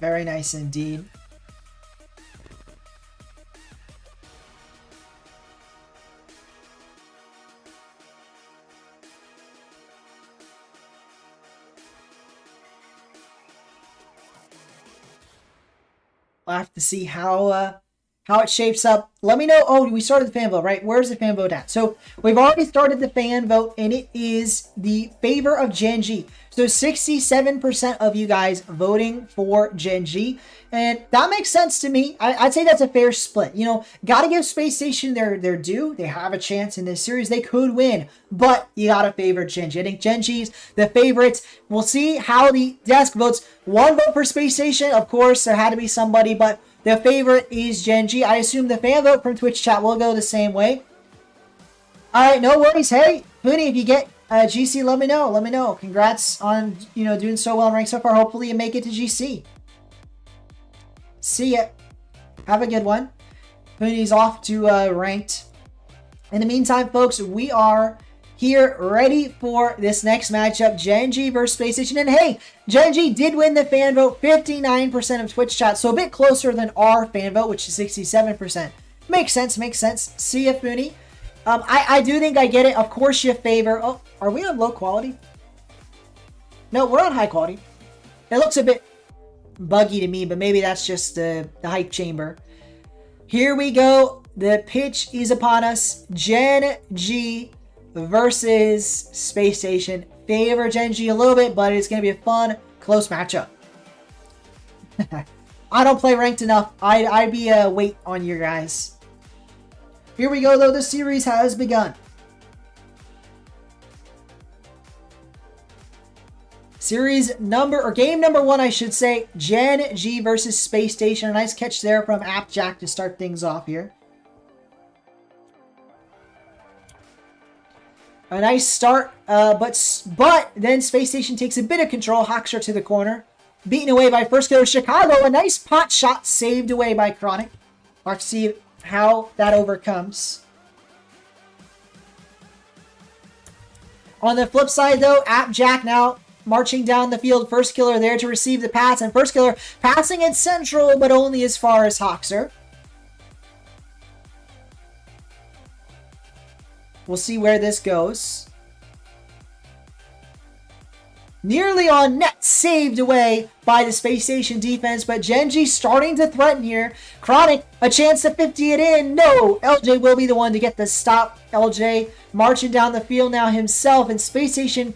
Very nice indeed. We'll have to see how it shapes up. Let me know. Oh, we started the fan vote, right? Where's the fan vote at? So we've already started the fan vote, and it is the favor of Gen.G. So 67% of you guys voting for Gen.G. And that makes sense to me. I'd say that's a fair split. You know, got to give Space Station their due. They have a chance in this series. They could win, but you got to favor Gen.G. I think Gen.G's the favorites. We'll see how the desk votes. One vote for Space Station. Of course, there had to be somebody, but the favorite is Gen.G. I assume the fan vote from Twitch chat will go the same way. All right, no worries. Hey, Hooney, if you get GC, let me know. Let me know. Congrats on, you know, doing so well in rank so far. Hopefully you make it to GC. See ya. Have a good one. Hooney's off to ranked. In the meantime, folks, we are here ready for this next matchup. Gen.G versus Space Station. And hey, Gen.G did win the fan vote. 59% of Twitch chat. So a bit closer than our fan vote, which is 67%. Makes sense. Makes sense. See ya, Fooney. I do think I get it. Of course you favor... Oh, are we on low quality? No, we're on high quality. It looks a bit buggy to me, but maybe that's just the hype chamber. Here we go. The pitch is upon us. Gen.G versus Space Station. Favor Gen.G a little bit, but it's going to be a fun, close matchup. I don't play ranked enough. I'd be a wait on you guys. Here we go, though. The series has begun. Game number 1, I should say. Gen.G versus Space Station. A nice catch there from Appjack to start things off here. A nice start, but then Space Station takes a bit of control. Hawkster to the corner. Beaten away by first killer Chicago. A nice pot shot saved away by Chronic. Let's see how that overcomes. On the flip side, though, Appjack now marching down the field. First killer there to receive the pass. And first killer passing it central, but only as far as Hawkster. We'll see where this goes. Nearly on net, saved away by the Space Station defense, but Gen.G starting to threaten here. Chronic, a chance to 50 it in. No, LJ will be the one to get the stop. LJ marching down the field now himself, and Space Station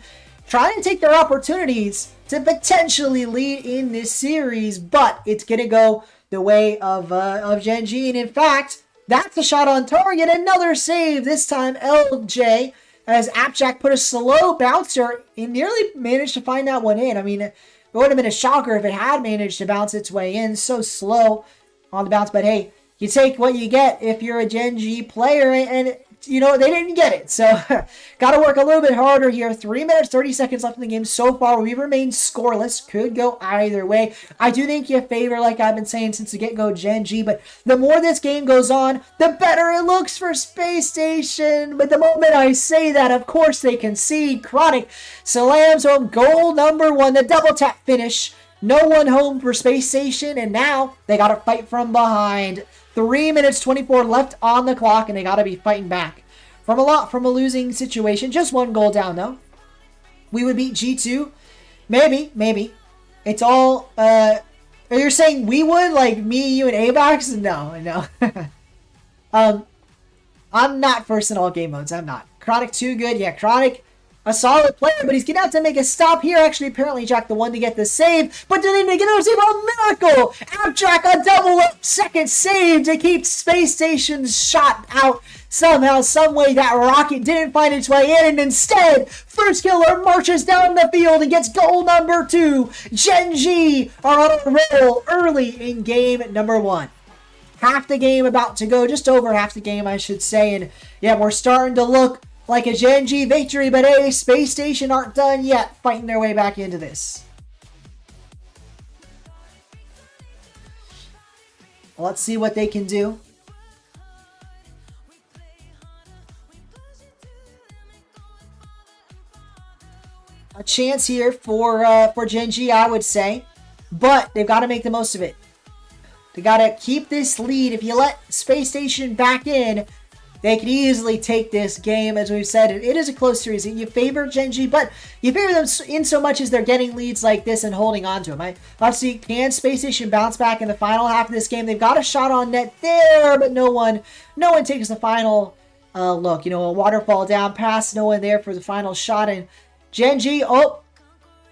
trying to take their opportunities to potentially lead in this series, but it's going to go the way of Gen.G, and in fact, that's a shot on target. Another save, this time LJ, as Appjack put a slow bouncer and nearly managed to find that one in. I mean, it would have been a shocker if it had managed to bounce its way in. So slow on the bounce. But hey, you take what you get if you're a Gen.G player. And they didn't get it. So, got to work a little bit harder here. 3 minutes, 30 seconds left in the game so far. We remain scoreless. Could go either way. I do think you favor, like I've been saying since the get-go, Gen.G, but the more this game goes on, the better it looks for Spacestation. But the moment I say that, of course, they concede. Chronic slams home goal number 1, the double tap finish. No one home for Spacestation, and now they got to fight from behind. 3 minutes, 24 left on the clock, and they got to be fighting back from a losing situation. Just 1 goal down, though. We would beat G2. Maybe. It's all, you're saying we would? Like me, you, and A-Box? No. I'm not first in all game modes. I'm not. Chronic too good. Yeah, Chronic, a solid player, but he's going to have to make a stop here. Actually, apparently Jack the one to get the save, but did they get a save? A miracle! Jack a double up second save to keep Spacestation's shot out. Somehow, someway, that rocket didn't find its way in, and instead, First Killer marches down the field and gets goal number 2. Gen.G are on a roll early in game number 1. Half the game about to go, just over half the game, I should say, and yeah, we're starting to look like a Gen.G victory, but hey, Spacestation aren't done yet, fighting their way back into this. Let's see what they can do. A chance here for Gen.G, I would say, but they've got to make the most of it. They got to keep this lead. If you let Spacestation back in, they could easily take this game. As we've said, it is a close series. You favor Gen.G, but you favor them in so much as they're getting leads like this and holding on to them. Obviously, can Spacestation bounce back in the final half of this game? They've got a shot on net there, but no one takes the final look. A waterfall down pass, no one there for the final shot. And Gen.G,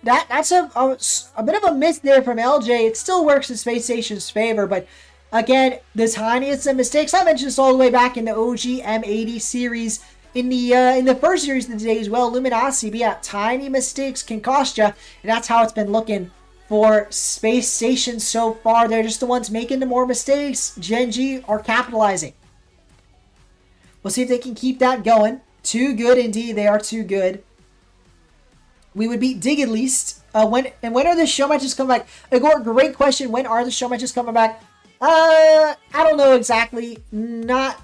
that's a bit of a miss there from LJ. It still works in Spacestation's favor, but again, the tiniest of mistakes. I mentioned this all the way back in the OG M80 series, in the first series of the day as well. Luminosity, but yeah, tiny mistakes can cost you, and that's how it's been looking for Spacestation so far. They're just the ones making the more mistakes. Gen.G are capitalizing. We'll see if they can keep that going. Too good indeed. They are too good. We would beat Dig at least. When are the show matches coming back? Igor, great question. When are the show matches coming back? I don't know exactly. Not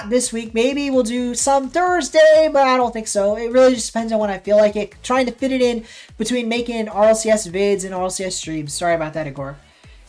this week. Maybe we'll do some Thursday, but I don't think so. It really just depends on when I feel like it. Trying to fit it in between making RLCS vids and RLCS streams. Sorry about that, Igor.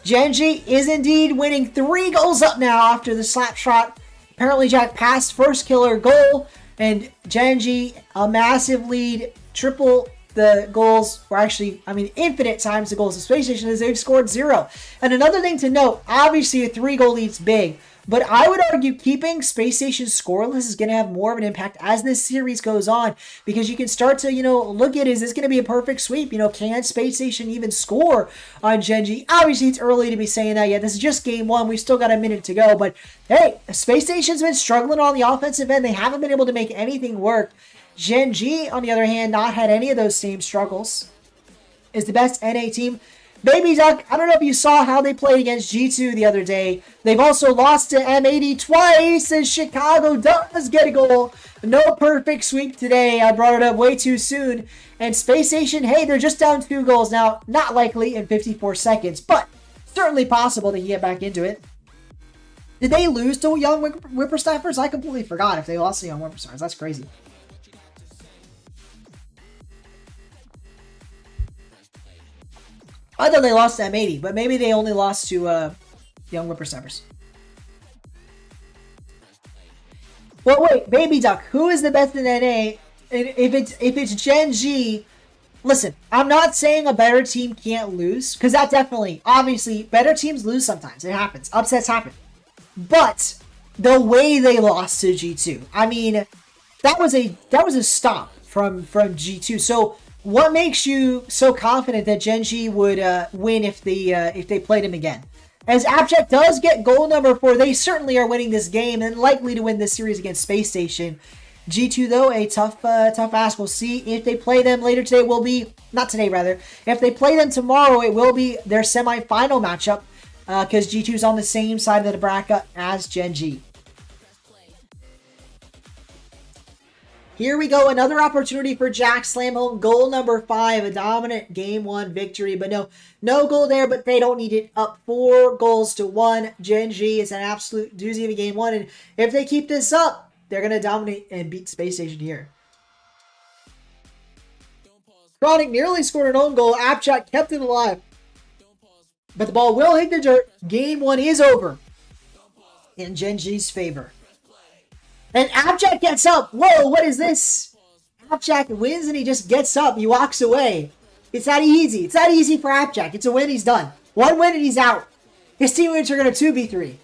Gen.G is indeed winning 3 goals up now after the slap shot. Apparently, Jack passed First Killer goal, and Gen.G a massive lead. Triple the goals, or actually, infinite times the goals of Spacestation, as they've scored 0. And another thing to note, obviously a 3-goal lead's big, but I would argue keeping Spacestation scoreless is going to have more of an impact as this series goes on, because you can start to, look at, is this going to be a perfect sweep? Can Spacestation even score on Gen.G? Obviously, it's early to be saying that yet. This is just game 1. We've still got a minute to go, but hey, Spacestation's been struggling on the offensive end. They haven't been able to make anything work. Gen.G, on the other hand, not had any of those same struggles. Is the best NA team. Baby Duck, I don't know if you saw how they played against G2 the other day. They've also lost to M80 twice, as Chicago does get a goal. No perfect sweep today. I brought it up way too soon. And Spacestation, hey, they're just down 2 goals now. Not likely in 54 seconds, but certainly possible to get back into it. Did they lose to Young Whippersnappers? I completely forgot if they lost to Young Whippersnappers. That's crazy. I thought they lost to M80, but maybe they only lost to Young Whippersnappers. Well, wait, Baby Duck, who is the best in NA? If it's Gen.G, listen, I'm not saying a better team can't lose, because that definitely, obviously, better teams lose sometimes. It happens. Upsets happen. But the way they lost to G2, that was a stop from G2. So what makes you so confident that Gen.G would win if they played him again? As Abject does get goal number 4, they certainly are winning this game and likely to win this series against Spacestation. G2, though, a tough ask. We'll see if they play them later today. If they play them tomorrow, it will be their semi-final matchup, because G2's on the same side of the bracket as Gen.G. Here we go. Another opportunity for Jack. Slam home goal number 5. A dominant game 1 victory. But no goal there. But they don't need it. Up 4 goals to 1. Gen.G is an absolute doozy of a game 1. And if they keep this up, they're going to dominate and beat Spacestation here. Chronic nearly scored an own goal. Abjack kept it alive. But the ball will hit the dirt. Game 1 is over in Gen.G's favor. And Abjack gets up. Whoa, what is this? Abjack wins and he just gets up. He walks away. It's that easy. It's that easy for Abjack. It's a win. He's done. 1 win and he's out. His teammates are going to 2v3.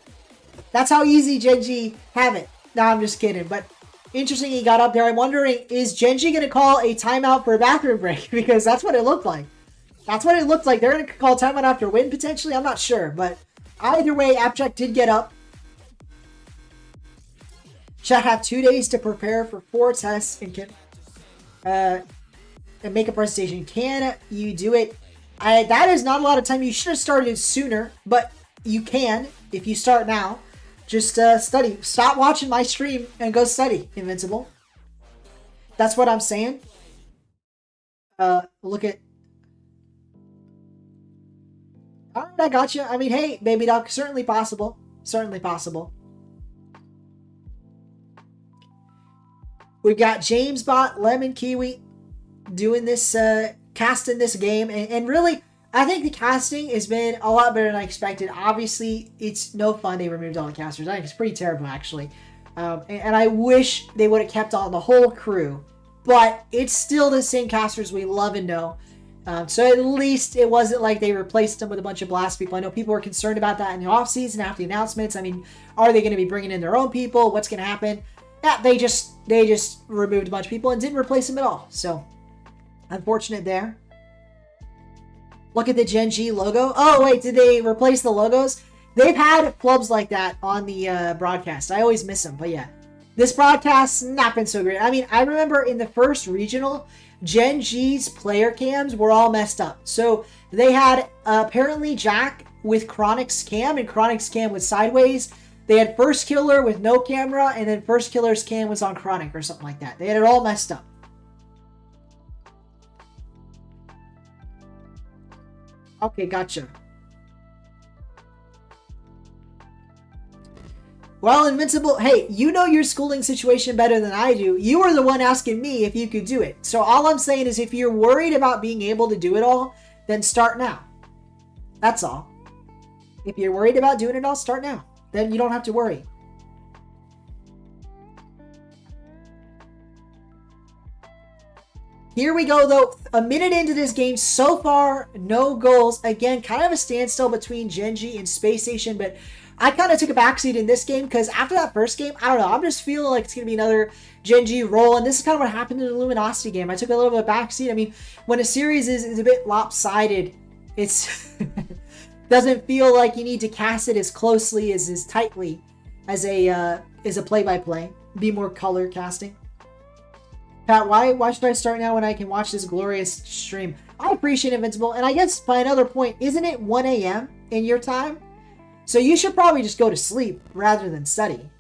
That's how easy Gen.G have it. No, I'm just kidding. But interesting he got up there. I'm wondering, is Gen.G going to call a timeout for a bathroom break? Because that's what it looked like. That's what it looked like. They're going to call timeout after a win, potentially. I'm not sure. But either way, Abjack did get up. Chat have 2 days to prepare for 4 tests and can make a presentation. Can you do it? That is not a lot of time. You should have started sooner, but you can if you start now. Just study. Stop watching my stream and go study, Invincible. That's what I'm saying. Look at... Alright, I got you. I mean, hey, baby doc, certainly possible. Certainly possible. We've got James Bot, Lemon Kiwi doing this, casting this game. And really, I think the casting has been a lot better than I expected. Obviously, it's no fun they removed all the casters. I think it's pretty terrible, actually. And I wish they would have kept on the whole crew. But it's still the same casters we love and know. So at least it wasn't like they replaced them with a bunch of blast people. I know people were concerned about that in the offseason after the announcements. I mean, are they going to be bringing in their own people? What's going to happen? Yeah, they just removed a bunch of people and didn't replace them at all. So, unfortunate there. Look at the Gen.G logo. Oh, wait, did they replace the logos? They've had clubs like that on the broadcast. I always miss them, but yeah. This broadcast's not been so great. I mean, I remember in the first regional, Gen.G's player cams were all messed up. So, they had apparently Jack with Chronic's cam, and Chronic's cam was sideways. They had First Killer with no camera, and then First Killer's cam was on Chronic or something like that. They had it all messed up. Okay, gotcha. Well, Invincible, hey, you know your schooling situation better than I do. You were the one asking me if you could do it. So all I'm saying is if you're worried about being able to do it all, then start now. That's all. If you're worried about doing it all, start now. Then you don't have to worry. Here we go, though. A minute into this game. So far, no goals. Again, kind of a standstill between Gen.G and Spacestation, but I kind of took a backseat in this game because after that first game, I don't know, I'm just feeling like it's going to be another Gen.G roll, and this is kind of what happened in the Luminosity game. I took a little bit of a backseat. I mean, when a series is a bit lopsided, it's... doesn't feel like you need to cast it as closely, as tightly as a play-by-play. Be more color casting. Pat, why should I start now when I can watch this glorious stream? I appreciate Invincible, and I guess by another point, isn't it 1 a.m. in your time? So you should probably just go to sleep rather than study.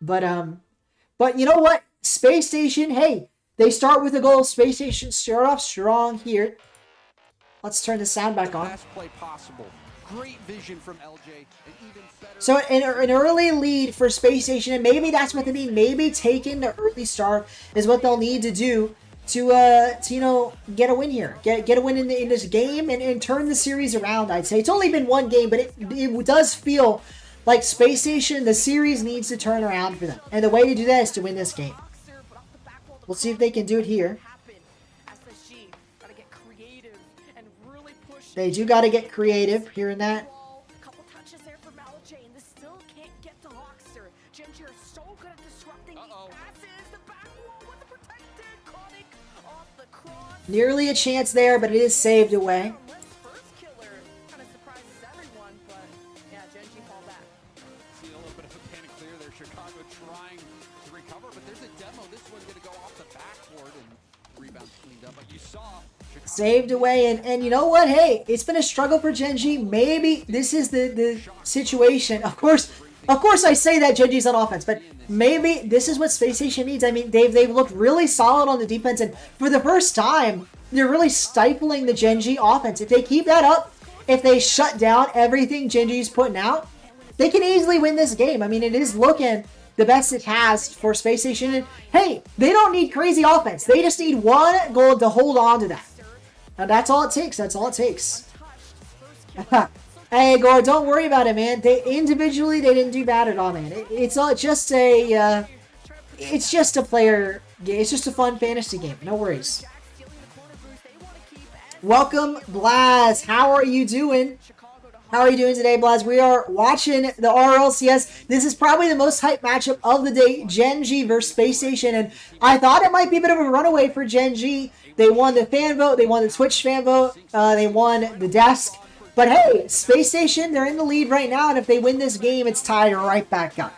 But you know what? Space Station, hey, they start with a goal. Space Station start off strong here. Let's turn the sound back on. Best play possible. Great vision from LJ. And even better... So an early lead for Space Station, and maybe that's what they need. Maybe taking the early start is what they'll need to do to you know, get a win here. Get a win in this game and turn the series around, I'd say. It's only been one game, but it does feel like Space Station, the series needs to turn around for them. And the way to do that is to win this game. We'll see if they can do it here. They do got to get creative here in that. Couple touches there from LJ, and this still can't get to Hawkster. Gen.G are so good at disrupting these passes. The back wall with the protected Chronic off the cross. Nearly a chance there, but it is saved away. First Killer kind of surprises everyone, but yeah, Gen.G fall back. See a little bit of a panic clear there. Chicago trying to recover, but there's a demo. This one's going to go off the backboard and rebound cleaned up. But you saw saved away, and you know what? Hey, it's been a struggle for Gen.G. Maybe this is the situation. Of course, Of course, I say that Gen.G's on offense, but maybe this is what Spacestation needs. I mean, they've looked really solid on the defense, and for the first time, they're really stifling the Gen.G offense. If they keep that up, if they shut down everything Gen.G's putting out, they can easily win this game. I mean, it is looking the best it has for Spacestation, and hey, they don't need crazy offense. They just need one goal to hold on to that. And that's all it takes. That's all it takes. Hey, Gore, don't worry about it, man. They individually, they didn't do bad at all, man. It's just a player game. It's just a fun fantasy game. No worries. Welcome, Blaz. How are you doing? How are you doing today, Blaz? We are watching the RLCS. This is probably the most hyped matchup of the day, Gen.G versus Spacestation, and I thought it might be a bit of a runaway for Gen.G. They won the fan vote. They won the Twitch fan vote. They won the desk. But hey, Spacestation, they're in the lead right now, and if they win this game, it's tied right back up.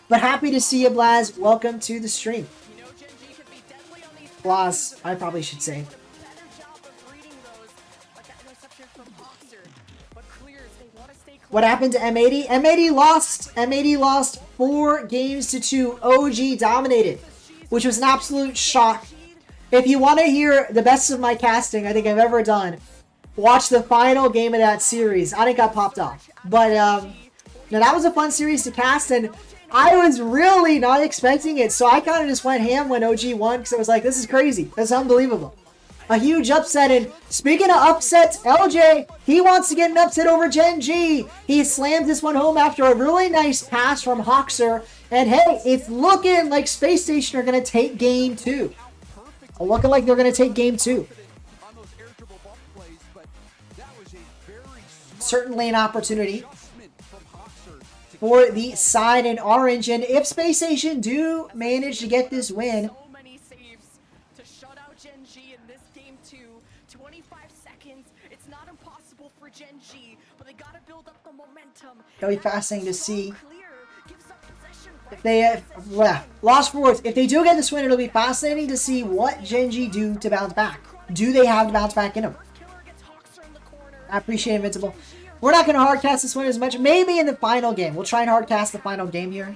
But happy to see you, Blaz. Welcome to the stream. Blaz, I probably should say. What happened to M80? M80 lost. M80 lost 4 games to 2. OG dominated, which was an absolute shock. If you want to hear the best of my casting I think I've ever done, watch the final game of that series. I think got popped off. But now that was a fun series to cast, and I was really not expecting it. So I kind of just went ham when OG won because I was like, this is crazy. That's unbelievable. A huge upset, and speaking of upsets, LJ, he wants to get an upset over Gen.G. He slammed this one home after a really nice pass from Hoxer, and hey, it's looking like Spacestation are going to take game 2. Looking like they're going to take game 2. Certainly an opportunity for the side in orange, and if Spacestation do manage to get this win, it'll be fascinating to see if they have lost fourth. If they do get this win, it'll be fascinating to see what Gen.G do to bounce back. Do they have to bounce back in them? I appreciate Invincible. We're not going to hardcast this one as much. Maybe in the final game. We'll try and hardcast the final game here.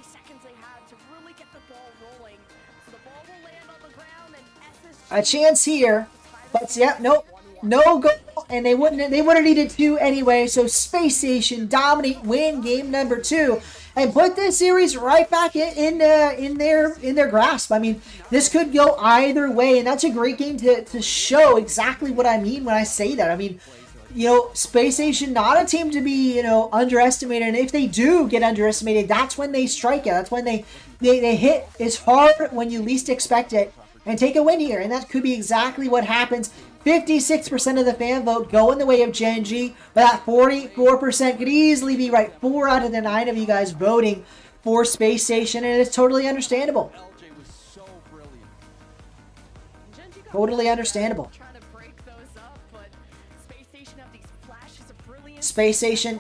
A chance here. But yeah, nope. No goal. And they would have needed 2 anyway. So Spacestation dominate, win game number 2. And put this series right back in their grasp. I mean, this could go either way. And that's a great game to show exactly what I mean when I say that. I mean, you know, Spacestation, not a team to be, underestimated. And if they do get underestimated, that's when they strike it. That's when they hit as hard when you least expect it and take a win here. And that could be exactly what happens. 56% of the fan vote going the way of Gen.G, but that 44% could easily be right. 4 out of the 9 of you guys voting for Spacestation, and it's totally understandable. Totally understandable. Spacestation,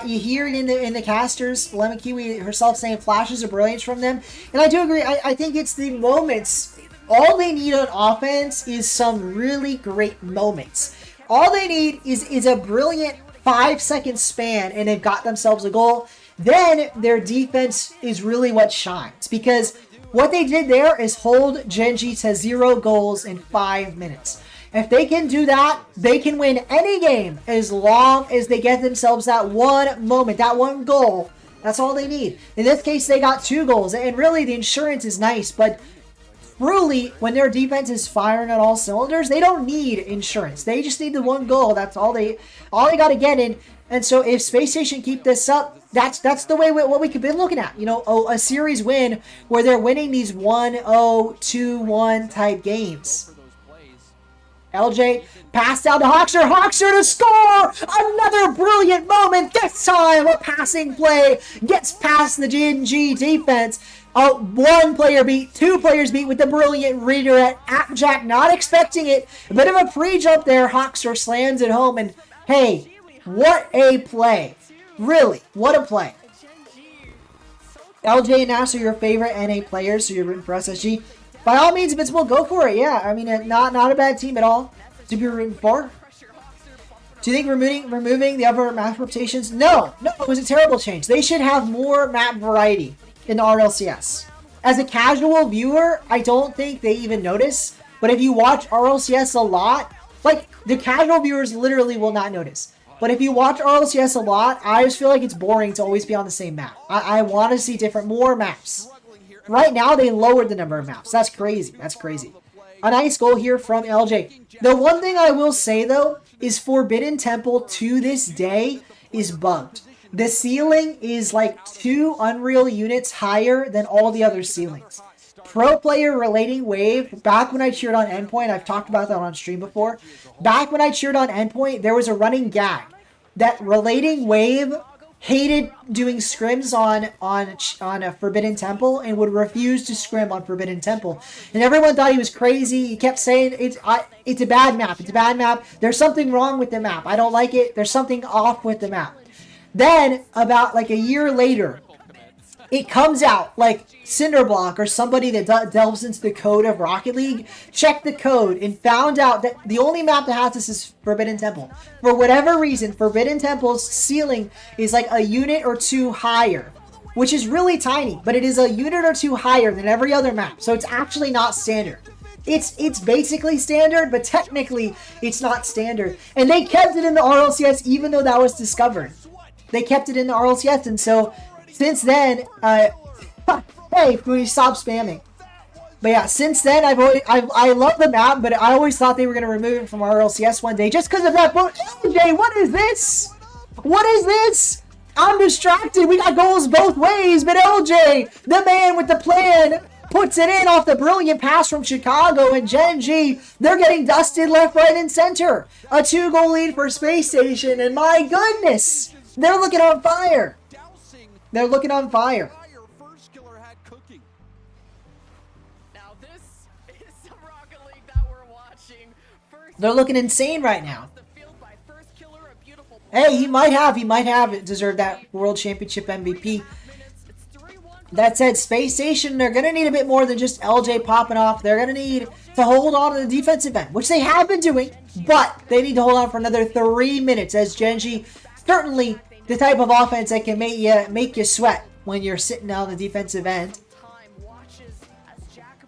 you hear it in the casters. Lemon Kiwi herself saying flashes of brilliance from them, and I do agree. I think it's the moments. All they need on offense is some really great moments. All they need is a brilliant 5-second span, and they've got themselves a goal. Then their defense is really what shines, because what they did there is hold Gen.G to 0 goals in 5 minutes. If they can do that, they can win any game as long as they get themselves that one moment, that one goal. That's all they need. In this case, they got 2 goals, and really the insurance is nice, but truly, when their defense is firing on all cylinders, they don't need insurance. They just need the 1 goal. That's all they got to get in. And so if Spacestation keep this up, that's the way what we could be looking at. A series win where they're winning these 1-0, 2-1 type games. LJ passed down to Hoxer. Hoxer to score! Another brilliant moment. This time a passing play gets past the Gen.G defense. 1 player beat, 2 players beat with the brilliant redirect. Appjack not expecting it. A bit of a pre-jump there. Hoxer slams it home. And hey, what a play. Really, what a play. LJ and Nass are your favorite NA players, so you're rooting for SSG. By all means, Invincible, go for it. Yeah, I mean, not a bad team at all to be rooting for. Do you think removing the other map rotations? No, it was a terrible change. They should have more map variety in the RLCS. As a casual viewer, I don't think they even notice. But if you watch RLCS a lot, like, the casual viewers literally will not notice. But if you watch RLCS a lot, I just feel like it's boring to always be on the same map. I want to see more maps. Right now, they lowered the number of maps. That's crazy. That's crazy. A nice goal here from LJ. The one thing I will say, though, is Forbidden Temple to this day is bugged. The ceiling is like 2 Unreal units higher than all the other ceilings. Pro player relating wave, back when I cheered on Endpoint, I've talked about that on stream before. Back when I cheered on Endpoint, there was a running gag that relating wave hated doing scrims on a Forbidden Temple and would refuse to scrim on Forbidden Temple. And everyone thought he was crazy. He kept saying, it's a bad map. It's a bad map. There's something wrong with the map. I don't like it. There's something off with the map. Then, about like a year later, it comes out, like Cinderblock or somebody that delves into the code of Rocket League, checked the code and found out that the only map that has this is Forbidden Temple. For whatever reason, Forbidden Temple's ceiling is like a unit or 2 higher, which is really tiny, but it is a unit or 2 higher than every other map, so it's actually not standard. It's basically standard, but technically it's not standard. And they kept it in the RLCS even though that was discovered. They kept it in the RLCS, and so since then, hey, please stop spamming. But yeah, since then, I love the map, but I always thought they were going to remove it from RLCS one day just because of that. But LJ, what is this? What is this? I'm distracted. We got goals both ways, but LJ, the man with the plan, puts it in off the brilliant pass from Chicago, and Gen.G, they're getting dusted left, right, and center. A 2-goal lead for Space Station, and my goodness, they're looking on fire. They're looking on fire. First killer had cooking. Now this is some Rocket League that we're watching. They're looking insane right now. The field by First Killer, a beautiful Hey, he might have deserved that World Championship MVP. It's 3-1. That said, Space Station, they're going to need a bit more than just LJ popping off. They're going to need to hold on to the defensive end, which they have been doing, but they need to hold on for another 3 minutes as Gen.G, certainly the type of offense that can make you sweat when you're sitting on the defensive end.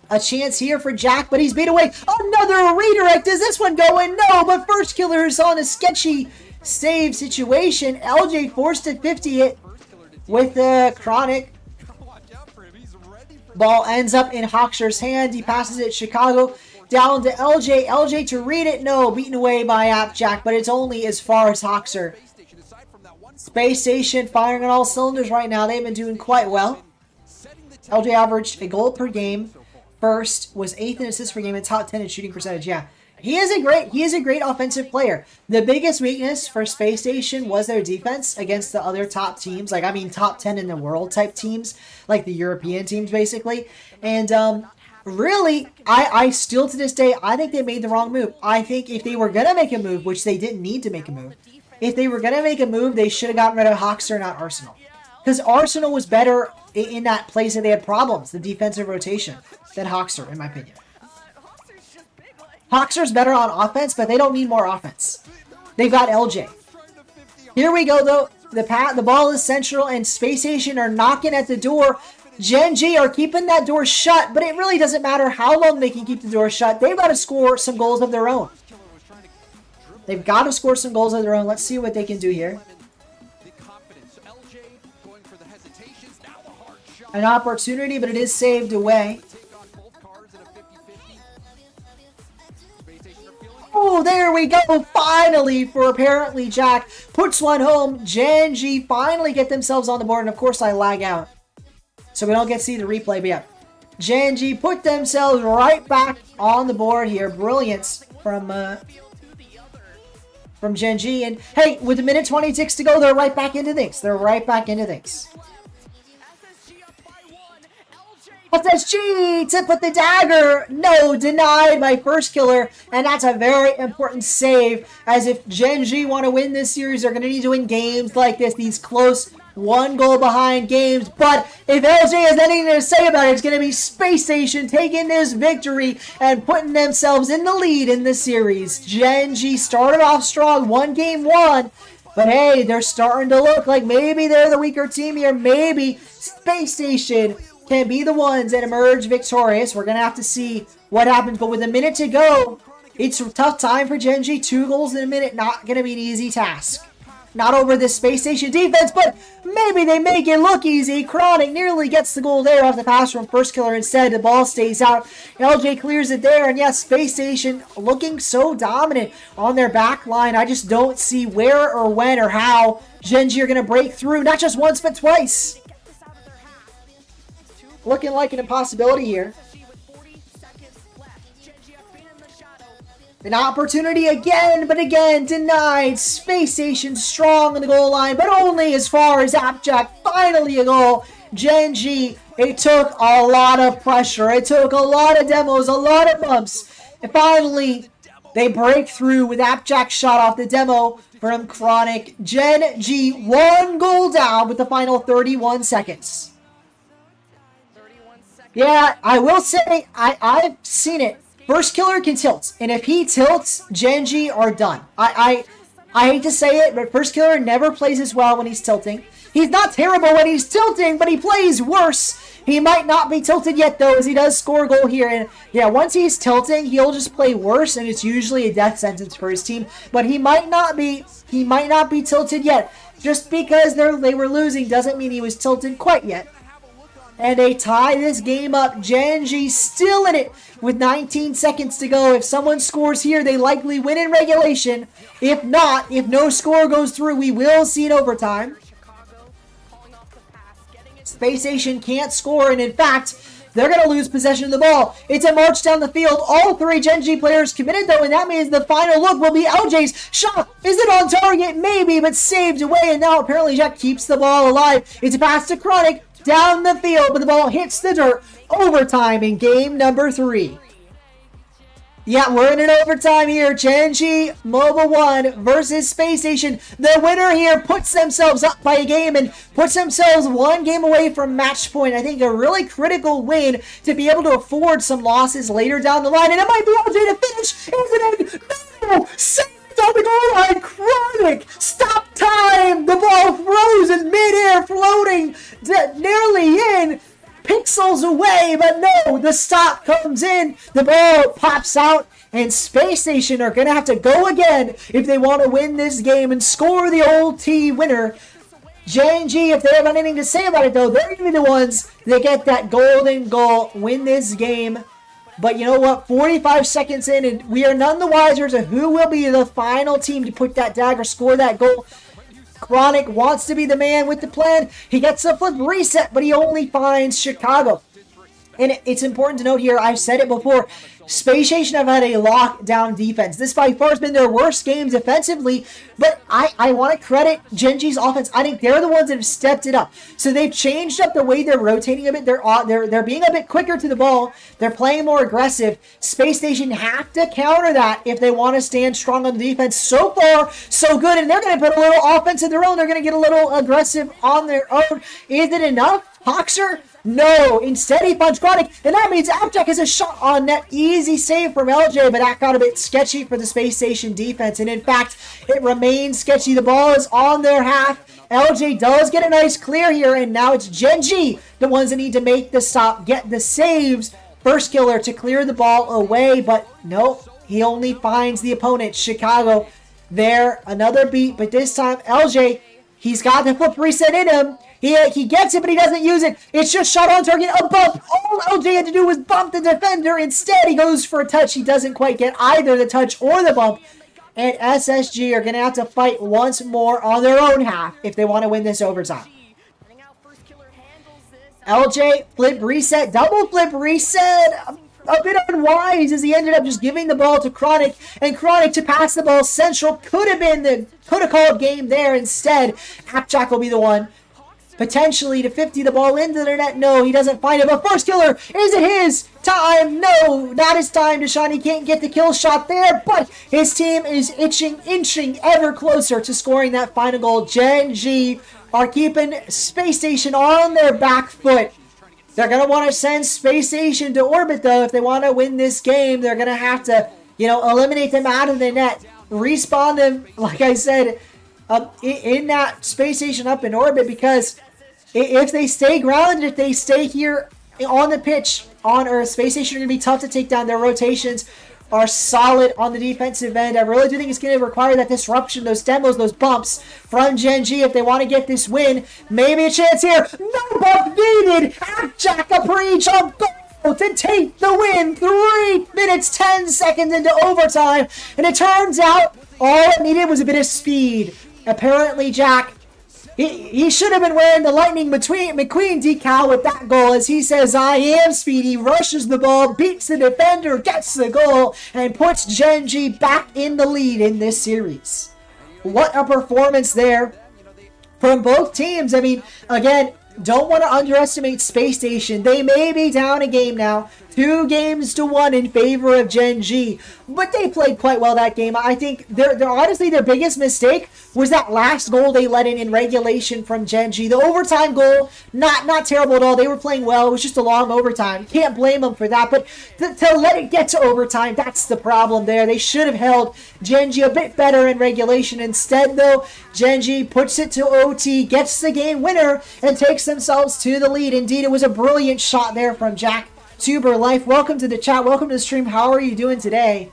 A chance here for Jack, but he's beat away. Another redirect. Is this one going? No, but First Killer is on a sketchy save situation. LJ forced a 50 hit with the Chronic. Ball ends up in Hoxer's hand. He passes it Chicago down to LJ. LJ to read it. No, beaten away by Appjack, but it's only as far as Hoxer. Space Station firing on all cylinders right now. They've been doing quite well. LJ averaged a goal per game. First was 8th in assists per game and top 10 in shooting percentage. Yeah, he is a great offensive player. The biggest weakness for Space Station was their defense against the other top teams. Like, I mean, top 10 in the world type teams, like the European teams, basically. And really, I still to this day, I think they made the wrong move. I think if they were gonna make a move, which they didn't need to make a move. If they were going to make a move, they should have gotten rid of Hoxer, not Arsenal. Because Arsenal was better in that place that they had problems, the defensive rotation, than Hoxer, in my opinion. Hoxer's better on offense, but they don't need more offense. They've got LJ. Here we go, though. The ball is central, and Space Station are knocking at the door. Gen.G are keeping that door shut, but it really doesn't matter how long they can keep the door shut. They've got to score some goals of their own. They've got to score some goals of their own. Let's see what they can do here. An opportunity, but it is saved away. Oh, there we go. Finally, for apparently Jack puts one home. Gen.G finally get themselves on the board. And of course, I lag out, so we don't get to see the replay. But yeah, Gen.G put themselves right back on the board here. Brilliance from Gen.G. And hey, with a minute 26 to go, they're right back into things. SSG to put the dagger. No, denied by First Killer. And that's a very important save. As if Gen.G want to win this series, they're going to need to win games like this. These close 1 goal behind games. But if LJ has anything to say about it, it's going to be Spacestation taking this victory and putting themselves in the lead in the series. Gen.G started off strong, 1 game won. But hey, they're starting to look like maybe they're the weaker team here. Maybe Spacestation can be the ones that emerge victorious. We're going to have to see what happens. But with a minute to go, it's a tough time for Gen.G. 2 goals in a minute, not going to be an easy task. Not over this Spacestation defense, but maybe they make it look easy. Chronic nearly gets the goal there off the pass from First Killer. Instead, the ball stays out. LJ clears it there, and yes, Spacestation looking so dominant on their back line. I just don't see where or when or how Gen.G are going to break through. Not just once, but twice. Looking like an impossibility here. An opportunity again, but again denied. Spacestation strong on the goal line, but only as far as Appjack. Finally a goal. Gen.G, it took a lot of pressure. It took a lot of demos, a lot of bumps. And finally, they break through with Appjack's shot off the demo from Chronic. Gen.G 1 goal down with the final 31 seconds. Yeah, I will say, I've seen it. First Killer can tilt, and if he tilts, Gen.G are done. I hate to say it, but First Killer never plays as well when he's tilting. He's not terrible when he's tilting, but he plays worse. He might not be tilted yet, though, as he does score a goal here. And yeah, once he's tilting, he'll just play worse, and it's usually a death sentence for his team. But he might not be tilted yet. Just because they were losing doesn't mean he was tilted quite yet. And they tie this game up. Gen.G still in it with 19 seconds to go. If someone scores here, they likely win in regulation. If not, if no score goes through, we will see an overtime. Spacestation can't score, and in fact, they're going to lose possession of the ball. It's a march down the field. All 3 Gen.G players committed, though, and that means the final look will be LJ's shot. Is it on target? Maybe, but saved away, and now apparently Jack keeps the ball alive. It's a pass to Chronic. Down the field, but the ball hits the dirt. Overtime in game number 3. Yeah, we're in an overtime here. Gen.G Mobile 1 versus Spacestation. The winner here puts themselves up by a game and puts themselves 1 game away from match point. I think a really critical win to be able to afford some losses later down the line. And it might be LJ to finish. Isn't it? No! Save on the goal line. Chronic. Stop time. The ball froze in midair, floating nearly in. Pixels away, but no, the stop comes in. The ball pops out, and Spacestation are going to have to go again if they want to win this game and score the old T winner. Gen.G, if they have anything to say about it, though, they're going to be the ones that get that golden goal, win this game. But you know what? 45 seconds in, and we are none the wiser to who will be the final team to put that dagger, score that goal. Chronic wants to be the man with the plan. He gets a flip reset, but he only finds Chicago. And it's important to note here, I've said it before, Spacestation have had a lockdown defense. This by far has been their worst game defensively, but I want to credit Gen.G's offense. I think they're the ones that have stepped it up. So they've changed up the way they're rotating a bit. They're being a bit quicker to the ball. They're playing more aggressive. Spacestation have to counter that if they want to stand strong on the defense. So far, so good, and they're going to put a little offense of their own. They're going to get a little aggressive on their own. Is it enough? Hoxer? No, instead he finds Chronic, and that means Appjack has a shot on net. Easy save from LJ, but that got a bit sketchy for the Spacestation defense, and in fact, it remains sketchy. The ball is on their half. LJ does get a nice clear here, and now it's Gen.G, the ones that need to make the stop, get the saves. First Killer to clear the ball away, but nope, he only finds the opponent, Chicago. There, another beat, but this time LJ, he's got the flip reset in him. He gets it, but he doesn't use it. It's just shot on target, a bump. All LJ had to do was bump the defender. Instead, he goes for a touch. He doesn't quite get either the touch or the bump. And SSG are going to have to fight once more on their own half if they want to win this overtime. LJ, flip reset, double flip reset. A bit unwise as he ended up just giving the ball to Chronic, and Chronic to pass the ball central could have called game there. Instead, Appjack will be the one potentially to 50 the ball into the net. No, he doesn't find it, but first killer, is it his time? No, not his time. Deshaun, he can't get the kill shot there, but his team is inching ever closer to scoring that final goal. Gen.G are keeping Spacestation on their back foot. They're going to want to send Spacestation to orbit, though. If they want to win this game, they're going to have to, eliminate them out of the net. Respawn them, like I said, in that Spacestation up in orbit, because if they stay grounded, if they stay here on the pitch on Earth, Spacestation are going to be tough to take down. Their rotations are solid on the defensive end. I really do think it's going to require that disruption, those demos, those bumps from Gen.G if they want to get this win. Maybe a chance here. No bump needed. Jack a pre-jump goal to take the win. 3 minutes, 10 seconds into overtime. And it turns out all it needed was a bit of speed. Apparently, Jack, he should have been wearing the Lightning McQueen decal with that goal, as he says, I am speedy, rushes the ball, beats the defender, gets the goal, and puts Gen.G back in the lead in this series. What a performance there from both teams. I mean, again, don't want to underestimate Spacestation. They may be down a game now, 2-1 in favor of Gen.G, but they played quite well that game. I think honestly their biggest mistake was that last goal they let in regulation from Gen.G. The overtime goal, not terrible at all. They were playing well. It was just a long overtime. Can't blame them for that, but to let it get to overtime, that's the problem there. They should have held Gen.G a bit better in regulation. Instead, though, Gen.G puts it to OT, gets the game winner, and takes themselves to the lead. Indeed, it was a brilliant shot there from Jack Tuber Life. Welcome to the chat. Welcome to the stream. How are you doing today?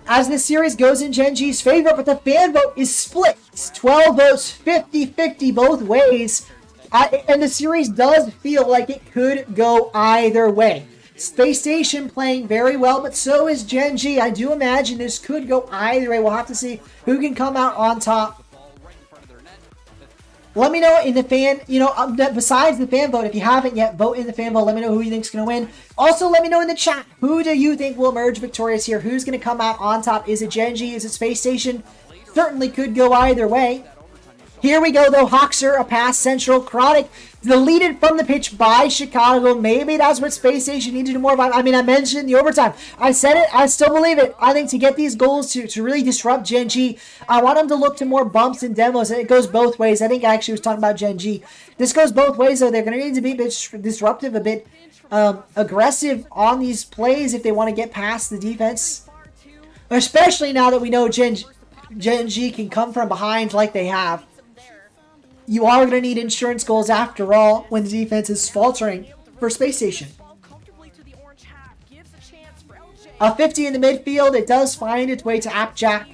As this series goes in Gen.G's favor, but the fan vote is split. It's 12 votes, 50-50 both ways. And the series does feel like it could go either way. Spacestation playing very well, but so is Gen.G. I do imagine this could go either way. We'll have to see who can come out on top. Let me know in the fan, besides the fan vote, if you haven't yet, vote in the fan vote. Let me know who you think's going to win. Also, let me know in the chat, who do you think will emerge victorious here? Who's going to come out on top? Is it Gen.G? Is it Spacestation? Certainly could go either way. Here we go, though. Hoxer, a pass, central. Chronic, deleted from the pitch by Chicago. Maybe that's what Spacestation needed to do more of. I mean, I mentioned the overtime. I said it. I still believe it. I think to get these goals to really disrupt Gen.G, I want them to look to more bumps and demos. And it goes both ways. I think I actually was talking about Gen.G. This goes both ways, though. They're going to need to be a bit disruptive, a bit aggressive on these plays if they want to get past the defense. Especially now that we know Gen.G can come from behind like they have. You are going to need insurance goals after all when the defense is faltering for Spacestation. A 50 in the midfield. It does find its way to Appjack.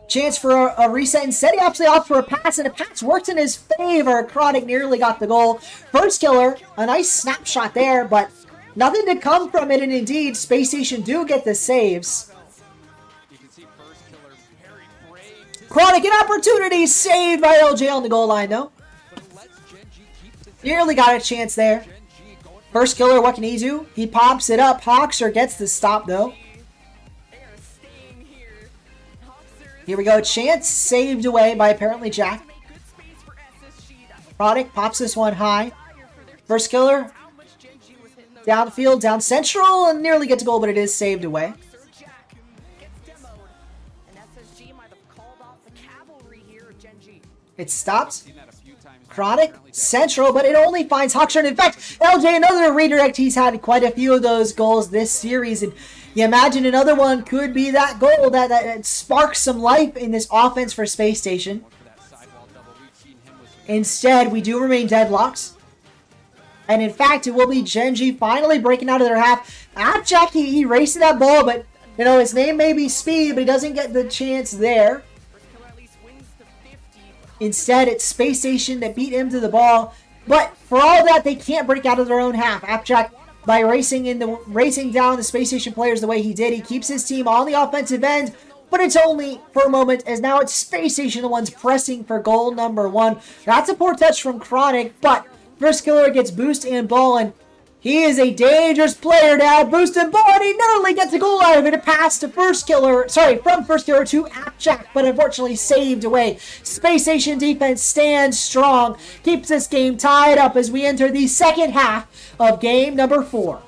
Chance for a reset. Instead, he actually opts for a pass, and the pass worked in his favor. Chronic nearly got the goal. First killer, a nice snapshot there, but nothing to come from it, and indeed, Spacestation do get the saves. Chronic, an opportunity saved by LJ on the goal line, though. Nearly got a chance there. First killer, what can he do? He pops it up. Hoxer gets the stop, though. Here we go. Chance saved away by apparently Jack. Chronic pops this one high. First killer. Downfield, down central, and nearly gets a goal, but it is saved away. It stops. Chronic, central, but it only finds Hoxer. And in fact, LJ, another redirect. He's had quite a few of those goals this series. And you imagine another one could be that goal that sparks some life in this offense for Spacestation. Instead, we do remain deadlocked. And in fact, it will be Gen.G finally breaking out of their half. Appjack, he raced that ball, but his name may be Speed, but he doesn't get the chance there. Instead, it's Spacestation that beat him to the ball. But for all that, they can't break out of their own half. Appjack, by racing down the Spacestation players the way he did, he keeps his team on the offensive end. But it's only for a moment, as now it's Spacestation the ones pressing for goal number 1. That's a poor touch from Chronic, but first killer gets boost and ball, and He is a dangerous player now. Boosted ball, and he narrowly gets a goal line of it. A pass to First Killer, from First Killer to Appjack, but unfortunately saved away. Spacestation defense stands strong, keeps this game tied up as we enter the second half of game number 4.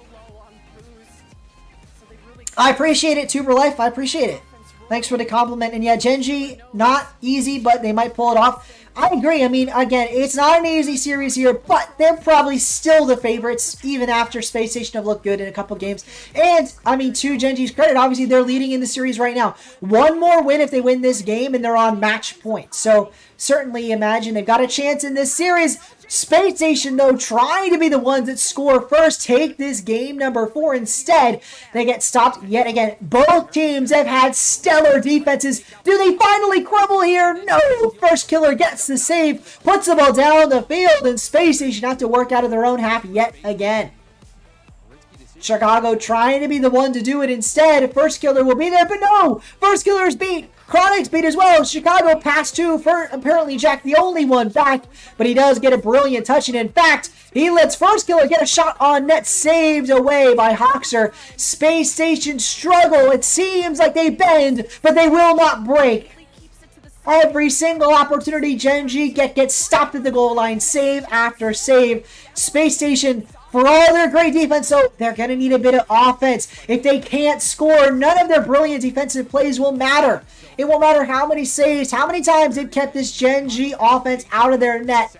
I appreciate it, Tuber Life. I appreciate it. Thanks for the compliment. And yeah, Gen.G, not easy, but they might pull it off. I agree. I mean, again, it's not an easy series here, but they're probably still the favorites, even after Spacestation have looked good in a couple games. And, I mean, to Gen.G's credit, obviously they're leading in the series right now. One more win if they win this game, and they're on match point. So, certainly imagine they've got a chance in this series. Spacestation, though, trying to be the ones that score first, take this game number 4. Instead, they get stopped yet again. Both teams have had stellar defenses. Do they finally crumble here? No! First Killer gets the save, puts the ball down the field, and Spacestation have to work out of their own half yet again. Chicago trying to be the one to do it instead. First Killer will be there, but no! First Killer is beat. Chronic's beat as well. Chicago passed to, for apparently Jack the only one back, but he does get a brilliant touch, and in fact, he lets First Killer get a shot on net, saved away by Hoxer. Spacestation struggle. It seems like they bend, but they will not break. Every single opportunity Gen.G gets stopped at the goal line, save after save. Spacestation, for all their great defense, so they're going to need a bit of offense. If they can't score, none of their brilliant defensive plays will matter. It won't matter how many saves, how many times they've kept this Gen.G offense out of their net.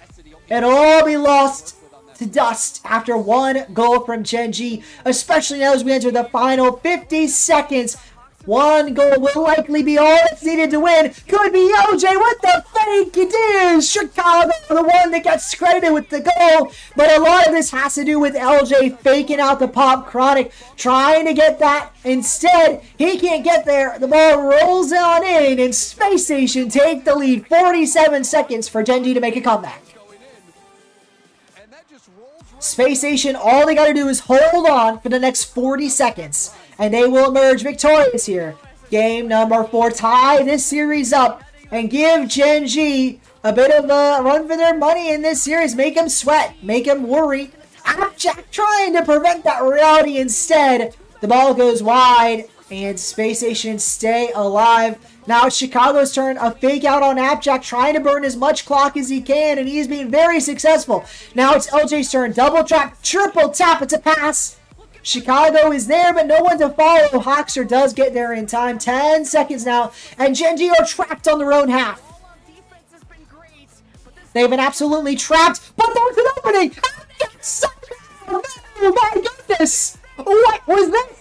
It'll all be lost to dust after one goal from Gen.G, especially now as we enter the final 50 seconds. One goal will likely be all that's needed to win. Could be LJ with the fake. It is Chicago, the one that gets credited with the goal. But a lot of this has to do with LJ faking out the pop. Chronic trying to get that. Instead, he can't get there. The ball rolls on in, and Spacestation take the lead. 47 seconds for Gen.G to make a comeback. Spacestation, all they got to do is hold on for the next 40 seconds. And they will emerge victorious here. Game number 4. Tie this series up and give Gen.G a bit of a run for their money in this series. Make them sweat. Make them worry. Jack trying to prevent that reality instead. The ball goes wide and Spacestation stay alive. Now it's Chicago's turn. A fake out on Appjack, trying to burn as much clock as he can, and he's being very successful. Now it's LJ's turn. Double trap, triple tap. It's a pass. Chicago is there, but no one to follow. Hoxer does get there in time. 10 seconds now, and Gen.G are trapped on their own half. They've been absolutely trapped, but there's an opening. Oh my goodness! What was this?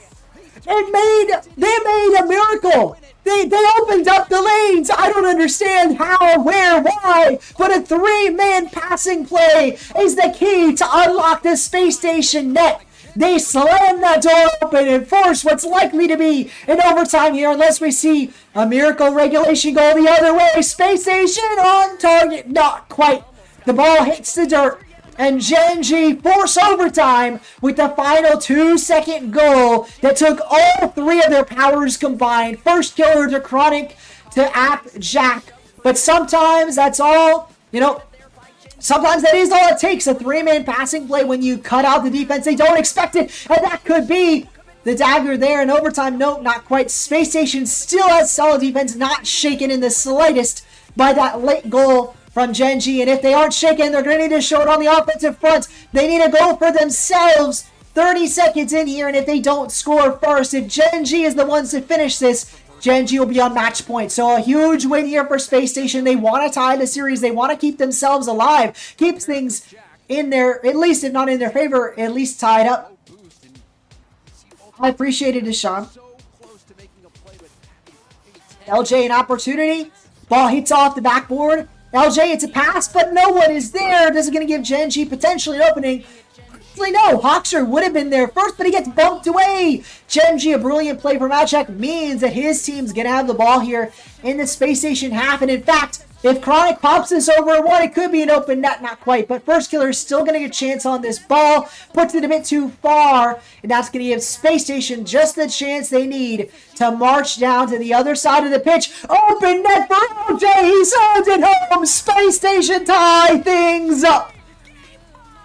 They made a miracle. They opened up the lanes. I don't understand how, where, why, but a 3-man passing play is the key to unlock the Spacestation net. They slam that door open and force what's likely to be an overtime here unless we see a miracle regulation go the other way. Spacestation on target. Not quite. The ball hits the dirt. And Gen.G force overtime with the final 2-second goal that took all 3 of their powers combined. First Killer to Chronic to Appjack. But sometimes that's all, sometimes that is all it takes, a 3-man passing play when you cut out the defense. They don't expect it, and that could be the dagger there in overtime. No, not quite. Spacestation still has solid defense, not shaken in the slightest by that late goal from Gen.G. And if they aren't shaken, they're going to need to show it on the offensive front. They need a goal for themselves. 30 seconds in here, and if they don't score first, if Gen.G is the ones to finish this, Gen.G will be on match point. So a huge win here for Spacestation. They want to tie the series. They want to keep themselves alive. Keeps things in their, at least if not in their favor, at least tied up. I appreciate it, Deshaun. LJ an opportunity. Ball hits off the backboard. LJ, it's a pass, but no one is there. This is going to give Gen.G potentially an opening. No, Hoxer would have been there first, but he gets bumped away. Gen.G, a brilliant play from Appjack, means that his team's going to have the ball here in the Spacestation half. And in fact, if Chronic pops this over one, it could be an open net, not quite. But First Killer is still going to get a chance on this ball. Puts it a bit too far, and that's going to give Spacestation just the chance they need to march down to the other side of the pitch. Open net for LJ. He sends it home. Spacestation tie things up.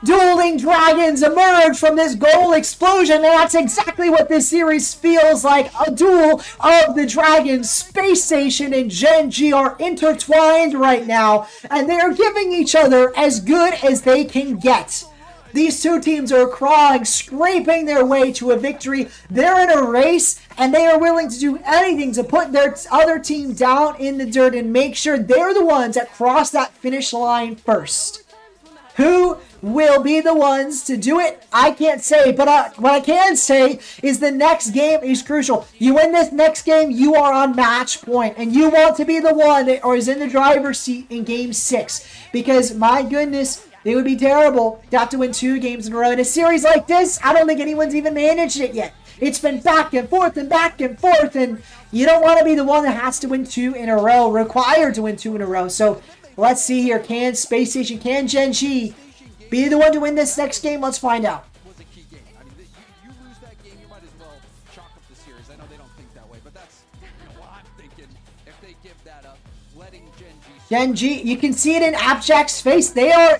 dueling dragons emerge from this goal explosion, and that's exactly what this series feels like. A duel of the dragons. Spacestation and Gen.G are intertwined right now, and they are giving each other as good as they can get. These two teams are crawling, scraping their way to a victory. They're in a race, and they are willing to do anything to put their other team down in the dirt and make sure they're the ones that cross that finish line first. Who will be the ones to do it? I can't say, but what I can say is the next game is crucial. You win this next game, you are on match point, and you want to be the one that is in the driver's seat in Game 6, because my goodness, it would be terrible to have to win 2 games in a row. In a series like this, I don't think anyone's even managed it yet. It's been back and forth, and you don't want to be the one that has to win 2 in a row, required to win 2 in a row. So let's see here. Can Spacestation, can Gen.G be the one to win this next game? Let's find out. Was a key game. I mean, you lose that game, you might as well chalk up the series. I know they don't think that way, but that's what I'm thinking. If they give that up, letting Gen.G. Gen.G, you can see it in Abjack's face. They are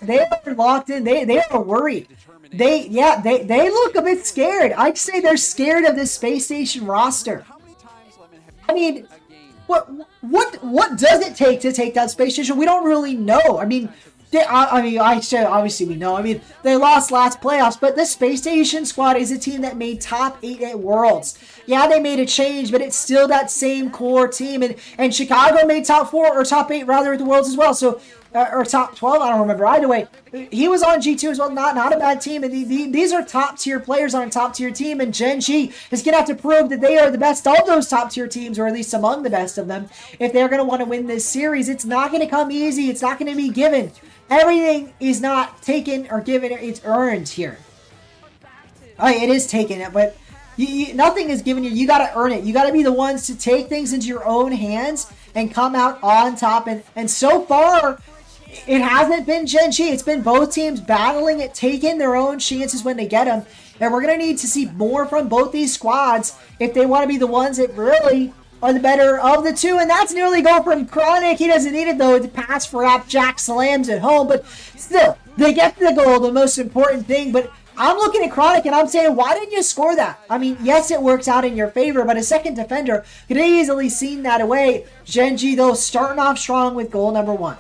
locked in. They are worried. They look a bit scared. I'd say they're scared of this Space Station roster. How many times, Lemon, have you I mean, a game? what does it take to take that Space Station? We don't really know. I mean, obviously we know. I mean, they lost last playoffs, but the Space Station squad is a team that made top 8 at Worlds. Yeah, they made a change, but it's still that same core team. And Chicago made top 4 or top 8 rather at the Worlds as well. So, or top 12, I don't remember. Either way, he was on G2 as well. Not a bad team. And these are top tier players on a top tier team. And Gen.G is gonna have to prove that they are the best of those top tier teams, or at least among the best of them, if they're gonna want to win this series. It's not gonna come easy. It's not gonna be given. Everything is not taken or given, it's earned here. It is taken, but nothing is given you. You got to earn it. You got to be the ones to take things into your own hands and come out on top. And so far, it hasn't been Gen.G. It's been both teams battling it, taking their own chances when they get them. And we're going to need to see more from both these squads if they want to be the ones that really are the better of the two, and that's nearly goal from Chronic. He doesn't need it, though, to pass for Jack slams at home, but still, they get the goal, the most important thing. But I'm looking at Chronic, and I'm saying, why didn't you score that? I mean, yes, it works out in your favor, but a second defender could have easily seen that away. Gen.G, though, starting off strong with goal number 1.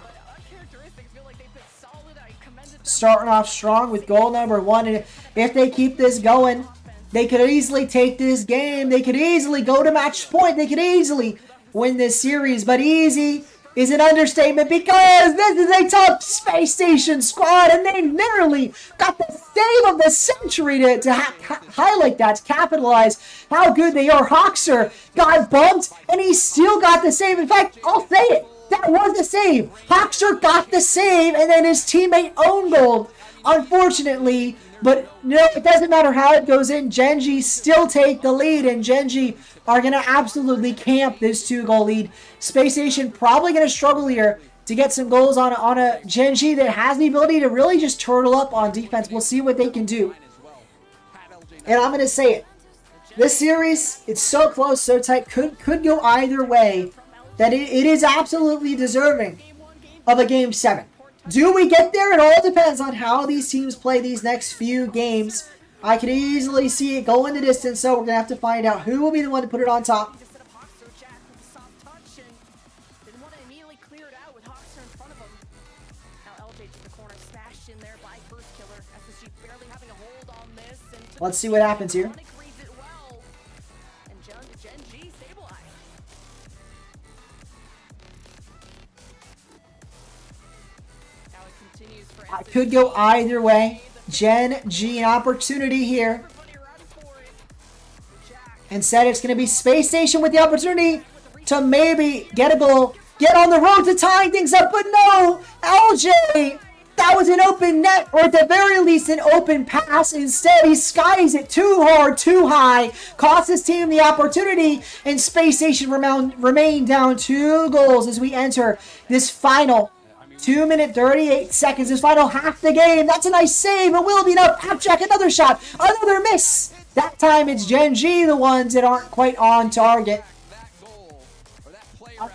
Starting off strong with goal number 1, and if they keep this going, they could easily take this game. They could easily go to match point. They could easily win this series. But easy is an understatement, because this is a tough Space Station squad, and they nearly got the save of the century to highlight that, to capitalize how good they are. Hawkster got bumped, and he still got the save. In fact, I'll say it. That was a save. Hawkster got the save, and then his teammate owned goal. Unfortunately, but no, it doesn't matter how it goes in. Gen.G still take the lead, and Gen.G are going to absolutely camp this 2-goal lead. Space Station probably going to struggle here to get some goals on a Gen.G that has the ability to really just turtle up on defense. We'll see what they can do. And I'm going to say it. This series, it's so close, so tight, could go either way, that it is absolutely deserving of a Game 7. Do we get there? It all depends on how these teams play these next few games. I can easily see it going the distance, so we're going to have to find out who will be the one to put it on top. Let's see what happens here. I could go either way. Gen.G, an opportunity here. Instead, it's going to be Space Station with the opportunity to maybe get a goal, get on the road to tying things up, but no! LJ! That was an open net, or at the very least, an open pass. Instead, he skies it too hard, too high, costs his team the opportunity, and Space Station remain down 2 goals as we enter this final 2 minute 38 seconds, this final half the game. That's a nice save. It will be enough. Abjack, another shot, another miss. That time it's Gen.G, the ones that aren't quite on target.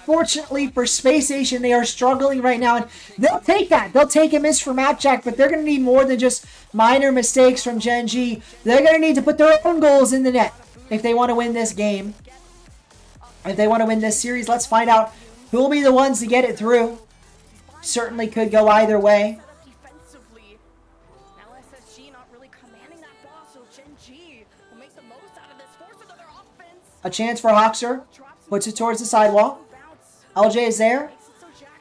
Unfortunately for Spacestation, they are struggling right now, and they'll take that. They'll take a miss from Appjack, but they're going to need more than just minor mistakes from Gen.G. They're going to need to put their own goals in the net if they want to win this game. If they want to win this series, let's find out who will be the ones to get it through. Certainly could go either way. Defensively. Now SSG not really commanding that ball, so Gen.G will make the most out of this, force another offense. A chance for Hoxer. Puts it towards the sidewall. LJ is there,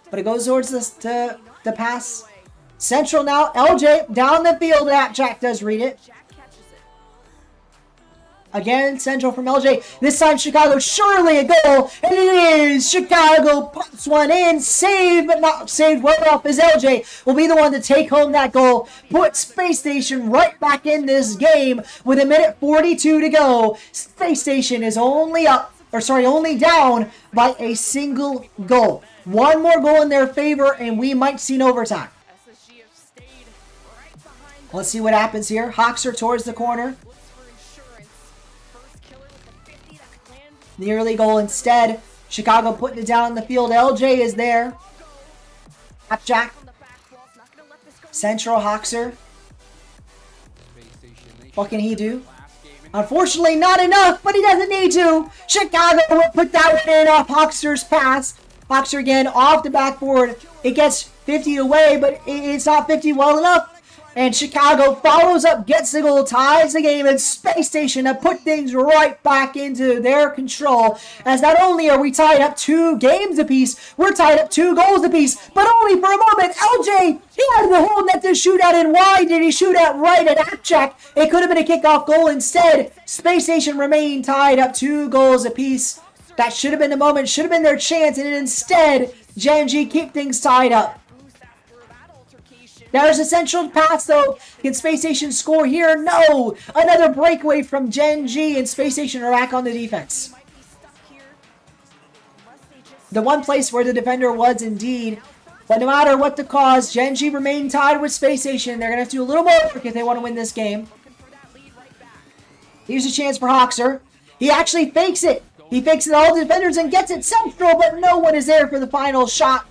but it goes towards the pass. Central now. LJ down the field. Jack does read it. Again, Central from LJ. This time Chicago, surely a goal. And it is. Chicago pops one in. Saved, but not saved well enough, as LJ will be the one to take home that goal. Put Space Station right back in this game with 1:42 to go. Space Station is only down by a single goal. One more goal in their favor, and we might see an overtime. Let's see what happens here. Hoxer towards the corner. Nearly goal instead. Chicago putting it down on the field. LJ is there. Jack. Central Hoxer. What can he do? Unfortunately, not enough, but he doesn't need to. Chicago will put that one in off Hoxer's pass. Hoxer again off the backboard. It gets 50 away, but it's not 50 well enough. And Chicago follows up, gets the goal, ties the game, and Space Station have put things right back into their control. As not only are we tied up 2 games apiece, we're tied up 2 goals apiece, but only for a moment. LJ, he had the whole net to shoot at, and why did he shoot at right at Appjack? It could have been a kickoff goal instead. Space Station remained tied up 2 goals apiece. That should have been the moment, should have been their chance, and instead, Gen.G keep things tied up. There's a central pass, though. Can Space Station score here? No! Another breakaway from Gen.G, and Space Station are back on the defense. The one place where the defender was indeed. But no matter what the cause, Gen.G remain tied with Space Station. They're going to have to do a little more work if they want to win this game. Here's a chance for Hoxer. He actually fakes it. He fakes it all the defenders and gets it central, but no one is there for the final shot.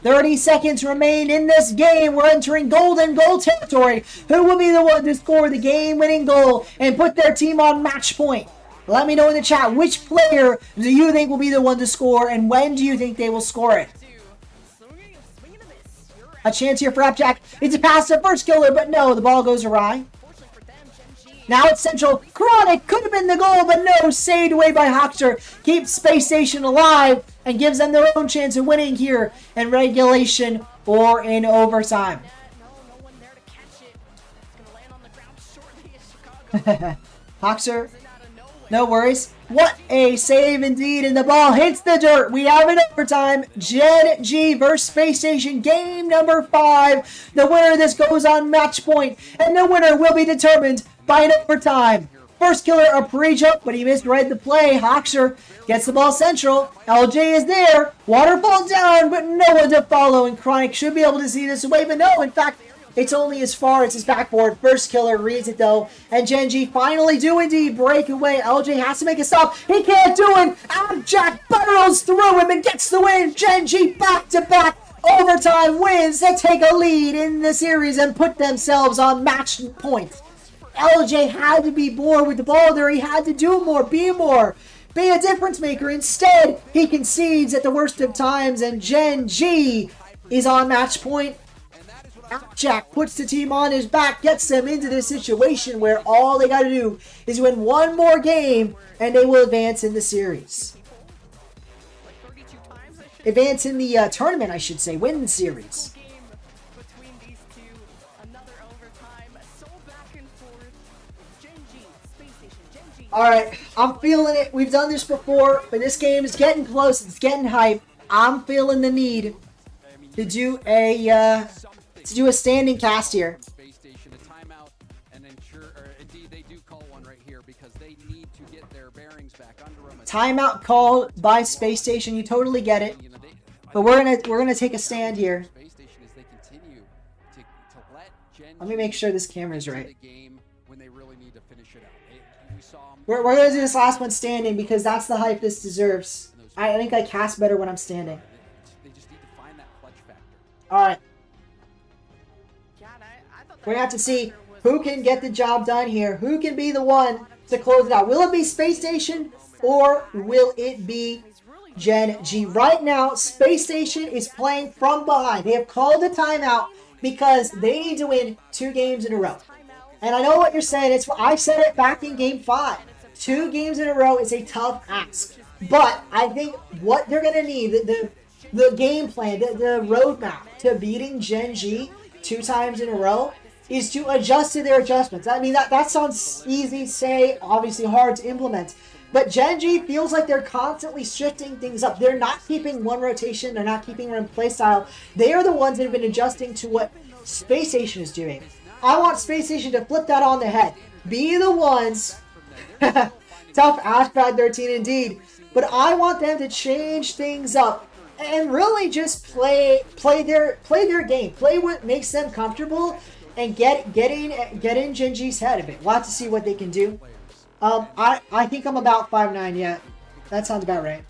30 seconds remain in this game. We're entering golden goal territory. Who will be the one to score the game-winning goal and put their team on match point? Let me know in the chat, which player do you think will be the one to score, and when do you think they will score it? A chance here for Appjack. It's a pass to first killer, but no, the ball goes awry. Now it's Central. Chronic could have been the goal, but no, saved away by Hoxer. Keeps Space Station alive and gives them their own chance of winning here in regulation or in overtime. Hoxer, no worries. What a save indeed, and the ball hits the dirt. We have an overtime. Gen.G versus Space Station, game number 5. The winner of this goes on match point, and the winner will be determined by an overtime. First killer, a pre-jump, but he misread the play. Hoxer gets the ball central. LJ is there. Waterfall down, but no one to follow, and Chronic should be able to see this away, but no, in fact, it's only as far as his backboard. First killer reads it though, and Gen.G finally do indeed break away. LJ has to make a stop. He can't do it. Appjack barrels through him and gets the win. Gen.G back-to-back overtime wins to take a lead in the series and put themselves on match point. LJ had to be more with the ball there. He had to do more, be a difference maker. Instead, he concedes at the worst of times, and Gen.G is on match point. Appjack puts the team on his back, gets them into this situation where all they got to do is win one more game, and they will advance in the series. Advance in the tournament, I should say. Win the series. Alright, I'm feeling it. We've done this before, but this game is getting close. It's getting hype. I'm feeling the need to do a standing cast here. Timeout called by Space Station. You totally get it. But we're gonna take a stand here. Let me make sure this camera's right. We're gonna do this last one standing because that's the hype this deserves. I think I cast better when I'm standing. They just need to find that clutch factor. Alright. Yeah, and I thought We're going to have to see who can get the job done here. Who can be the one to close it out? Will it be Spacestation or will it be Gen.G? Right now, Spacestation is playing from behind. They have called a timeout because they need to win 2 games in a row. And I know what you're saying. I said it back in Game 5. 2 games in a row is a tough ask. But I think what they're going to need, the game plan, the roadmap to beating Gen.G 2 times in a row is to adjust to their adjustments. I mean, that sounds easy to say, obviously hard to implement. But Gen.G feels like they're constantly shifting things up. They're not keeping one rotation. They're not keeping one playstyle. They are the ones that have been adjusting to what Spacestation is doing. I want Spacestation to flip that on the head. Be the ones... Tough Ashpad 13 indeed. But I want them to change things up and really just play their game. Play what makes them comfortable and get in Gen.G's head a bit. We'll have to see what they can do. I think I'm about 5'9", yeah. That sounds about right.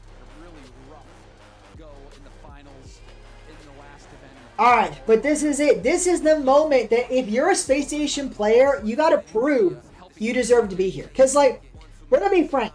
Alright, but this is it. This is the moment that if you're a Spacestation player, you gotta prove you deserve to be here. Because, like, we're gonna be frank.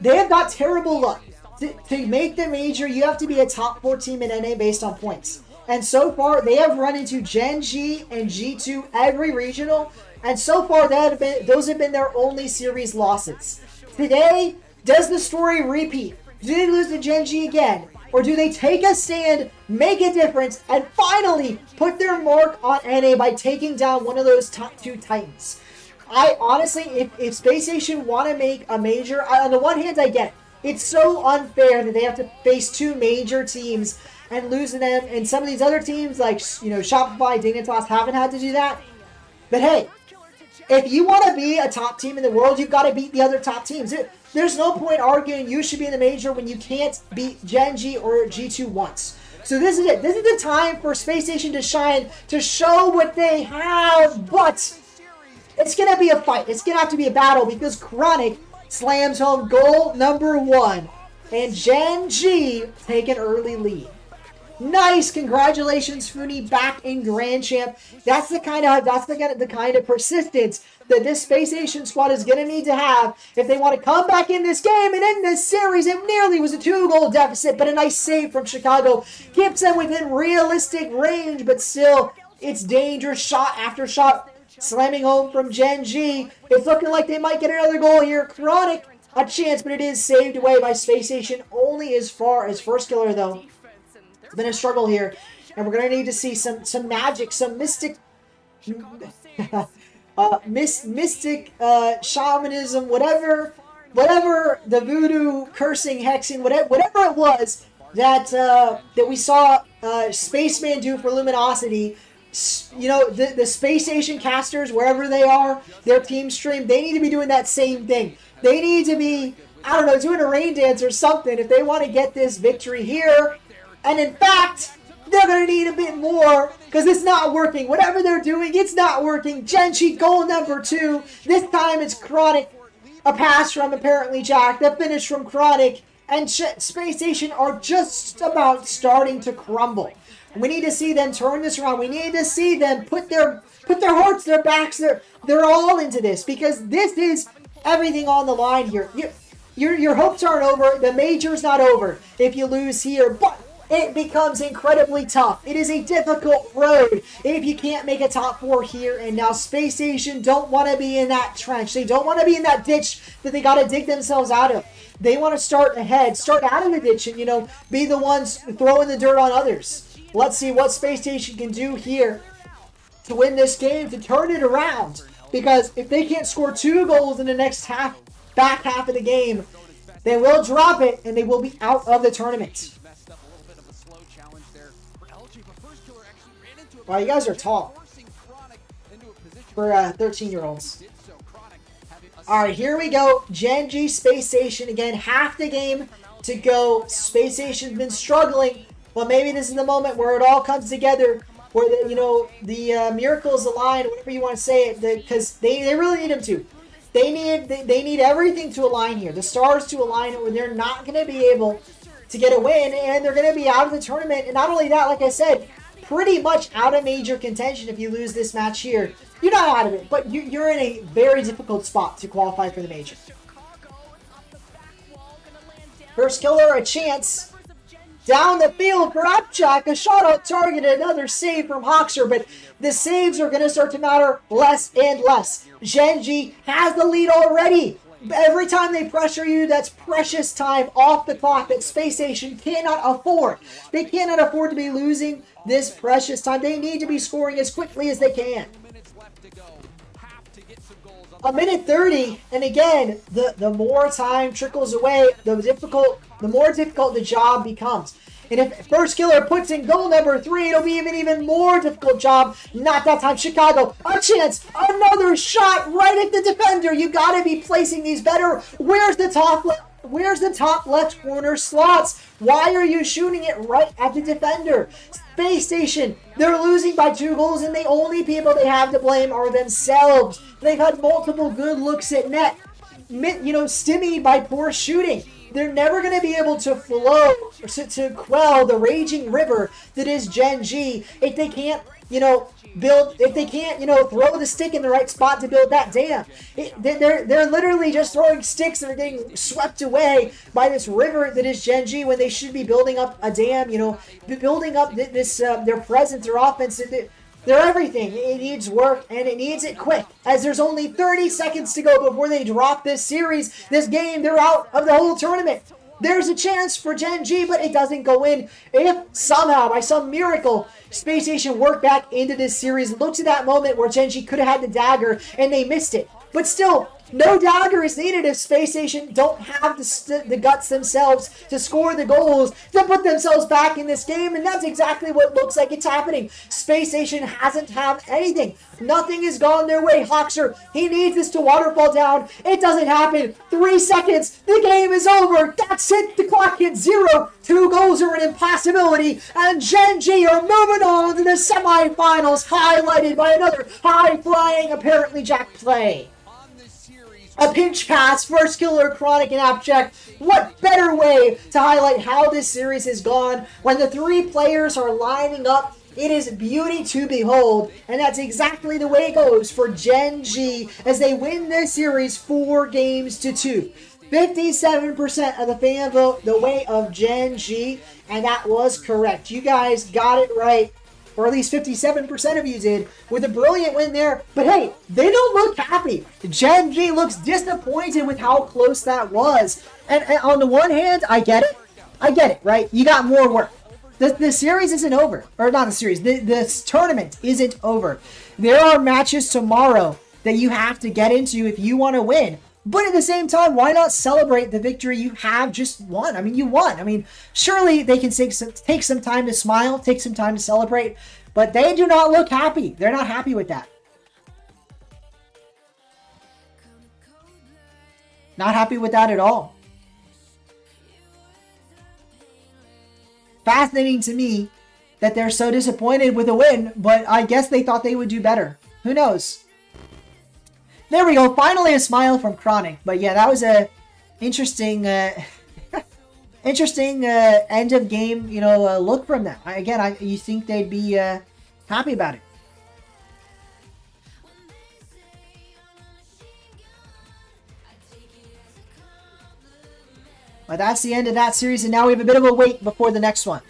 They have got terrible luck. To make the major, you have to be a top 4 team in NA based on points. And so far, they have run into Gen.G and G2 every regional. And so far, those have been their only series losses. Today, does the story repeat? Do they lose to Gen.G again? Or do they take a stand, make a difference, and finally put their mark on NA by taking down one of those top 2 titans? I honestly, if Spacestation want to make a major, on the one hand, I get it. It's so unfair that they have to face 2 major teams and lose to them. And some of these other teams, like, Shopify, Dignitas, haven't had to do that. But hey, if you want to be a top team in the world, you've got to beat the other top teams. There's no point arguing you should be in the major when you can't beat Gen.G or G2 once. So this is it. This is the time for Spacestation to shine, to show what they have. But it's going to be a fight. It's going to have to be a battle because Chronic slams home goal number 1. And Gen.G take an early lead. Nice, congratulations, Funi, back in Grand Champ. That's the kind of persistence that this Spacestation squad is going to need to have if they want to come back in this game and in this series. It nearly was a 2-goal deficit, but a nice save from Chicago keeps them within realistic range, but still, it's dangerous shot after shot. Slamming home from Gen.G. It's looking like they might get another goal here. Chronic, a chance, but it is saved away by Spacestation. Only as far as first killer, though. It's been a struggle here. And we're going to need to see some magic, some mystic... mystic shamanism, whatever the voodoo, cursing, hexing, whatever it was that we saw Spaceman do for Luminosity. The Spacestation casters, wherever they are, their team stream, they need to be doing that same thing. They need to be, I don't know, doing a rain dance or something if they want to get this victory here. And in fact, they're going to need a bit more because it's not working. Whatever they're doing, it's not working. Gen.G goal number 2. This time it's Chronic. A pass from apparently Jack. The finish from Chronic. And Spacestation are just about starting to crumble. We need to see them turn this around. We need to see them put their hearts, their backs, they're all into this because this is everything on the line here. Your hopes aren't over. The major's not over if you lose here, but it becomes incredibly tough. It is a difficult road if you can't make a top 4 here and now. Spacestation don't want to be in that trench. They don't want to be in that ditch that they got to dig themselves out of. They want to start ahead, start out of the ditch and, be the ones throwing the dirt on others. Let's see what Spacestation can do here to win this game, to turn it around. Because if they can't score 2 goals in the next back half of the game, they will drop it and they will be out of the tournament. Wow, you guys are tall for 13-year-olds. Alright, here we go. Gen.G Spacestation again. Half the game to go. Spacestation's been struggling. But maybe this is the moment where it all comes together, where the miracles align, whatever you want to say it, because they really need them to. They need everything to align here. The stars to align, or they're not going to be able to get a win, and they're going to be out of the tournament. And not only that, like I said, pretty much out of major contention if you lose this match here. You're not out of it, but you're in a very difficult spot to qualify for the major. First killer, a chance. Down the field for Upchuck, a shot on target, another save from Hoxer, but the saves are going to start to matter less and less. Gen.G has the lead already. Every time they pressure you, that's precious time off the clock that Spacestation cannot afford. They cannot afford to be losing this precious time. They need to be scoring as quickly as they can. A minute 30, and again, the more time trickles away, the more difficult the job becomes. And if First Killer puts in goal number 3, it'll be an even more difficult job. Not that time. Chicago, a chance, another shot right at the defender. You got to be placing these better. Where's the top left corner slots? Why are you shooting it right at the defender? Space Station, they're losing by 2 goals, and the only people they have to blame are themselves. They've had multiple good looks at net, stymied by poor shooting. They're never going to be able to flow, or to quell the raging river that is Gen.G if they can't, throw the stick in the right spot to build that dam. They're literally just throwing sticks and are getting swept away by this river that is Gen.G when they should be building up a dam, building up their presence, their offense, their everything. It needs work, and it needs it quick, as there's only 30 seconds to go before they drop this series, this game. They're out of the whole tournament. There's a chance for Gen.G, but it doesn't go in. If somehow, by some miracle, Space Station worked back into this series, look to that moment where Gen.G could have had the dagger, and they missed it. But still, no dagger is needed if Space Station don't have the guts themselves to score the goals, to put themselves back in this game, and that's exactly what looks like it's happening. Space Station hasn't had anything. Nothing has gone their way. Hoxer, he needs this to waterfall down. It doesn't happen. 3 seconds. The game is over. That's it. The clock hits 0. 2 goals are an impossibility, and Gen.G are moving on to the semifinals, highlighted by another high-flying, apparently Jack play. A pinch pass, First Killer, Chronic, and Abject. What better way to highlight how this series has gone when the 3 players are lining up? It is beauty to behold, and that's exactly the way it goes for Gen.G as they win this series 4-2. 57% of the fan vote the way of Gen.G, and that was correct. You guys got it right. Or at least 57% of you did, with a brilliant win there. But hey, they don't look happy. Gen.G looks disappointed with how close that was. And on the one hand, I get it, right? You got more work. The series isn't over. Or not the series, this tournament isn't over. There are matches tomorrow that you have to get into if you want to win. But at the same time, why not celebrate the victory you have just won? I mean, you won. I mean, surely they can take some time to smile, take some time to celebrate, but they do not look happy. They're not happy with that. Not happy with that at all. Fascinating to me that they're so disappointed with a win, but I guess they thought they would do better. Who knows? There we go. Finally, a smile from Chronic. But yeah, that was a interesting, interesting end of game. Look from them. You think they'd be happy about it? But that's the end of that series, and now we have a bit of a wait before the next one.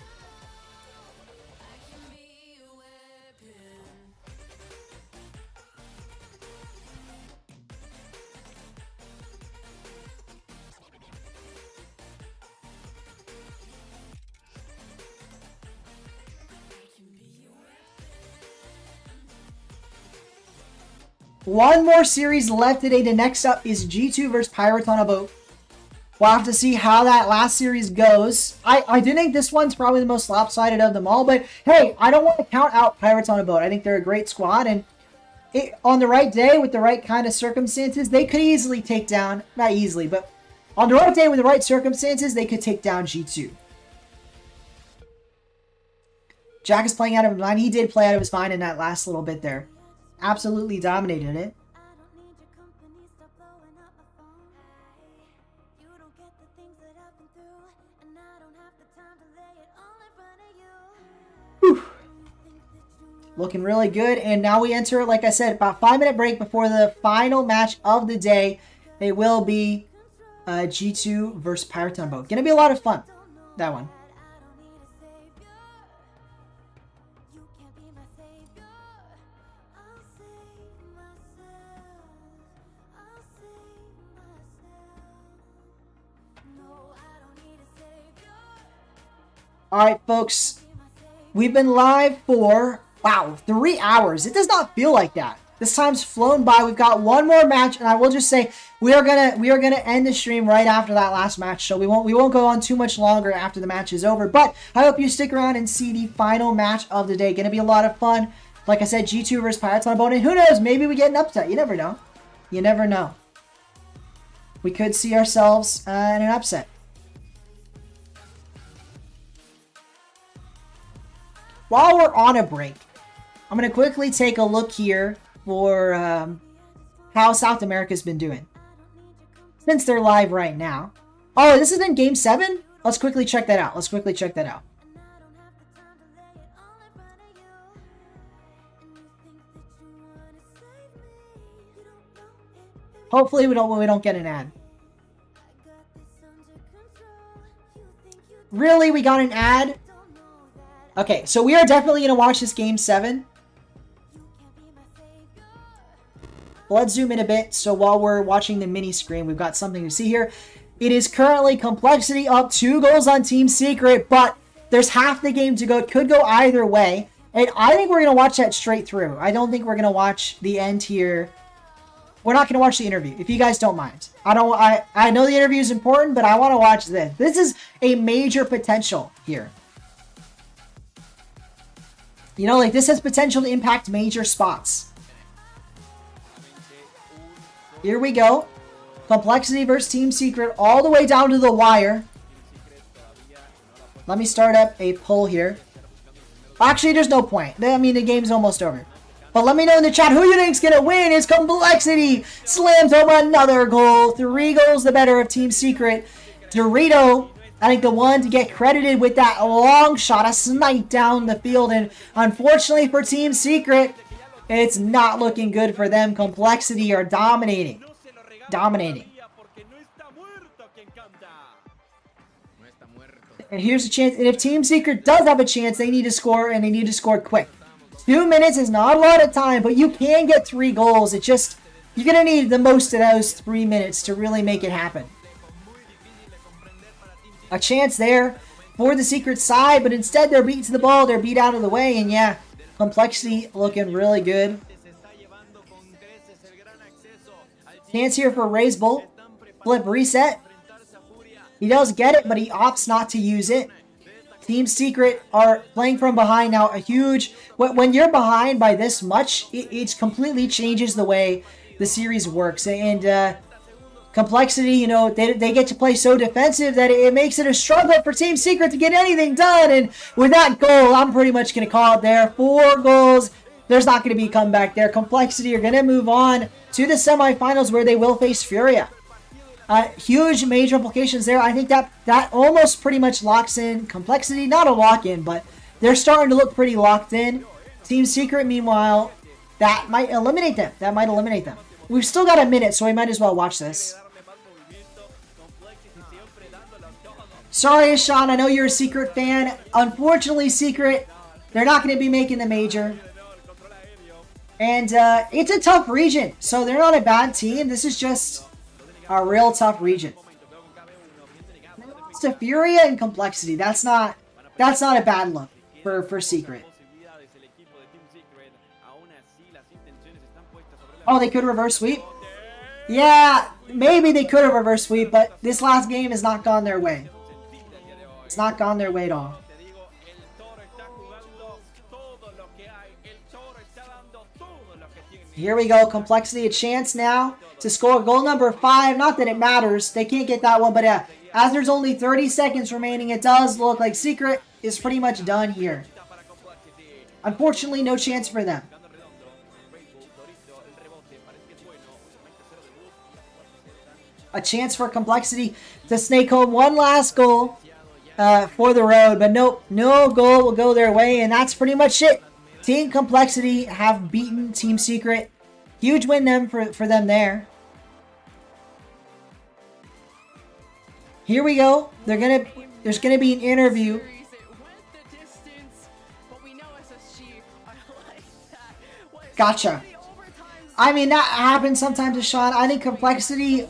One more series left today. The next up is G2 versus Pirates on a Boat. We'll have to see how that last series goes. I do think this one's probably the most lopsided of them all, but hey, I don't want to count out Pirates on a Boat. I think they're a great squad, and on the right day with the right kind of circumstances, they could easily take down, not easily, but on the right day with the right circumstances, they could take down G2. Jack is playing out of his mind. He did play out of his mind in that last little bit there. Absolutely dominated it. Whew. Looking really good. And now we enter, like I said, about 5-minute break before the final match of the day. It will be G2 versus Pirate on Boat. Gonna be a lot of fun. That one. Alright, folks. We've been live for, wow, 3 hours. It does not feel like that. This time's flown by. We've got one more match, and I will just say we are gonna end the stream right after that last match. So we won't go on too much longer after the match is over. But I hope you stick around and see the final match of the day. Gonna be a lot of fun. Like I said, G2 versus Pirates on a Boat, and who knows? Maybe we get an upset. You never know. You never know. We could see ourselves in an upset. While we're on a break, I'm going to quickly take a look here for how South America's been doing. Since they're live right now. Oh, this is in Game 7? Let's quickly check that out. Hopefully we don't get an ad. Really? We got an ad? Okay, so we are definitely going to watch this Game 7. Let's zoom in a bit. So while we're watching the mini screen, we've got something to see here. It is currently Complexity up 2 goals on Team Secret, but there's half the game to go. It could go either way. And I think we're going to watch that straight through. I don't think we're going to watch the end here. We're not going to watch the interview, if you guys don't mind. I know the interview is important, but I want to watch this. This is a major potential here. You know, like, this has potential to impact major spots. Here we go. Complexity versus Team Secret all the way down to the wire. Let me start up a poll here. Actually, there's no point. I mean, the game's almost over. But let me know in the chat who you think's going to win. It's Complexity. Slams home another goal. 3 goals the better of Team Secret. Dorito, I think the one to get credited with that long shot, a snipe down the field. And unfortunately for Team Secret, it's not looking good for them. Complexity are dominating. And here's a chance. And if Team Secret does have a chance, they need to score, and they need to score quick. 2 minutes is not a lot of time, but you can get 3 goals. It's just, you're going to need the most of those 3 minutes to really make it happen. A chance there for the Secret side, but instead they're beat to the ball. They're beat out of the way, and yeah, Complexity looking really good. Chance here for Ray's Bolt. Flip reset. He does get it, but he opts not to use it. Team Secret are playing from behind now. A huge... When you're behind by this much, it completely changes the way the series works. And Complexity, you know, they get to play so defensive that it makes it a struggle for Team Secret to get anything done. And with that goal, I'm pretty much going to call it there. 4 goals. There's not going to be a comeback there. Complexity are going to move on to the semifinals where they will face Furia. Huge major implications there. I think that almost pretty much locks in Complexity. Not a lock-in, but they're starting to look pretty locked in. Team Secret, meanwhile, that might eliminate them. We've still got a minute, so we might as well watch this. Sorry, Sean, I know you're a Secret fan. Unfortunately, Secret, they're not going to be making the major. And it's a tough region, so they're not a bad team. This is just a real tough region. To Furia and Complexity, that's not a bad look for Secret. Oh, they could reverse sweep? Yeah, maybe they could have reverse sweep, but this last game has not gone their way. It's not gone their way at all. Here we go, Complexity, a chance now to score goal number 5. Not that it matters, they can't get that one, but as there's only 30 seconds remaining, it does look like Secret is pretty much done here. Unfortunately, no chance for them. a chance for Complexity to snake home one last goal for the road. But nope, no goal will go their way, and that's pretty much it. Team Complexity have beaten Team Secret. Huge win for them there. Here we go. There's gonna be an interview. Gotcha. I mean, that happens sometimes to Sean. I think Complexity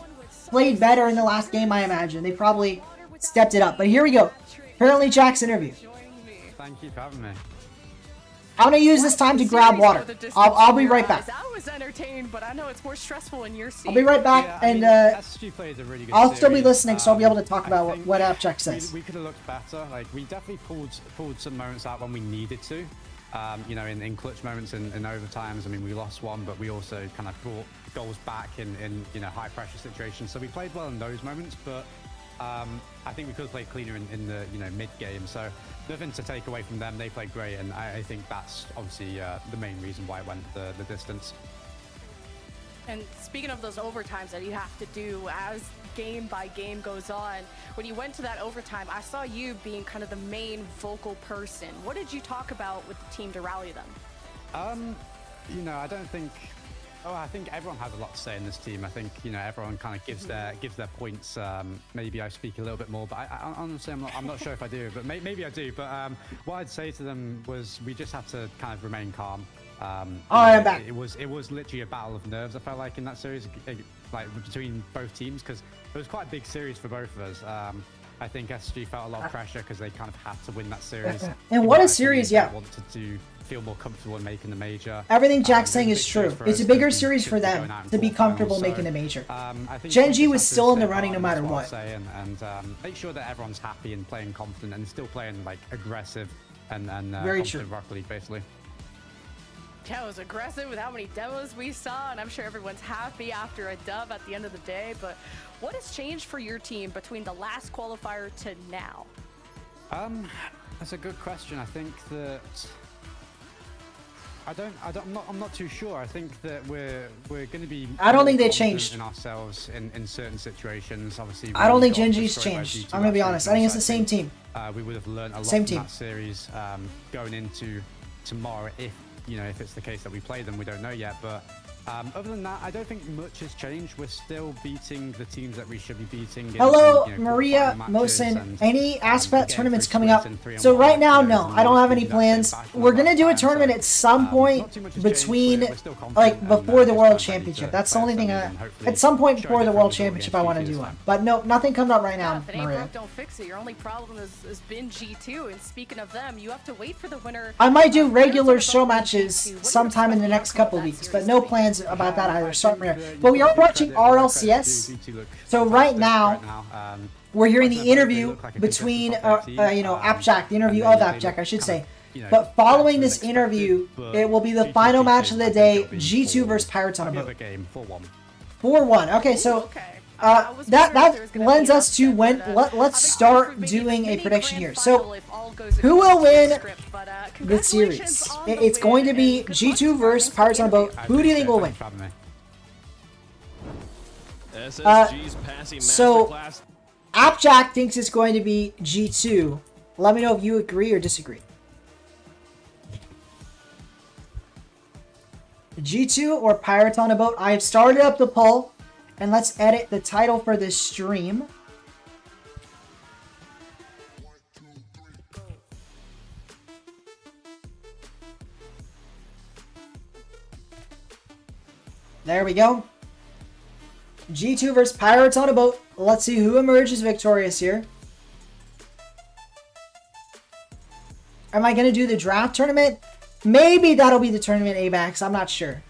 played better in the last game, I imagine. They probably stepped it up. But here we go. Apparently Jack's interview. Thank you for having me. I'm going to use this time to grab water. I'll be right back. I was entertained, but I know it's more stressful in your seat. I'll be right back, Yeah, and SG plays a really good I'll still be series. listening, so I'll be able to talk I about think what Jack says. We could have looked better. Like, we definitely pulled some moments out when we needed to. You know, in clutch moments and overtimes. I mean, we lost one, but we also kind of brought goals back in you know, high pressure situations. So we played well in those moments, but I think we could have played cleaner in the, you know, mid game. So nothing to take away from them. They played great, and I think that's obviously the main reason why it went the distance. And speaking of those overtimes that you have to do as game by game goes on, when you went to that overtime, I saw you being kind of the main vocal person. What did you talk about with the team to rally them? You know, I don't think. Oh, I think everyone has a lot to say in this team. I think, you know, everyone kind of gives their points. Maybe I speak a little bit more, but I honestly, I'm not sure if I do. But maybe I do. But what I'd say to them was we just have to kind of remain calm. I'm back. It was literally a battle of nerves, I felt like, in that series, like between both teams, because it was quite a big series for both of us. I think SG felt a lot of pressure because they kind of had to win that series. And what a series, yeah. They wanted to feel more comfortable in making the major. Everything Jack's saying is true. It's a bigger us series for them to be comfortable making the major. Gen.G Gen.G was still in the running no matter what. And make sure that everyone's happy and playing confident and still playing like aggressive and Very confident true. Rocket League, basically. Yeah, it was aggressive with how many demos we saw, and I'm sure everyone's happy after a dub at the end of the day. But what has changed for your team between the last qualifier to now? That's a good question. I think that I'm not too sure. I think that we're going to be. I don't think they confident changed in ourselves in certain situations. Obviously, I don't we think got Gen.G's destroyed by changed. G2 I'm gonna be last honest. I season, think it's so the same team. We would have learned a lot Same from team. that series going into tomorrow. If it's the case that we play them, we don't know yet. But other than that, I don't think much has changed. We're still beating the teams that we should be beating. Hello, in, Maria quarterfinal matches Mosin. and, Any Aspat getting tournaments through coming up? splits in 3-on-1 So right now, matches no, and I don't have any doing that same plans. fashion We're as gonna last do a time, so, tournament at some point not too much has between, changed. We're still confident like, and, before the just World kind of ready Championship. to That's the only face thing. them and hopefully At some point show a before the different World result Championship, against I want to G2 do this one. time. But no, nothing coming up right Yeah, now, if it ain't Maria. broke, don't fix it. Your only problem has been G2. And speaking of them, you have to wait for the winner. I might do Winners regular of show the matches G2. What do you sometime in the expect next outcome of couple that weeks, but series no to be? plans about that either. Start Maria. You But we are give watching credit where RLCS. G2 look So right fantastic now, we're hearing the interview between, Appjack, the interview of Appjack, I should say. But following this interview, it will be the final match of the day, G2 versus Pirates on a boat. 4-1. Okay, so that lends us to when let's start doing a prediction here. So who will win the series? It's going to be G2 versus Pirates on a boat. Who do you think will win? SSG's passing so- masterclass. Appjack thinks it's going to be G2. Let me know if you agree or disagree. G2 or Pirates on a boat? I have started up the poll, and let's edit the title for this stream. There we go. G2 versus Pirates on a boat. Let's see who emerges victorious here. Am I going to do the draft tournament? Maybe that'll be the tournament, ABAX. I'm not sure.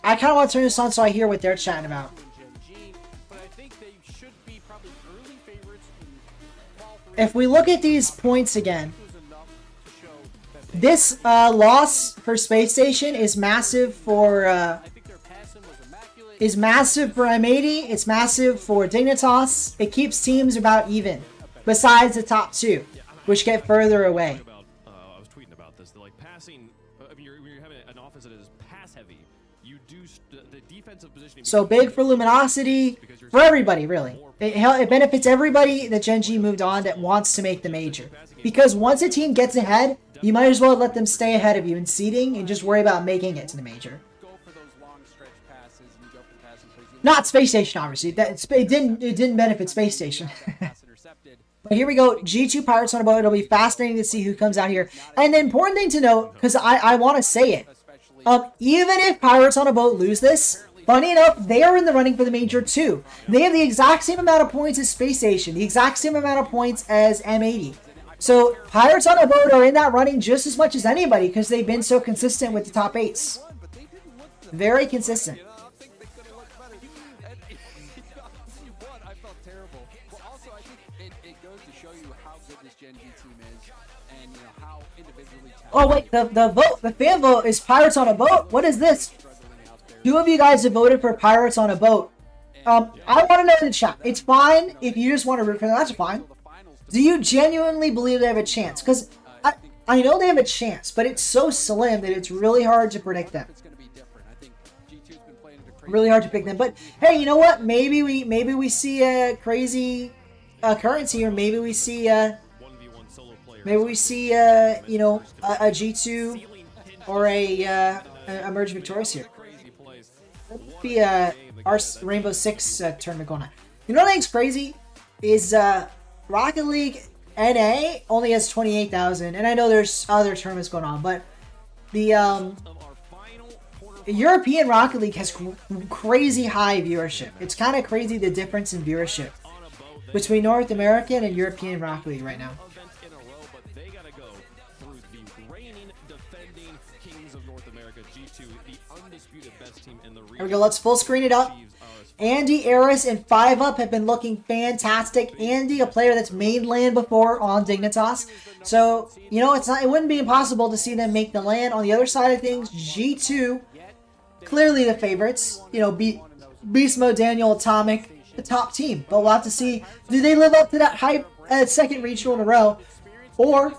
I kind of want to turn this on so I hear what they're chatting about. If we look at these points again, this loss for Spacestation is massive for M80. It's massive for Dignitas. It keeps teams about even, besides the top two, which get further away. I was tweeting about this. Like passing, I mean, you're having an offense that is reduced the defensive positioning. So big for Luminosity, for everybody, really. It benefits everybody that Gen.G moved on that wants to make the major. Because once a team gets ahead, you might as well let them stay ahead of you in seeding and just worry about making it to the major. Go for those long stretch passes and you go for the passing plays. Not Spacestation, obviously. It didn't benefit Spacestation. But here we go. G2 Pirates on a boat. It'll be fascinating to see who comes out here. And the important thing to note, because I want to say it, even if Pirates on a boat lose this, funny enough, they are in the running for the major too. They have the exact same amount of points as Spacestation, the exact same amount of points as M80. So Pirates on a boat are in that running just as much as anybody because they've been so consistent with the top 8s. Very consistent. I felt terrible. But also, I think it goes to show you how good this Gen.G team is and how individually talented. Oh wait, the fan vote is Pirates on a boat? What is this? 2 of you guys have voted for Pirates on a boat. I want to know in the chat. It's fine if you just want to root for them. That's fine. Do you genuinely believe they have a chance? Because I know they have a chance, but it's so slim that it's really hard to predict them. Really hard to pick them. But hey, you know what? Maybe we see a crazy occurrence here. Maybe we see a G2 or a emerge victorious here. That'd be our Rainbow Six tournament going on. You know what I think's crazy is Rocket League NA only has 28,000, and I know there's other tournaments going on, but the European Rocket League has crazy high viewership. It's kind of crazy the difference in viewership between North American and European Rocket League right now. There we go. Let's full screen it up. Andy, Eris, and 5UP have been looking fantastic. Andy, a player that's made land before on Dignitas. So, it wouldn't be impossible to see them make the land. On the other side of things, G2, clearly the favorites. Beast Mode, Daniel, Atomic, the top team. But we'll have to see, do they live up to that hype at second regional in a row? Or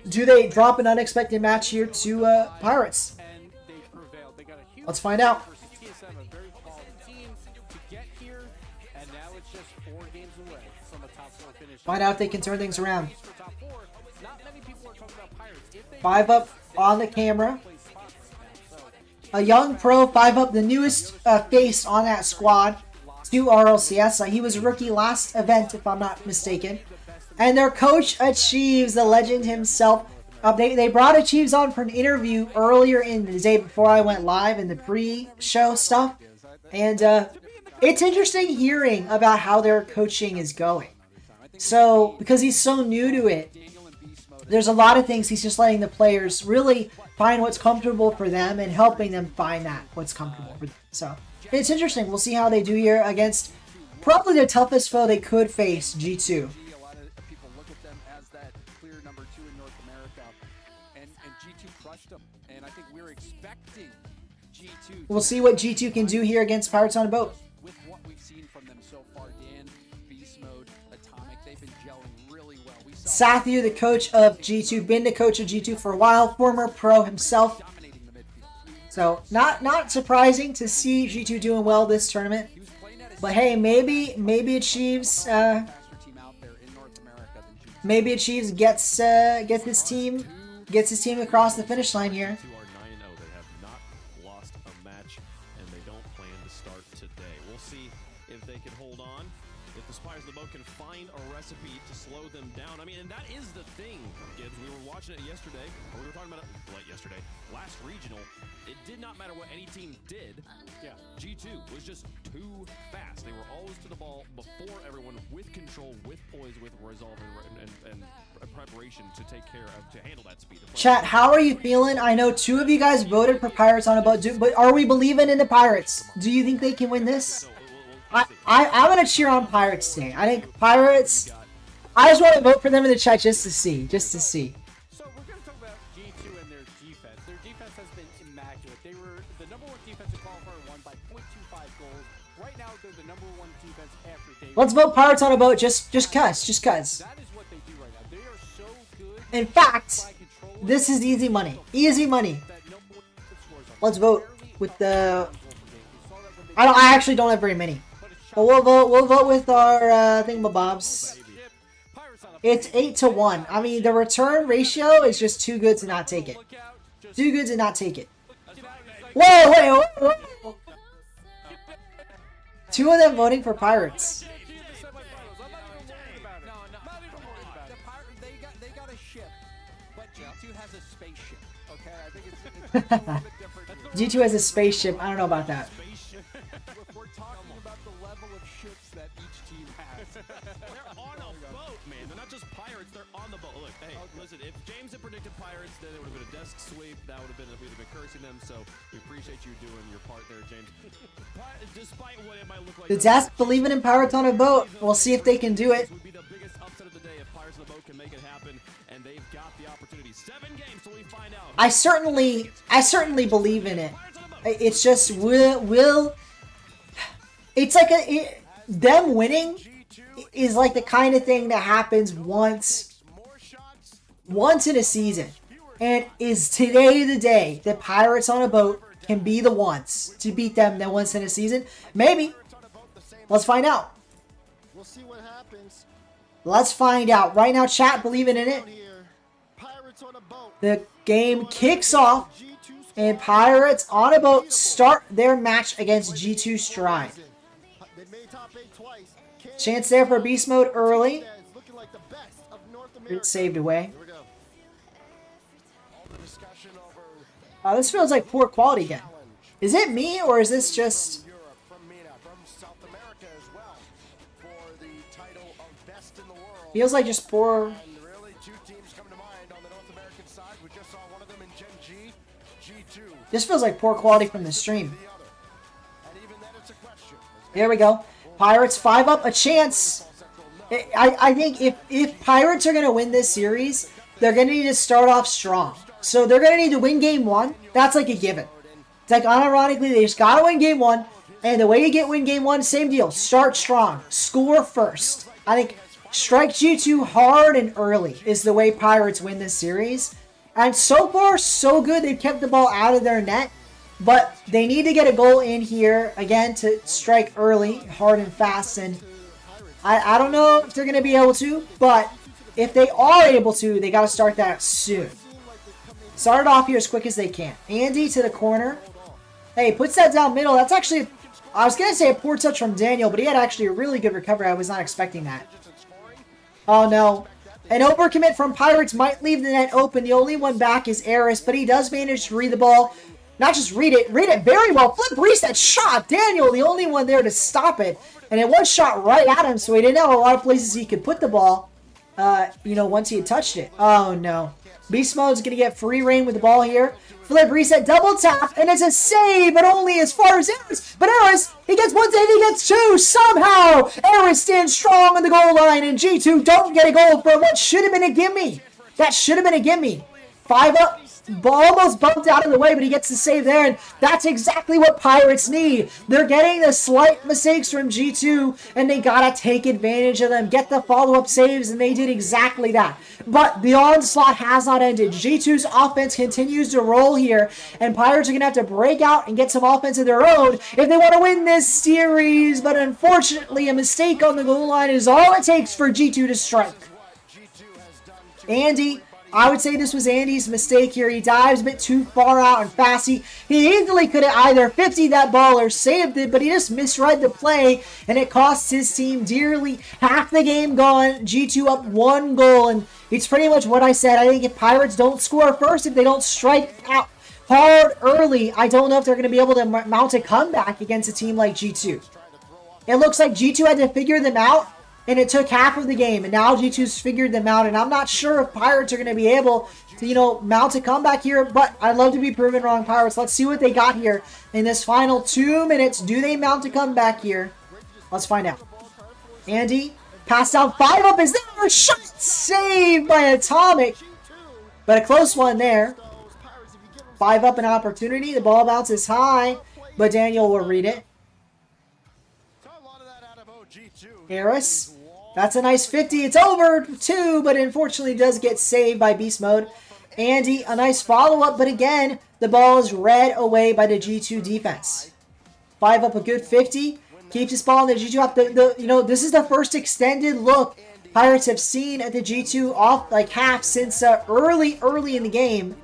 do they drop an unexpected match here to Pirates? Let's find out. Find out if they can turn things around. 5UP on the camera. A young pro, 5UP, the newest face on that squad to RLCS. He was a rookie last event, if I'm not mistaken. And their coach, Achieves, the legend himself. They brought Achieves on for an interview earlier in the day before I went live in the pre-show stuff. And it's interesting hearing about how their coaching is going. So, because he's so new to it, there's a lot of things he's just letting the players really find what's comfortable for them and helping them find what's comfortable for them. So, it's interesting. We'll see how they do here against probably the toughest foe they could face, G2. A lot of people look at them as that clear number 2 in North America, and G2 crushed them. And I think we're expecting G2. We'll see what G2 can do here against Pirates on a Boat. With what we've seen from them so far, Dan, Beast Mode, Atomic, they've been gelling really well. Sathu, the coach of G2, been the coach of G2 for a while, former pro himself. So not surprising to see G2 doing well this tournament. But hey, maybe Achieves gets his team across the finish line here. Can find a recipe to slow them down. I mean, and that is the thing, Gibbs. We were watching it yesterday, or we were talking about it yesterday. Last regional, it did not matter what any team did. Yeah, G2 was just too fast. They were always to the ball before everyone, with control, with poise, with resolve, and preparation to take care of, to handle that speed. Chat, how are you feeling? I know 2 of you guys voted for Pirates on a Boat, but are we believing in the Pirates? Do you think they can win this? I'm going to cheer on Pirates today. I think Pirates, I just want to vote for them in the chat just to see. So we're going to talk about G2 and their defense. Their defense has been immaculate. They were the number 1 defensive qualifier, won by 0.25 goals. Right now, they're the number 1 defense after David. Let's vote Pirates on a Boat just cuz. That is what they do right now. They are so good. In fact, this is easy money. Easy money. Let's vote. with the... I actually don't have very many. But we'll vote with our thingamabobs. It's 8-1. I mean, the return ratio is just too good to not take it. Too good to not take it. Whoa, whoa. Two of them voting for Pirates. They got a ship, but G2 has a spaceship. Okay, I think it's a little bit different. G2 has a spaceship. I don't know about that. We're talking about the level of ships that each team has. They're on a boat, man. They're not just pirates. They're on the boat. Look, hey, listen. If James had predicted pirates, then it would have been a desk sweep. That would have been we'd have been cursing them. So we appreciate you doing your part there, James. Despite what it might look like, The desk believing in Pirates on a boat. We'll see if they can do it. would be the biggest upset of the day if Pirates on the boat can make it happen, and they've got the opportunity. 7 games till we find out. I certainly believe in it. It's just will. It's like them winning is like the kind of thing that happens once in a season. And is today the day that Pirates on a boat can be the ones to beat them that once in a season? Maybe. Let's find out. We'll see what happens. Let's find out. Right now, chat believing in it. Here, Pirates on a boat. The game kicks off. And Pirates on a boat start their match against G2 Stride. They made top 8 twice. Chance there for beast mode early. It's looking like the best of North America. It's saved away. Here we go. This feels like poor quality again. Is it me or is this just... Feels like just poor... This feels like poor quality from the stream. Here we go. Pirates 5 up, a chance. I think if Pirates are going to win this series, they're going to need to start off strong. So they're going to need to win game 1. That's like a given. It's like unironically, they just got to win game 1. And the way you win game 1, same deal. Start strong. Score first. I think strike G2 hard and early is the way Pirates win this series. And so far, so good. They've kept the ball out of their net. But they need to get a goal in here, again, to strike early, hard and fast. And I don't know if they're going to be able to, but if they are able to, they got to start that soon. Start it off here as quick as they can. Andy to the corner. Hey, puts that down middle. That's actually, I was going to say a poor touch from Daniel, but he had actually a really good recovery. I was not expecting that. Oh, no. An overcommit from Pirates might leave the net open. The only one back is Eris, but he does manage to read the ball. Not just read it very well. Flip reset shot. Daniel, the only one there to stop it. And it was shot right at him, so he didn't have a lot of places he could put the ball, once he had touched it. Oh, no. Beast Mode's going to get free reign with the ball here. Flip reset, double tap, and it's a save, but only as far as Eris. But Eris, he gets one save, he gets two, somehow. Eris stands strong on the goal line, and G2 don't get a goal for what should have been a gimme. That should have been a gimme. 5 up. Ball almost bumped out of the way, but he gets the save there, and that's exactly what Pirates need. They're getting the slight mistakes from G2, and they gotta take advantage of them, get the follow-up saves, and they did exactly that. But the onslaught has not ended. G2's offense continues to roll here, and Pirates are gonna have to break out and get some offense of their own if they want to win this series, but unfortunately, a mistake on the goal line is all it takes for G2 to strike. Andy, I would say this was Andy's mistake here. He dives a bit too far out and fast. He easily could have either 50'd that ball or saved it, but he just misread the play, and it costs his team dearly. Half the game gone. G2 up 1 goal, and it's pretty much what I said. I think if Pirates don't score first, if they don't strike out hard early, I don't know if they're going to be able to mount a comeback against a team like G2. It looks like G2 had to figure them out, and it took half of the game, and now G2's figured them out, and I'm not sure if Pirates are going to be able to, mount a comeback here, but I'd love to be proven wrong, Pirates. Let's see what they got here in this final 2 minutes. Do they mount a comeback here? Let's find out. Andy, passed out, 5 up is there, shot saved by Atomic, but a close one there. 5 up an opportunity, the ball bounces high, but Daniel will read it. Eris, that's a nice 50. It's over 2, but unfortunately does get saved by Beast Mode. Andy, a nice follow-up, but again, the ball is read away by the G2 defense. 5 up a good 50. Keeps his ball in the G2 up. This is the first extended look Pirates have seen at the G2 off like half since early in the game.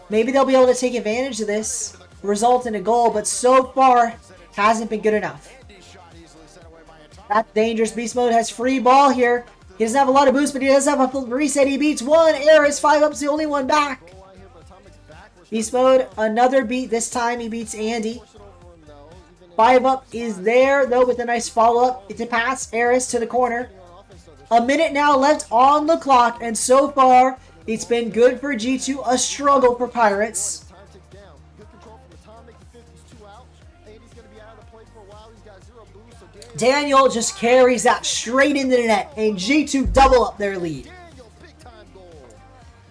Maybe they'll be able to take advantage of this, result in a goal, but so far hasn't been good enough. That's dangerous. Beast Mode has free ball here. He doesn't have a lot of boost, but he does have a reset. He beats one. Aris 5 up's the only one back. Beast Mode, another beat. This time he beats Andy. 5 up is there, though, with a nice follow-up. It's a pass. Aris to the corner. A minute now left on the clock, and so far, it's been good for G2, a struggle for Pirates. Daniel just carries that straight into the net, and G2 double up their lead.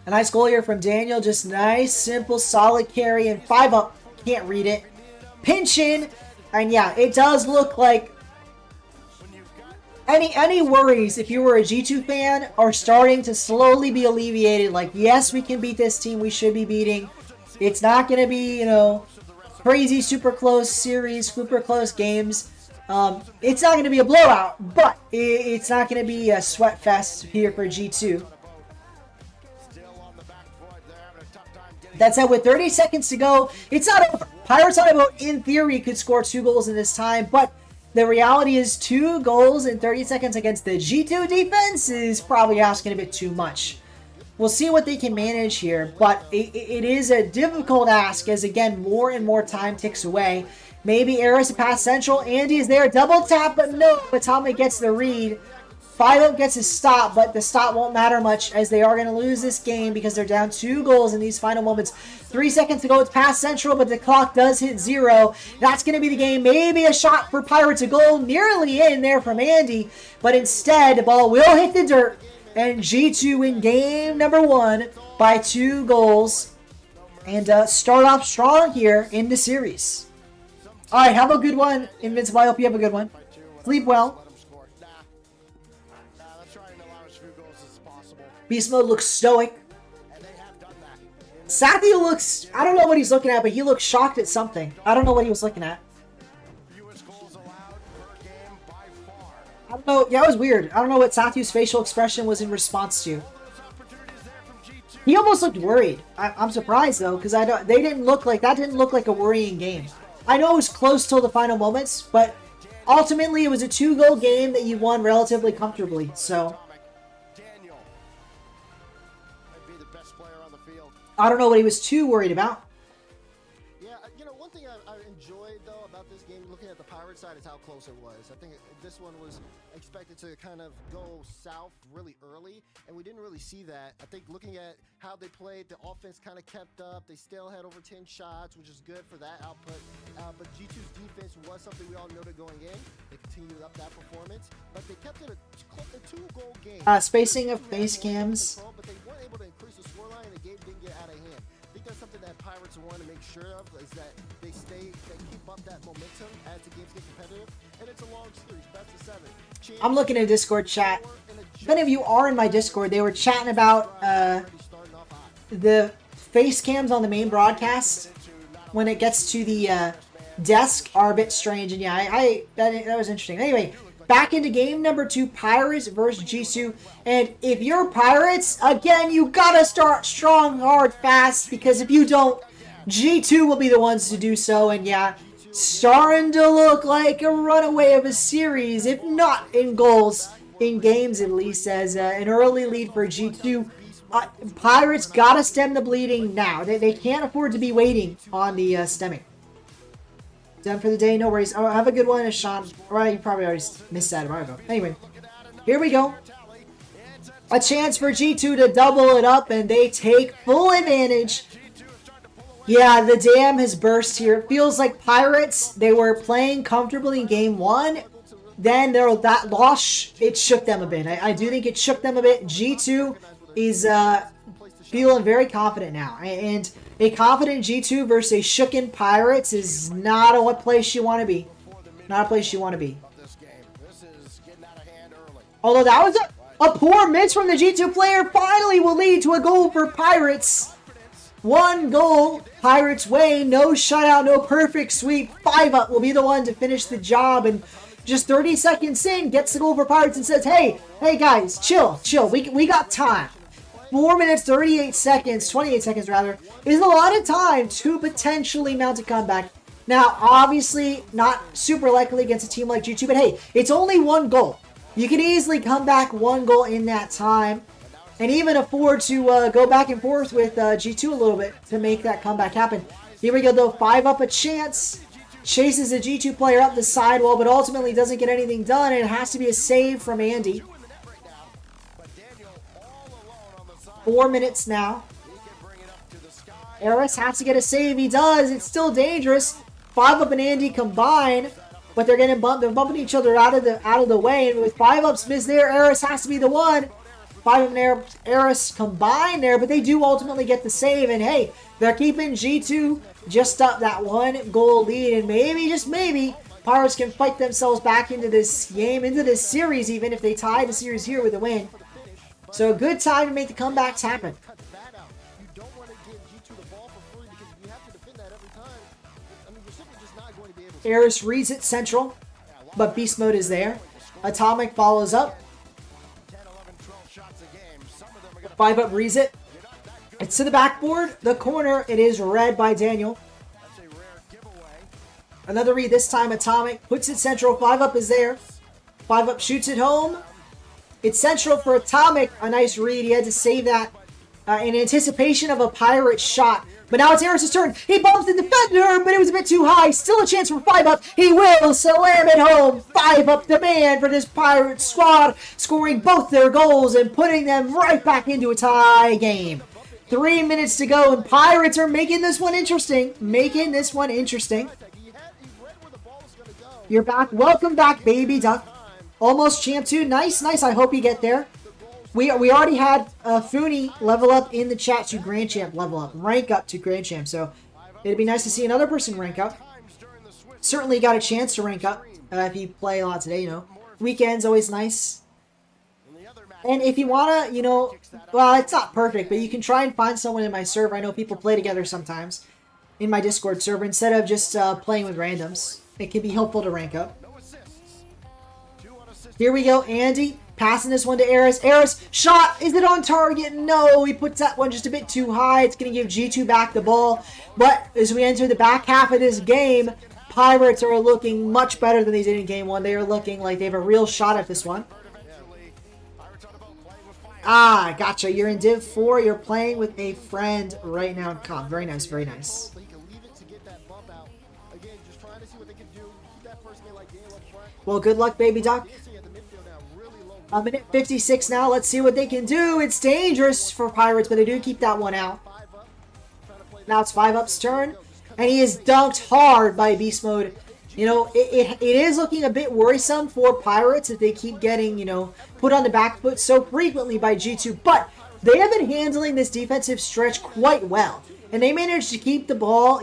A nice goal here from Daniel, just nice, simple, solid carry, and 5 up, can't read it. Pinch in, and yeah, it does look like any worries, if you were a G2 fan, are starting to slowly be alleviated. Like, yes, we can beat this team we should be beating. It's not going to be, crazy, super close series, super close games. It's not going to be a blowout, but it's not going to be a sweat fest here for G2. That said, with 30 seconds to go, it's not over. Pirates on about, in theory, could score 2 goals in this time, but the reality is 2 goals in 30 seconds against the G2 defense is probably asking a bit too much. We'll see what they can manage here, but it is a difficult ask as, again, more and more time ticks away. Maybe Aris pass central. Andy is there. Double tap, but no. Atomic gets the read. 5 up gets a stop, but the stop won't matter much as they are going to lose this game because they're down 2 goals in these final moments. 3 seconds to go. It's past central, but the clock does hit 0. That's going to be the game. Maybe a shot for Pirates. A goal nearly in there from Andy, but instead the ball will hit the dirt, and G2 win game number 1 by 2 goals and start off strong here in the series. All right, have a good one, Invincible. I hope you have a good one. Sleep well. Beast Mode looks stoic. Sathiel looks, I don't know what he's looking at, but he looks shocked at something. I don't know what he was looking at. I don't know. Yeah, it was weird. I don't know what Sathiel's facial expression was in response to. He almost looked worried. I'm surprised though, because that didn't look like a worrying game. I know it was close till the final moments, but ultimately it was a 2-goal game that you won relatively comfortably. So I don't know what he was too worried about. Yeah, one thing I enjoyed, though, about this game, looking at the Pirate side, is how close it was. I think this one was expected to kind of go south really early, and we didn't really see that. I think looking at how they played, the offense kind of kept up. They still had over 10 shots, which is good for that output. But G2's defense was something we all noted going in. They continued up that performance, but they kept it a 2-goal game. Spacing of face cams. But they weren't able to increase the scoreline, and the game didn't get out of hand. I think that's something that Pirates want to make sure of, is that they keep up that momentum as the games get competitive. And it's a long series, best of 7. I'm looking at Discord chat. If any of you are in my Discord, they were chatting about the face cams on the main broadcast when it gets to the desk are a bit strange, and yeah, that was interesting. Anyway, back into game number 2, Pirates versus G2. And if you're Pirates, again, you gotta start strong, hard, fast, because if you don't, G2 will be the ones to do so. And yeah, starting to look like a runaway of a series, if not in goals, in games at least, as an early lead for G2. Pirates gotta stem the bleeding now. They can't afford to be waiting on the stemming. Done for the day, no worries. Oh, have a good one, Sean. Alright, you probably already missed that a while ago. Anyway, here we go. A chance for G2 to double it up, and they take full advantage. Yeah, the dam has burst here. It feels like Pirates, they were playing comfortably in game 1. Then that loss, it shook them a bit. I do think it shook them a bit. G2 is feeling very confident now. And a confident G2 versus a shooken Pirates is not a place you want to be. Not a place you want to be. Although that was a poor miss from the G2 player, finally will lead to a goal for Pirates. 1 goal Pirates way. No shutout, no perfect sweep. 5-up will be the one to finish the job. And just 30 seconds in, gets the goal for Pirates and says, hey guys, chill. We got time. 4 minutes, 38 seconds, 28 seconds rather, is a lot of time to potentially mount a comeback. Now, obviously, not super likely against a team like G2, but hey, it's only 1 goal. You can easily come back 1 goal in that time, and even afford to go back and forth with G2 a little bit to make that comeback happen. Here we go, though. 5-up a chance. Chases a G2 player up the sidewall, but ultimately doesn't get anything done, and it has to be a save from Andy. 4 minutes now. Eris has to get a save. He does. It's still dangerous. 5-up and Andy combine, but they're getting bumped. They're bumping each other out of the way, and with 5-ups missed there, Eris has to be the one. 5-up and Eris combine there, but they do ultimately get the save, and hey, they're keeping G2 just up that 1 goal lead, and maybe, just maybe, Pirates can fight themselves back into this game, into this series, even if they tie the series here with a win. So a good time to make the comebacks happen. Eris reads it central, but beast mode is there. Atomic follows up. 5-up reads it. It's to the backboard, the corner. It is read by Daniel. Another read, this time Atomic puts it central. 5-up is there. 5-up shoots it home. It's central for Atomic. A nice read. He had to save that in anticipation of a Pirate shot. But now it's Eris' turn. He bumps the defender, but it was a bit too high. Still a chance for 5-up. He will slam it home. 5-up the man for this Pirate squad, scoring both their goals and putting them right back into a tie game. 3 minutes to go, and Pirates are making this one interesting. You're back. Welcome back, baby duck. Almost champ 2. Nice. I hope you get there. We already had Funi level up in the chat to Grand Champ level up. Rank up to Grand Champ. So it'd be nice to see another person rank up. Certainly got a chance to rank up if you play a lot today, you know. Weekends always nice. And if you want to, well, it's not perfect, but you can try and find someone in my server. I know people play together sometimes in my Discord server instead of just playing with randoms. It can be helpful to rank up. Here we go, Andy passing this one to Eris. Eris, shot! Is it on target? No, he puts that one just a bit too high. It's going to give G2 back the ball. But as we enter the back half of this game, Pirates are looking much better than they did in Game 1. They are looking like they have a real shot at this one. Ah, gotcha. You're in Div 4. You're playing with a friend right now in comp. Very nice, very nice. Well, good luck, baby doc. A minute 56 now. Let's see what they can do. It's dangerous for Pirates, but they do keep that one out. Now it's 5-up's turn, and he is dunked hard by Beast Mode. It is looking a bit worrisome for Pirates if they keep getting, put on the back foot so frequently by G2, but they have been handling this defensive stretch quite well. And they managed to keep the ball,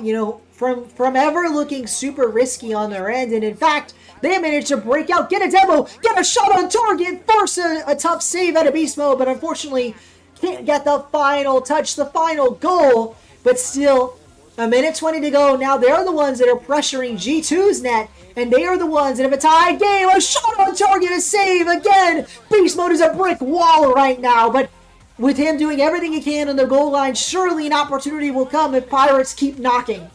from ever looking super risky on their end. And in fact, they managed to break out, get a demo, get a shot on target, force a tough save out of Beast Mode, but unfortunately can't get the final touch, the final goal. But still, a minute 20 to go. Now they're the ones that are pressuring G2's net, and they are the ones that have a tied game. A shot on target, a save again. Beast Mode is a brick wall right now, but with him doing everything he can on the goal line, surely an opportunity will come if Pirates keep knocking.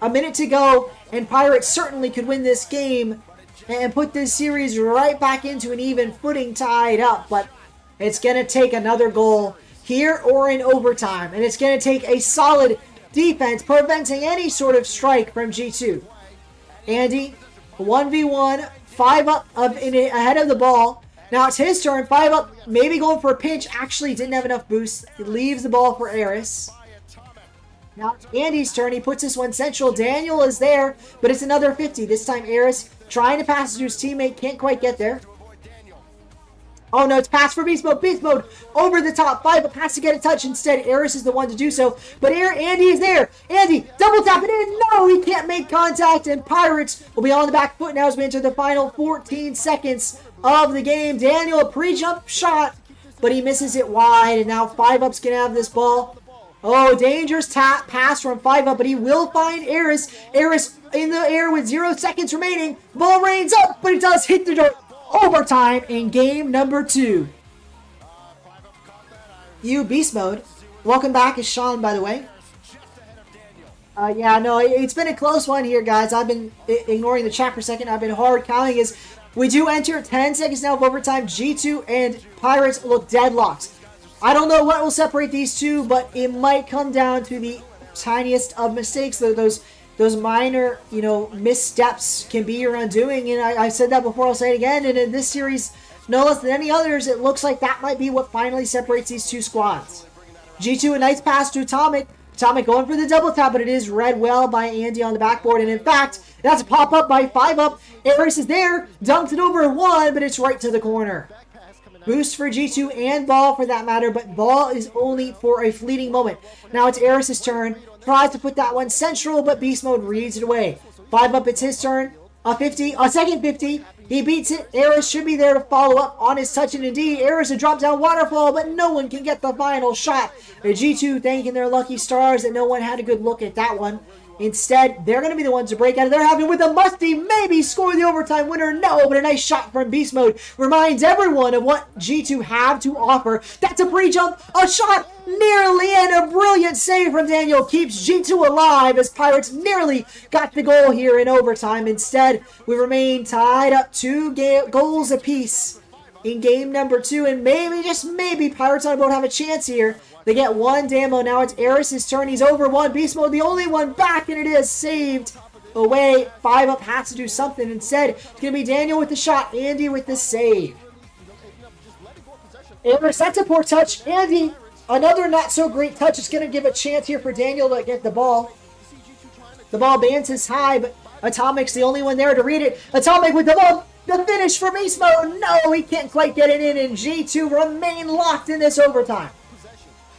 A minute to go, and Pirates certainly could win this game and put this series right back into an even footing tied up, but it's going to take another goal here or in overtime, and it's going to take a solid defense preventing any sort of strike from G2. Andy, 1v1, 5-up ahead of the ball. Now it's his turn, 5-up, maybe going for a pinch, actually didn't have enough boost. He leaves the ball for Eris. Now it's Andy's turn, he puts this one central. Daniel is there, but it's another 50. This time Eris trying to pass it to his teammate, can't quite get there. Oh no, it's pass for Beast Mode. Beast Mode over the top. 5-up has to get a touch. Instead, Eris is the one to do so. But Andy is there. Andy, double tap it in. No, he can't make contact. And Pirates will be on the back foot now as we enter the final 14 seconds of the game. Daniel, a pre-jump shot, but he misses it wide. And now 5-up's going to have this ball. Oh, dangerous tap pass from 5-Up, but he will find Eris. Eris in the air with 0 seconds remaining. Ball rains up, but it does hit the dirt. Overtime in game number 2. You beast mode. Welcome back, it's Sean, by the way. Yeah, no, it's been a close one here, guys. I've been ignoring the chat for a second. I've been hard counting as we do enter 10 seconds now of overtime. G2 and Pirates look deadlocked. I don't know what will separate these two, but it might come down to the tiniest of mistakes. Those minor, missteps can be your undoing. And I said that before, I'll say it again. And in this series, no less than any others, it looks like that might be what finally separates these two squads. G2, a nice pass to Atomic. Atomic going for the double tap, but it is read well by Andy on the backboard. And in fact, that's a pop-up by 5-Up. Eris is there, dunked it over 1, but it's right to the corner. Boost for G2 and Ball for that matter, but Ball is only for a fleeting moment. Now it's Eris' turn. Tries to put that one central, but Beast Mode reads it away. 5-Up, it's his turn. A second 50. He beats it. Eris should be there to follow up on his touch, and indeed, Eris a drop down waterfall, but no one can get the final shot. The G2 thanking their lucky stars that no one had a good look at that one. Instead, they're going to be the ones to break out of there, having with a musty maybe score the overtime winner. No, but a nice shot from Beast Mode reminds everyone of what G2 have to offer. That's a pre-jump, a shot, nearly, and a brilliant save from Daniel keeps G2 alive as Pirates nearly got the goal here in overtime. Instead, we remain tied up 2 goals apiece in game number 2, and maybe, just maybe, Pirates on a boat have a chance here. They get 1 demo. Now it's Eris' turn. He's over 1. Beast Mode, the only one back, and it is saved away. 5-Up has to do something. Instead, it's going to be Daniel with the shot. Andy with the save. Eris, that's a poor touch. Andy, another not so great touch. It's going to give a chance here for Daniel to get the ball. The ball bounces high, but Atomic's the only one there to read it. Atomic with the ball. The finish for Beast Mode. No, he can't quite get it in, and G2 remain locked in this overtime.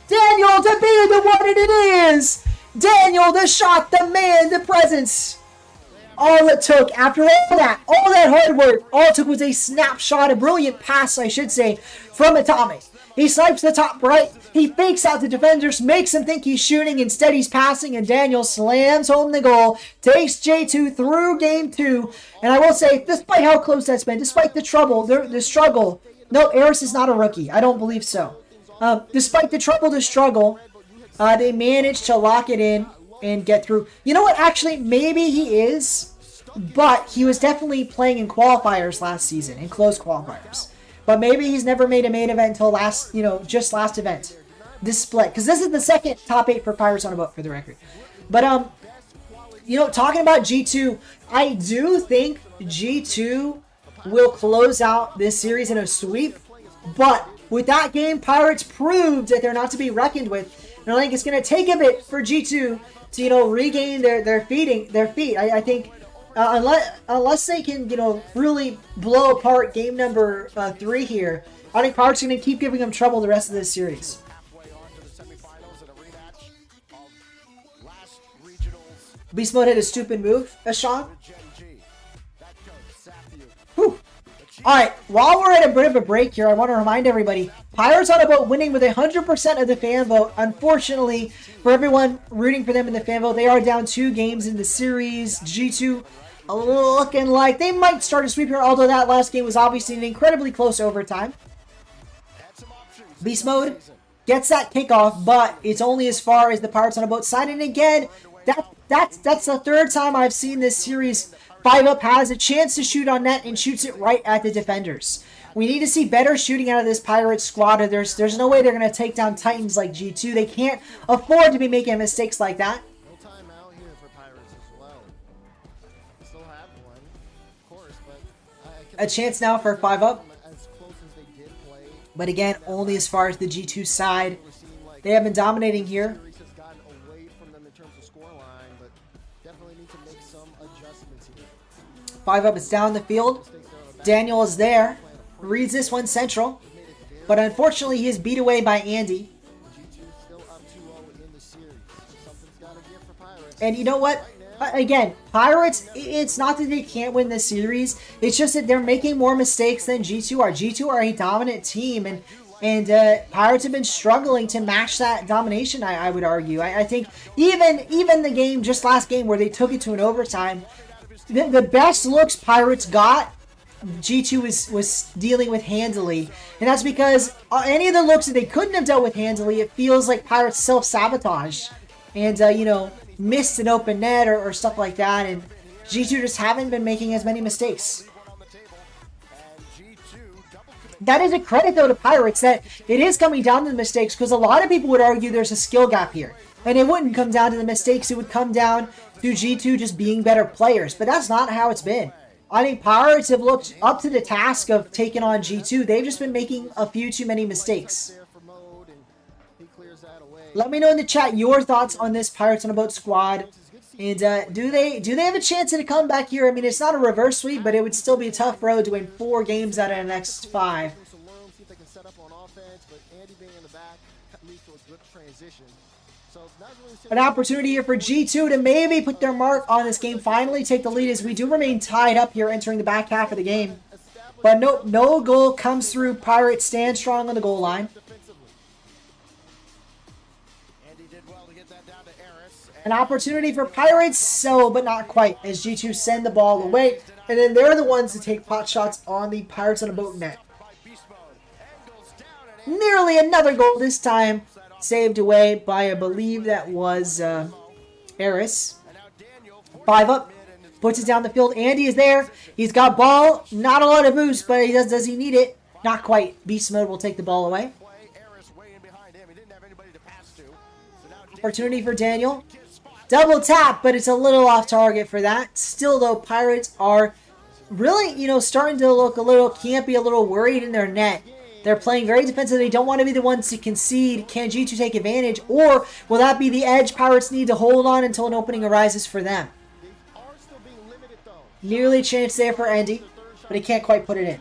Daniel to be the one it is! Daniel, the shot, the man, the presence. All it took, after all that hard work, all it took was a snapshot, a brilliant pass, I should say, from Atomic. He snipes the top right, he fakes out the defenders, makes him think he's shooting, instead he's passing, and Daniel slams home the goal, takes J2 through game 2, and I will say, despite how close that's been, despite the trouble, the struggle, no, Eris is not a rookie, I don't believe so. Despite the trouble, the struggle, they managed to lock it in and get through. You know what? Actually, maybe he is, but he was definitely playing in qualifiers last season, in close qualifiers. But maybe he's never made a main event until last event. This split, because this is the second top 8 for Pirates on a boat, for the record. But talking about G2, I do think G2 will close out this series in a sweep, but with that game, Pirates proved that they're not to be reckoned with. And I think it's going to take a bit for G2 to, regain their feet. I think unless they can, really blow apart game number 3 here, I think Pirates are going to keep giving them trouble the rest of this series. Beast Mode had a stupid move, a shot. Whew. Alright, while we're at a bit of a break here, I want to remind everybody, Pirates on a boat winning with 100% of the fan vote. Unfortunately, for everyone rooting for them in the fan vote, they are down 2 games in the series. G2 looking like they might start a sweep here, although that last game was obviously an incredibly close overtime. Beast Mode gets that kickoff, but it's only as far as the Pirates on a boat side. And again, that's the 3rd time I've seen this series. 5-Up has a chance to shoot on net and shoots it right at the defenders. We need to see better shooting out of this Pirates squad. There's no way they're going to take down Titans like G2. They can't afford to be making mistakes like that. No timeout here for Pirates as well. Still have one, of course, but a chance now for 5-Up. As close as they did play. But again, only as far as the G2 side. They have been dominating here. 5-Up is down the field. Daniel is there. Reads this one central. But unfortunately, he is beat away by Andy. And you know what? Again, Pirates, it's not that they can't win this series. It's just that they're making more mistakes than G2 are. G2 are a dominant team. And And Pirates have been struggling to match that domination, I would argue. I think even the game, just last game where they took it to an overtime, the best looks Pirates got, G2 was dealing with handily. And that's because any of the looks that they couldn't have dealt with handily, it feels like Pirates self-sabotage. And, you know, missed an open net or stuff like that. And G2 just haven't been making as many mistakes. That is a credit, though, to Pirates that it is coming down to the mistakes, because a lot of people would argue there's a skill gap here. And it wouldn't come down to the mistakes. It would come down to G2 just being better players. But that's not how it's been. I think Pirates have looked up to the task of taking on G2. They've just been making a few too many mistakes. Let me know in the chat your thoughts on this Pirates on a Boat squad. And do they have a chance at a comeback here? I mean, it's not a reverse sweep, but it would still be a tough road to win 4 games out of the next 5. An opportunity here for G2 to maybe put their mark on this game, finally take the lead, as we do remain tied up here entering the back half of the game. But no goal comes through. Pirates stand strong on the goal line. An opportunity for Pirates, so but not quite, as G2 send the ball away, and then they're the ones to take pot shots on the Pirates on a Boat net. Nearly another goal this time, saved away by, I believe that was Eris. 5 up, puts it down the field. Andy is there. He's got ball, not a lot of boost, but does he need it? Not quite. Beast mode will take the ball away. Opportunity for Daniel. Double tap, but it's a little off target for that. Still, though, Pirates are really, you know, starting to look a little campy, a little worried in their net. They're playing very defensive. They don't want to be the ones to concede. Can G2 take advantage? Or will that be the edge Pirates need to hold on until an opening arises for them? Nearly a chance there for Andy, but he can't quite put it in.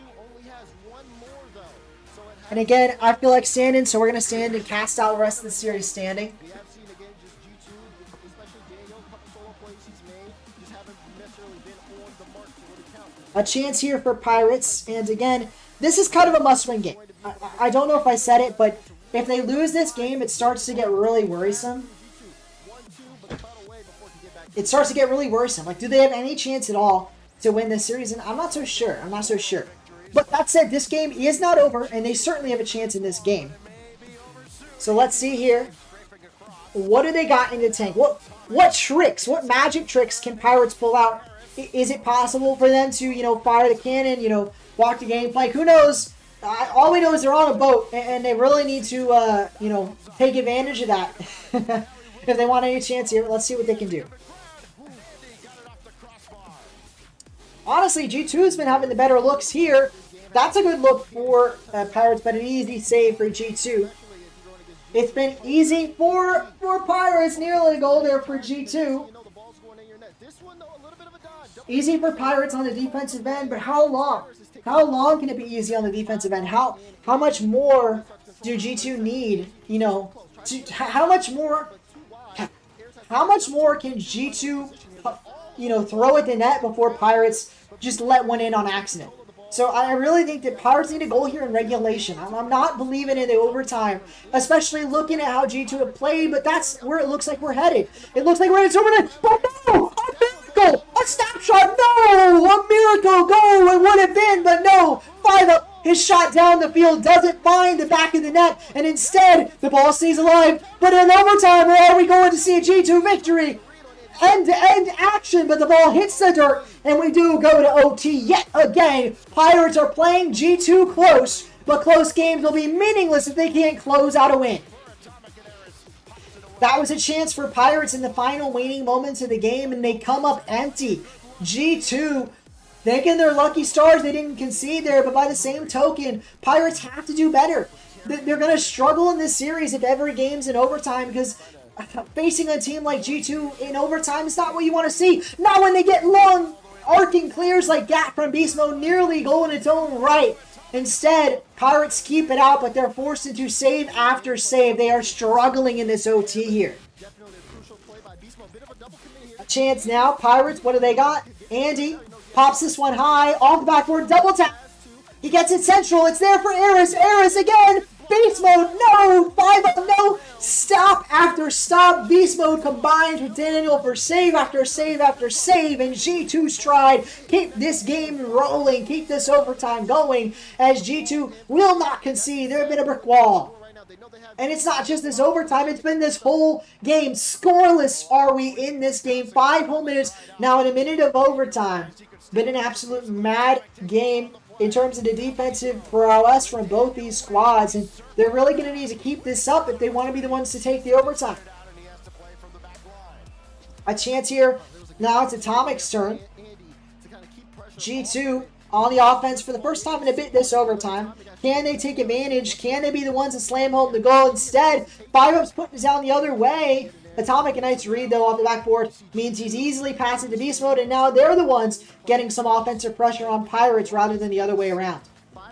And again, I feel like standing, so we're going to stand and cast out the rest of the series standing. A chance here for Pirates, and again, this is kind of a must-win game. I don't know if I said it, but if they lose this game, it starts to get really worrisome. It starts to get really worrisome. Like, do they have any chance at all to win this series? And I'm not so sure. I'm not so sure. But that said, this game is not over, and they certainly have a chance in this game. So let's see here. What do they got in the tank? What tricks, what magic tricks can Pirates pull out? Is it possible for them to, you know, fire the cannon, you know, walk the game plank? Who knows? All we know is they're on a boat, and they really need to, you know, take advantage of that. If they want any chance here, let's see what they can do. Honestly, G2 has been having the better looks here. That's a good look for Pirates, but an easy save for G2. It's been easy for Pirates. Nearly a goal there for G2. Easy for Pirates on the defensive end, but how long? How long can it be easy on the defensive end? How much more do G2 need? You know, how much more can G2, you know, throw at the net before Pirates just let one in on accident? So I really think that Pirates need a goal here in regulation. I'm not believing in the overtime, especially looking at how G2 have played, but that's where it looks like we're headed. It looks like we're headed to overtime, but no! A miracle! A snapshot! No! A miracle goal! It would have been, but no! 5 up, his shot down the field doesn't find the back of the net, and instead, the ball stays alive. But in overtime, where are we going to see a G2 victory? End-to-end action, but the ball hits the dirt, and we do go to OT yet again. Pirates are playing G2 close, but close games will be meaningless if they can't close out a win. That was a chance for Pirates in the final waning moments of the game, and they come up empty. G2 thinking they're lucky stars, they didn't concede there, but by the same token, Pirates have to do better. They're going to struggle in this series if every game's in overtime, because facing a team like G2 in overtime is not what you want to see. Not when they get long arcing clears like that from Beast Mode, nearly going its own right. Instead, Pirates keep it out, but they're forced into save after save. They are struggling in this OT here. A chance now. Pirates, what do they got? Andy pops this one high, off the backboard, double tap. He gets it central. It's there for Eris. Eris again. Beast Mode, no! 5-up, no! Stop after stop. Beast Mode combines with Daniel for save after save after save. And G2's tried. Keep this game rolling. Keep this overtime going. As G2 will not concede. They've been a brick wall. And it's not just this overtime. It's been this whole game. Scoreless are we in this game. 5 whole minutes. Now in a minute of overtime. Been an absolute mad game in terms of the defensive prowess from both these squads, and they're really going to need to keep this up if they want to be the ones to take the overtime. A chance here. Now it's Atomic's turn. G2 on the offense for the first time in a bit this overtime. Can they take advantage? Can they be the ones to slam home the goal? Instead, 5-up's putting it down the other way. Atomic, a nice read, though, off the backboard means he's easily passing to Beast Mode, and now they're the ones getting some offensive pressure on Pirates rather than the other way around.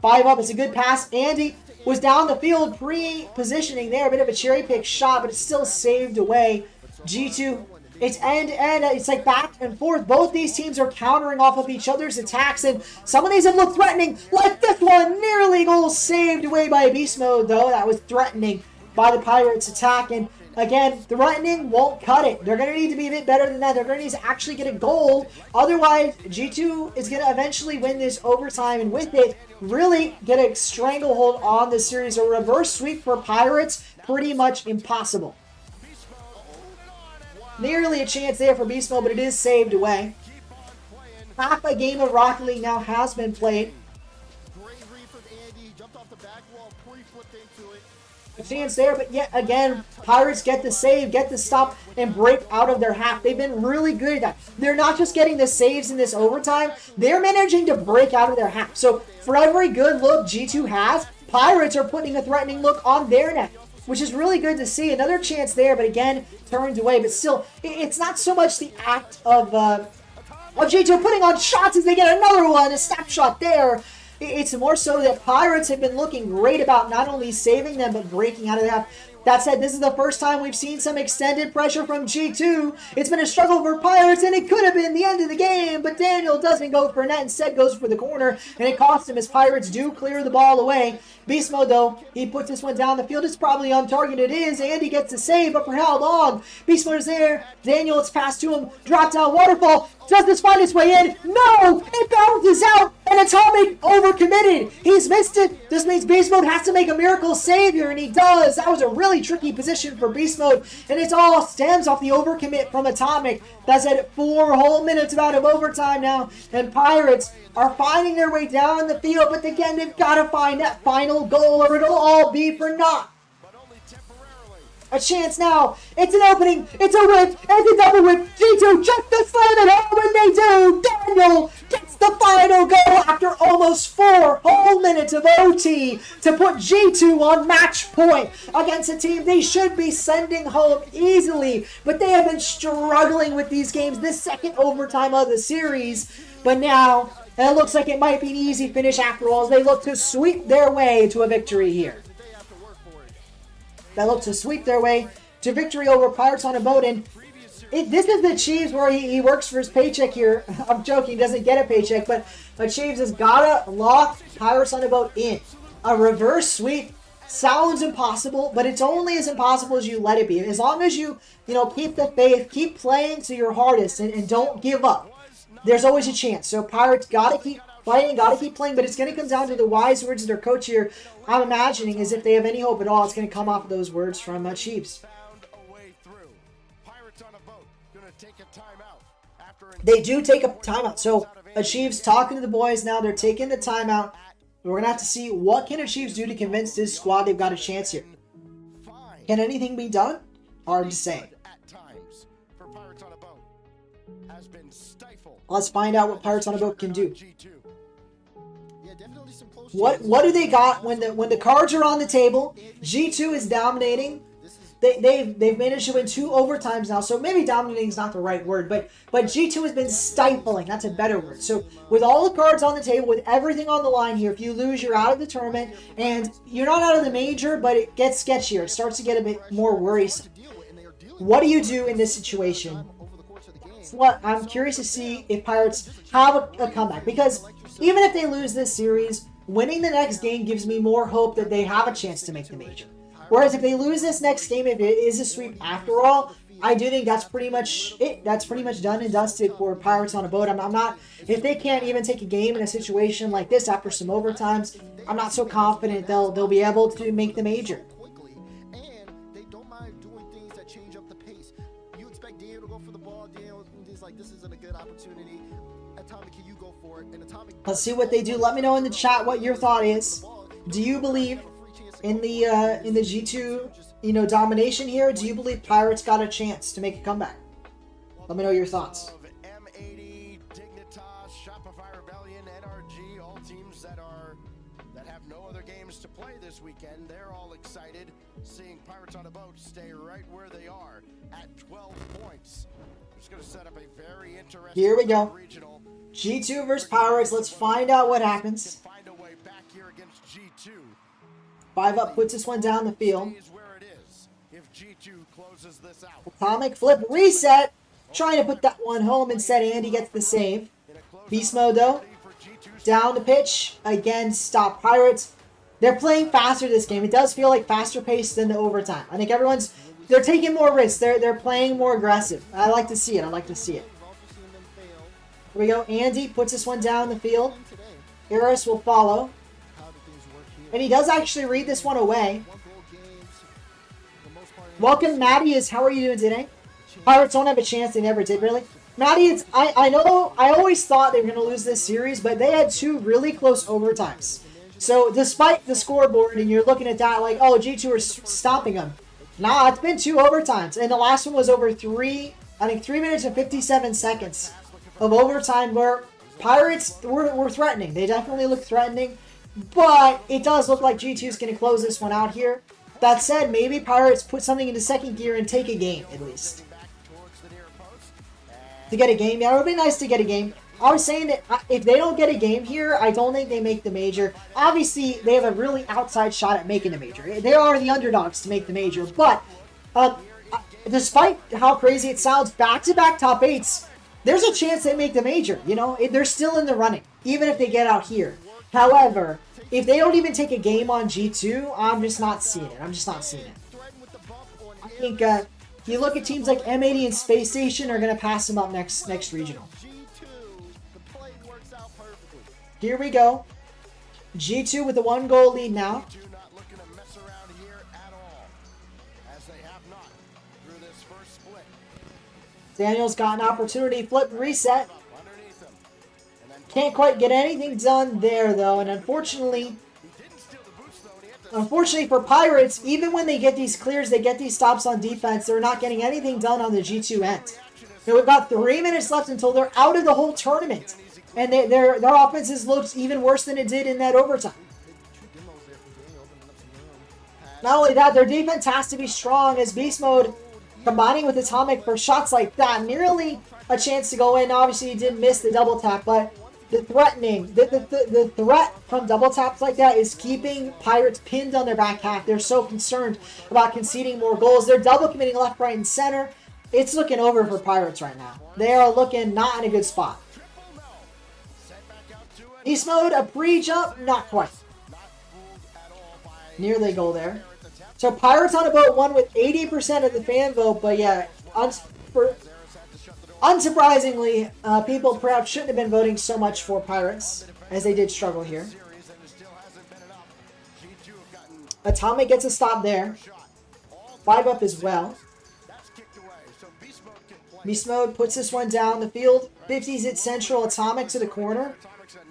5-up, it's a good pass. Andy was down the field pre-positioning there. A bit of a cherry-pick shot, but it's still saved away. G2, it's end-to-end. It's like back and forth. Both these teams are countering off of each other's attacks, and some of these have looked threatening, like this one. Nearly goal saved away by Beast Mode, though. That was threatening by the Pirates attack, and again, threatening won't cut it. They're going to need to be a bit better than that. They're going to need to actually get a goal. Otherwise, G2 is going to eventually win this overtime, and with it, really get a stranglehold on the series. A reverse sweep for Pirates, pretty much impossible. Nearly a chance there for Beast Mode, but it is saved away. Half a game of Rocket League now has been played. A chance there, but yet again, Pirates get the save, get the stop, and break out of their half. They've been really good at that. They're not just getting the saves in this overtime, they're managing to break out of their half. So for every good look G2 has, Pirates are putting a threatening look on their net, which is really good to see. Another chance there, but again, turned away. But still, it's not so much the act of G2 putting on shots as they get another one, a snapshot there. It's more so that Pirates have been looking great about not only saving them, but breaking out of the half. That said, this is the first time we've seen some extended pressure from G2. It's been a struggle for Pirates, and it could have been the end of the game, but Daniel doesn't go for net, instead goes for the corner, and it costs him as Pirates do clear the ball away. Beast Mode, though, he puts this one down the field. It's probably on target. It is. Andy gets the save, but for how long? Beast Mode is there. Daniel, it's passed to him. Drop down waterfall. Does this find its way in? No! It bounces out, and Atomic overcommitted. He's missed it. This means Beast Mode has to make a miracle save here, and he does. That was a really tricky position for Beast Mode, and it all stems off the overcommit from Atomic. That's at 4 whole minutes out of overtime now, and Pirates are finding their way down the field, but again, they've got to find that final goal or it'll all be for naught. A chance now. It's an opening. It's a whip. It's a double whip. G2 just to slam it home, and they do. Daniel gets the final goal after almost 4 whole minutes of OT to put G2 on match point against a team they should be sending home easily. But they have been struggling with these games this second overtime of the series. But now, it looks like it might be an easy finish after all as they look to sweep their way to a victory here. They look to sweep their way to victory over Pirates on a boat. And this is the Chiefs where he works for his paycheck here. I'm joking, doesn't get a paycheck, but Chiefs has got to lock Pirates on a boat in. A reverse sweep sounds impossible, but it's only as impossible as you let it be. As long as you keep the faith, keep playing to your hardest, and don't give up, there's always a chance. So Pirates got to keep fighting, got to keep playing, but it's going to come down to the wise words of their coach here. I'm imagining is if they have any hope at all, it's going to come off of those words from Chiefs. They do take a timeout. So Chiefs talking to the boys now. They're taking the timeout. We're going to have to see what can Chiefs do to convince this squad they've got a chance here. Can anything be done? Hard to say. Let's find out what Pirates on a Boat can do. What do they got when the cards are on the table? G2 is dominating. They've managed to win 2 overtimes now, so maybe dominating is not the right word, but G2 has been stifling. That's a better word. So with all the cards on the table, with everything on the line here, if you lose, you're out of the tournament, and you're not out of the major, but it gets sketchier. It starts to get a bit more worrisome. What do you do in this situation? What I'm curious to see if Pirates have a comeback, because even if they lose this series, winning the next game gives me more hope that they have a chance to make the major. Whereas if they lose this next game, if it is a sweep after all, I do think that's pretty much it. That's pretty much done and dusted for Pirates on a boat. I'm not, if they can't even take a game in a situation like this after some overtimes, I'm not so confident they'll be able to make the major. Quickly, and they don't mind doing things that change up the pace. You expect Daniel to go for the ball. Daniel is like, this isn't a good opportunity. Atomic, can you go for it? And Atomic. Let's see what they do. Let me know in the chat what your thought is. Do you believe in the G2, domination here? Do you believe Pirates got a chance to make a comeback? Let me know your thoughts. M80, Dignitas, Shopify Rebellion, NRG, all teams that have no other games to play this weekend. They're all excited seeing Pirates on a boat stay right where they are at 12 points. It's going to set up a very interesting Here we go. regional. G2 versus Pirates. Let's find out what happens. Find a way back here against G2. 5 up puts this one down the field. Is where it is if G2 closes this out. Atomic flip reset. Trying to put that one home. Instead, Andy gets the save. Beast mode though. Down the pitch. Again, stop Pirates. They're playing faster this game. It does feel like faster paced than the overtime. I think they're taking more risks. They're playing more aggressive. I like to see it. I like to see it. Here we go. Andy puts this one down the field. Eris will follow. And he does actually read this one away. Welcome, Maddie. How are you doing today? Pirates don't have a chance. They never did, really. Maddie, I know, I always thought they were going to lose this series, but they had 2 really close overtimes. So, despite the scoreboard, and you're looking at that like, oh, G2 are stopping them. Nah, it's been 2 overtimes. And the last one was over 3 minutes and 57 seconds of overtime where Pirates were threatening. They definitely look threatening. But it does look like G2 is going to close this one out here. That said, maybe Pirates put something into second gear and take a game, at least. To get a game. Yeah, it would be nice to get a game. I was saying that if they don't get a game here, I don't think they make the major. Obviously, they have a really outside shot at making the major. They are the underdogs to make the major. But despite how crazy it sounds, back-to-back top 8s, there's a chance they make the major. They're still in the running, even if they get out here. However, if they don't even take a game on G2, I'm just not seeing it. I think you look at teams like M80 and Spacestation are going to pass them up next regional. Here we go. G2 with a 1-goal lead now. Daniel's got an opportunity. Flip, reset. Can't quite get anything done there, though. And unfortunately for Pirates, even when they get these clears, they get these stops on defense, they're not getting anything done on the G2 end. We've got 3 minutes left until they're out of the whole tournament. And their offenses looks even worse than it did in that overtime. Not only that, their defense has to be strong as Beast Mode, combining with Atomic for shots like that, nearly a chance to go in. Obviously, he did miss the double tap, but the threat from double taps like that is keeping Pirates pinned on their back half. They're so concerned about conceding more goals. They're double committing left, right, and center. It's looking over for Pirates right now. They are looking not in a good spot. Beast Mode, a pre-jump, not quite. Nearly a goal there. So Pirates on a boat won with 80% of the fan vote, but yeah, unsurprisingly, people perhaps shouldn't have been voting so much for Pirates, as they did struggle here. Atomic gets a stop there. 5 up as well. Beast Mode puts this one down the field. 50s at central, Atomic to the corner.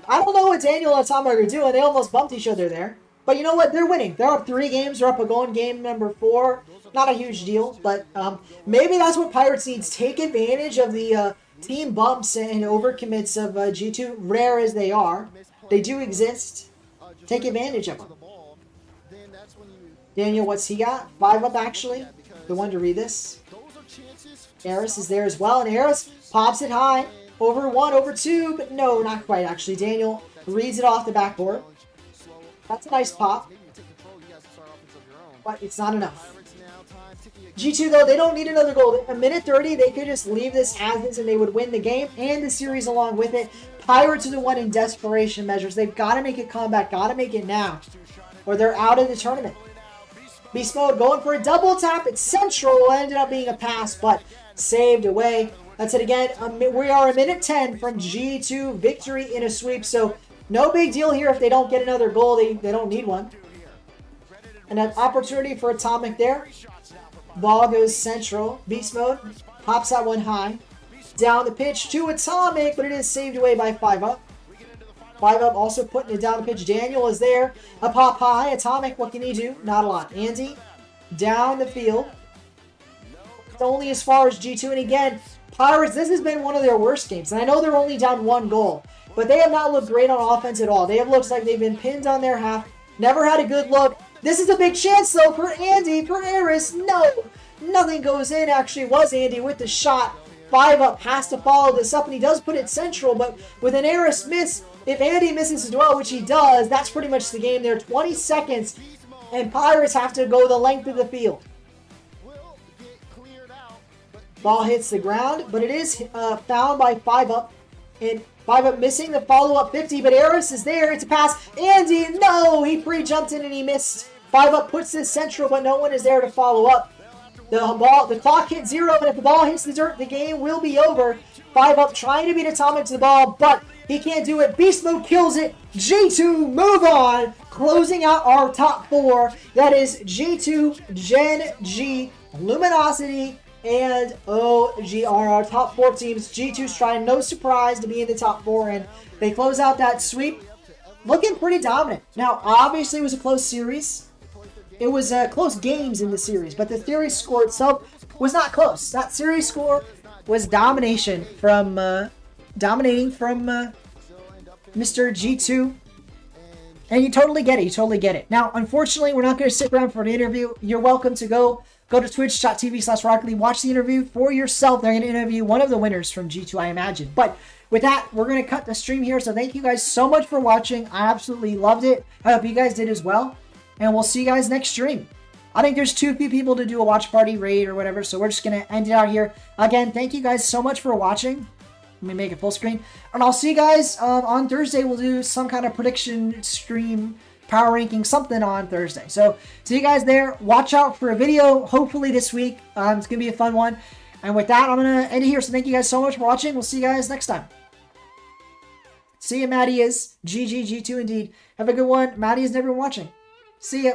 I don't know what Daniel and Atomic are doing. They almost bumped each other there. But you know what? They're winning. They're up 3 games. They're up a goal in game number 4. Not a huge deal, but maybe that's what Pirates needs. Take advantage of the team bumps and overcommits of G2, rare as they are. They do exist. Take advantage of them. Daniel, what's he got? 5 up, actually. The one to read this. Eris is there as well, and Eris pops it high. Over 1, over 2, but no, not quite, actually. Daniel reads it off the backboard. That's a nice pop. But it's not enough. G2, though, they don't need another goal. A minute 30, they could just leave this as is and they would win the game and the series along with it. Pirates are the one in desperation measures. They've got to make a comeback, got to make it now, or they're out of the tournament. Beast Mode going for a double tap. It's central. It ended up being a pass, but saved away. That's it again. We are a minute 10 from G2 victory in a sweep, so no big deal here if they don't get another goal. They don't need one. And an opportunity for Atomic there. Ball goes central. Beast Mode pops that one high. Down the pitch to Atomic, but it is saved away by 5UP. 5UP also putting it down the pitch. Daniel is there. A pop high. Atomic, what can he do? Not a lot. Andy down the field. It's only as far as G2. And again, Pirates, this has been one of their worst games. And I know they're only down 1 goal, but they have not looked great on offense at all. They have looked like they've been pinned on their half. Never had a good look. This is a big chance, though, for Andy, for Eris. No, nothing goes in. Actually, was Andy with the shot. 5UP has to follow this up, and he does put it central, but with an Eris miss, if Andy misses as well, which he does, that's pretty much the game there. 20 seconds, and Pirates have to go the length of the field. Ball hits the ground, but it is found by 5UP, and 5UP missing the follow-up 50, but Eris is there. It's a pass. Andy, no! He pre-jumped in and he missed. 5UP puts this central, but no one is there to follow up. The clock hits 0, and if the ball hits the dirt, the game will be over. 5UP trying to beat Atomic to the ball, but he can't do it. Beast Mode kills it. G2 move on, closing out our top 4. That is G2, Gen.G, Luminosity, and OG are our top 4 teams. G2's trying, no surprise, to be in the top 4, and they close out that sweep looking pretty dominant. Now, obviously, it was a close series. It was close games in the series, but the series score itself was not close. That series score was dominating from Mr. G2, and you totally get it. You totally get it. Now, unfortunately, we're not going to sit around for an interview. You're welcome to go to twitch.tv/RocketLeague, watch the interview for yourself. They're going to interview one of the winners from G2, I imagine. But with that, we're going to cut the stream here. So thank you guys so much for watching. I absolutely loved it. I hope you guys did as well. And we'll see you guys next stream. I think there's too few people to do a watch party raid or whatever, so we're just going to end it out here. Again, thank you guys so much for watching. Let me make it full screen. And I'll see you guys on Thursday. We'll do some kind of prediction stream, power ranking, something on Thursday. So see you guys there. Watch out for a video, hopefully this week. It's going to be a fun one. And with that, I'm going to end it here. So thank you guys so much for watching. We'll see you guys next time. See ya, Maddie is. GG, G2 indeed. Have a good one. Maddie is never watching. See ya.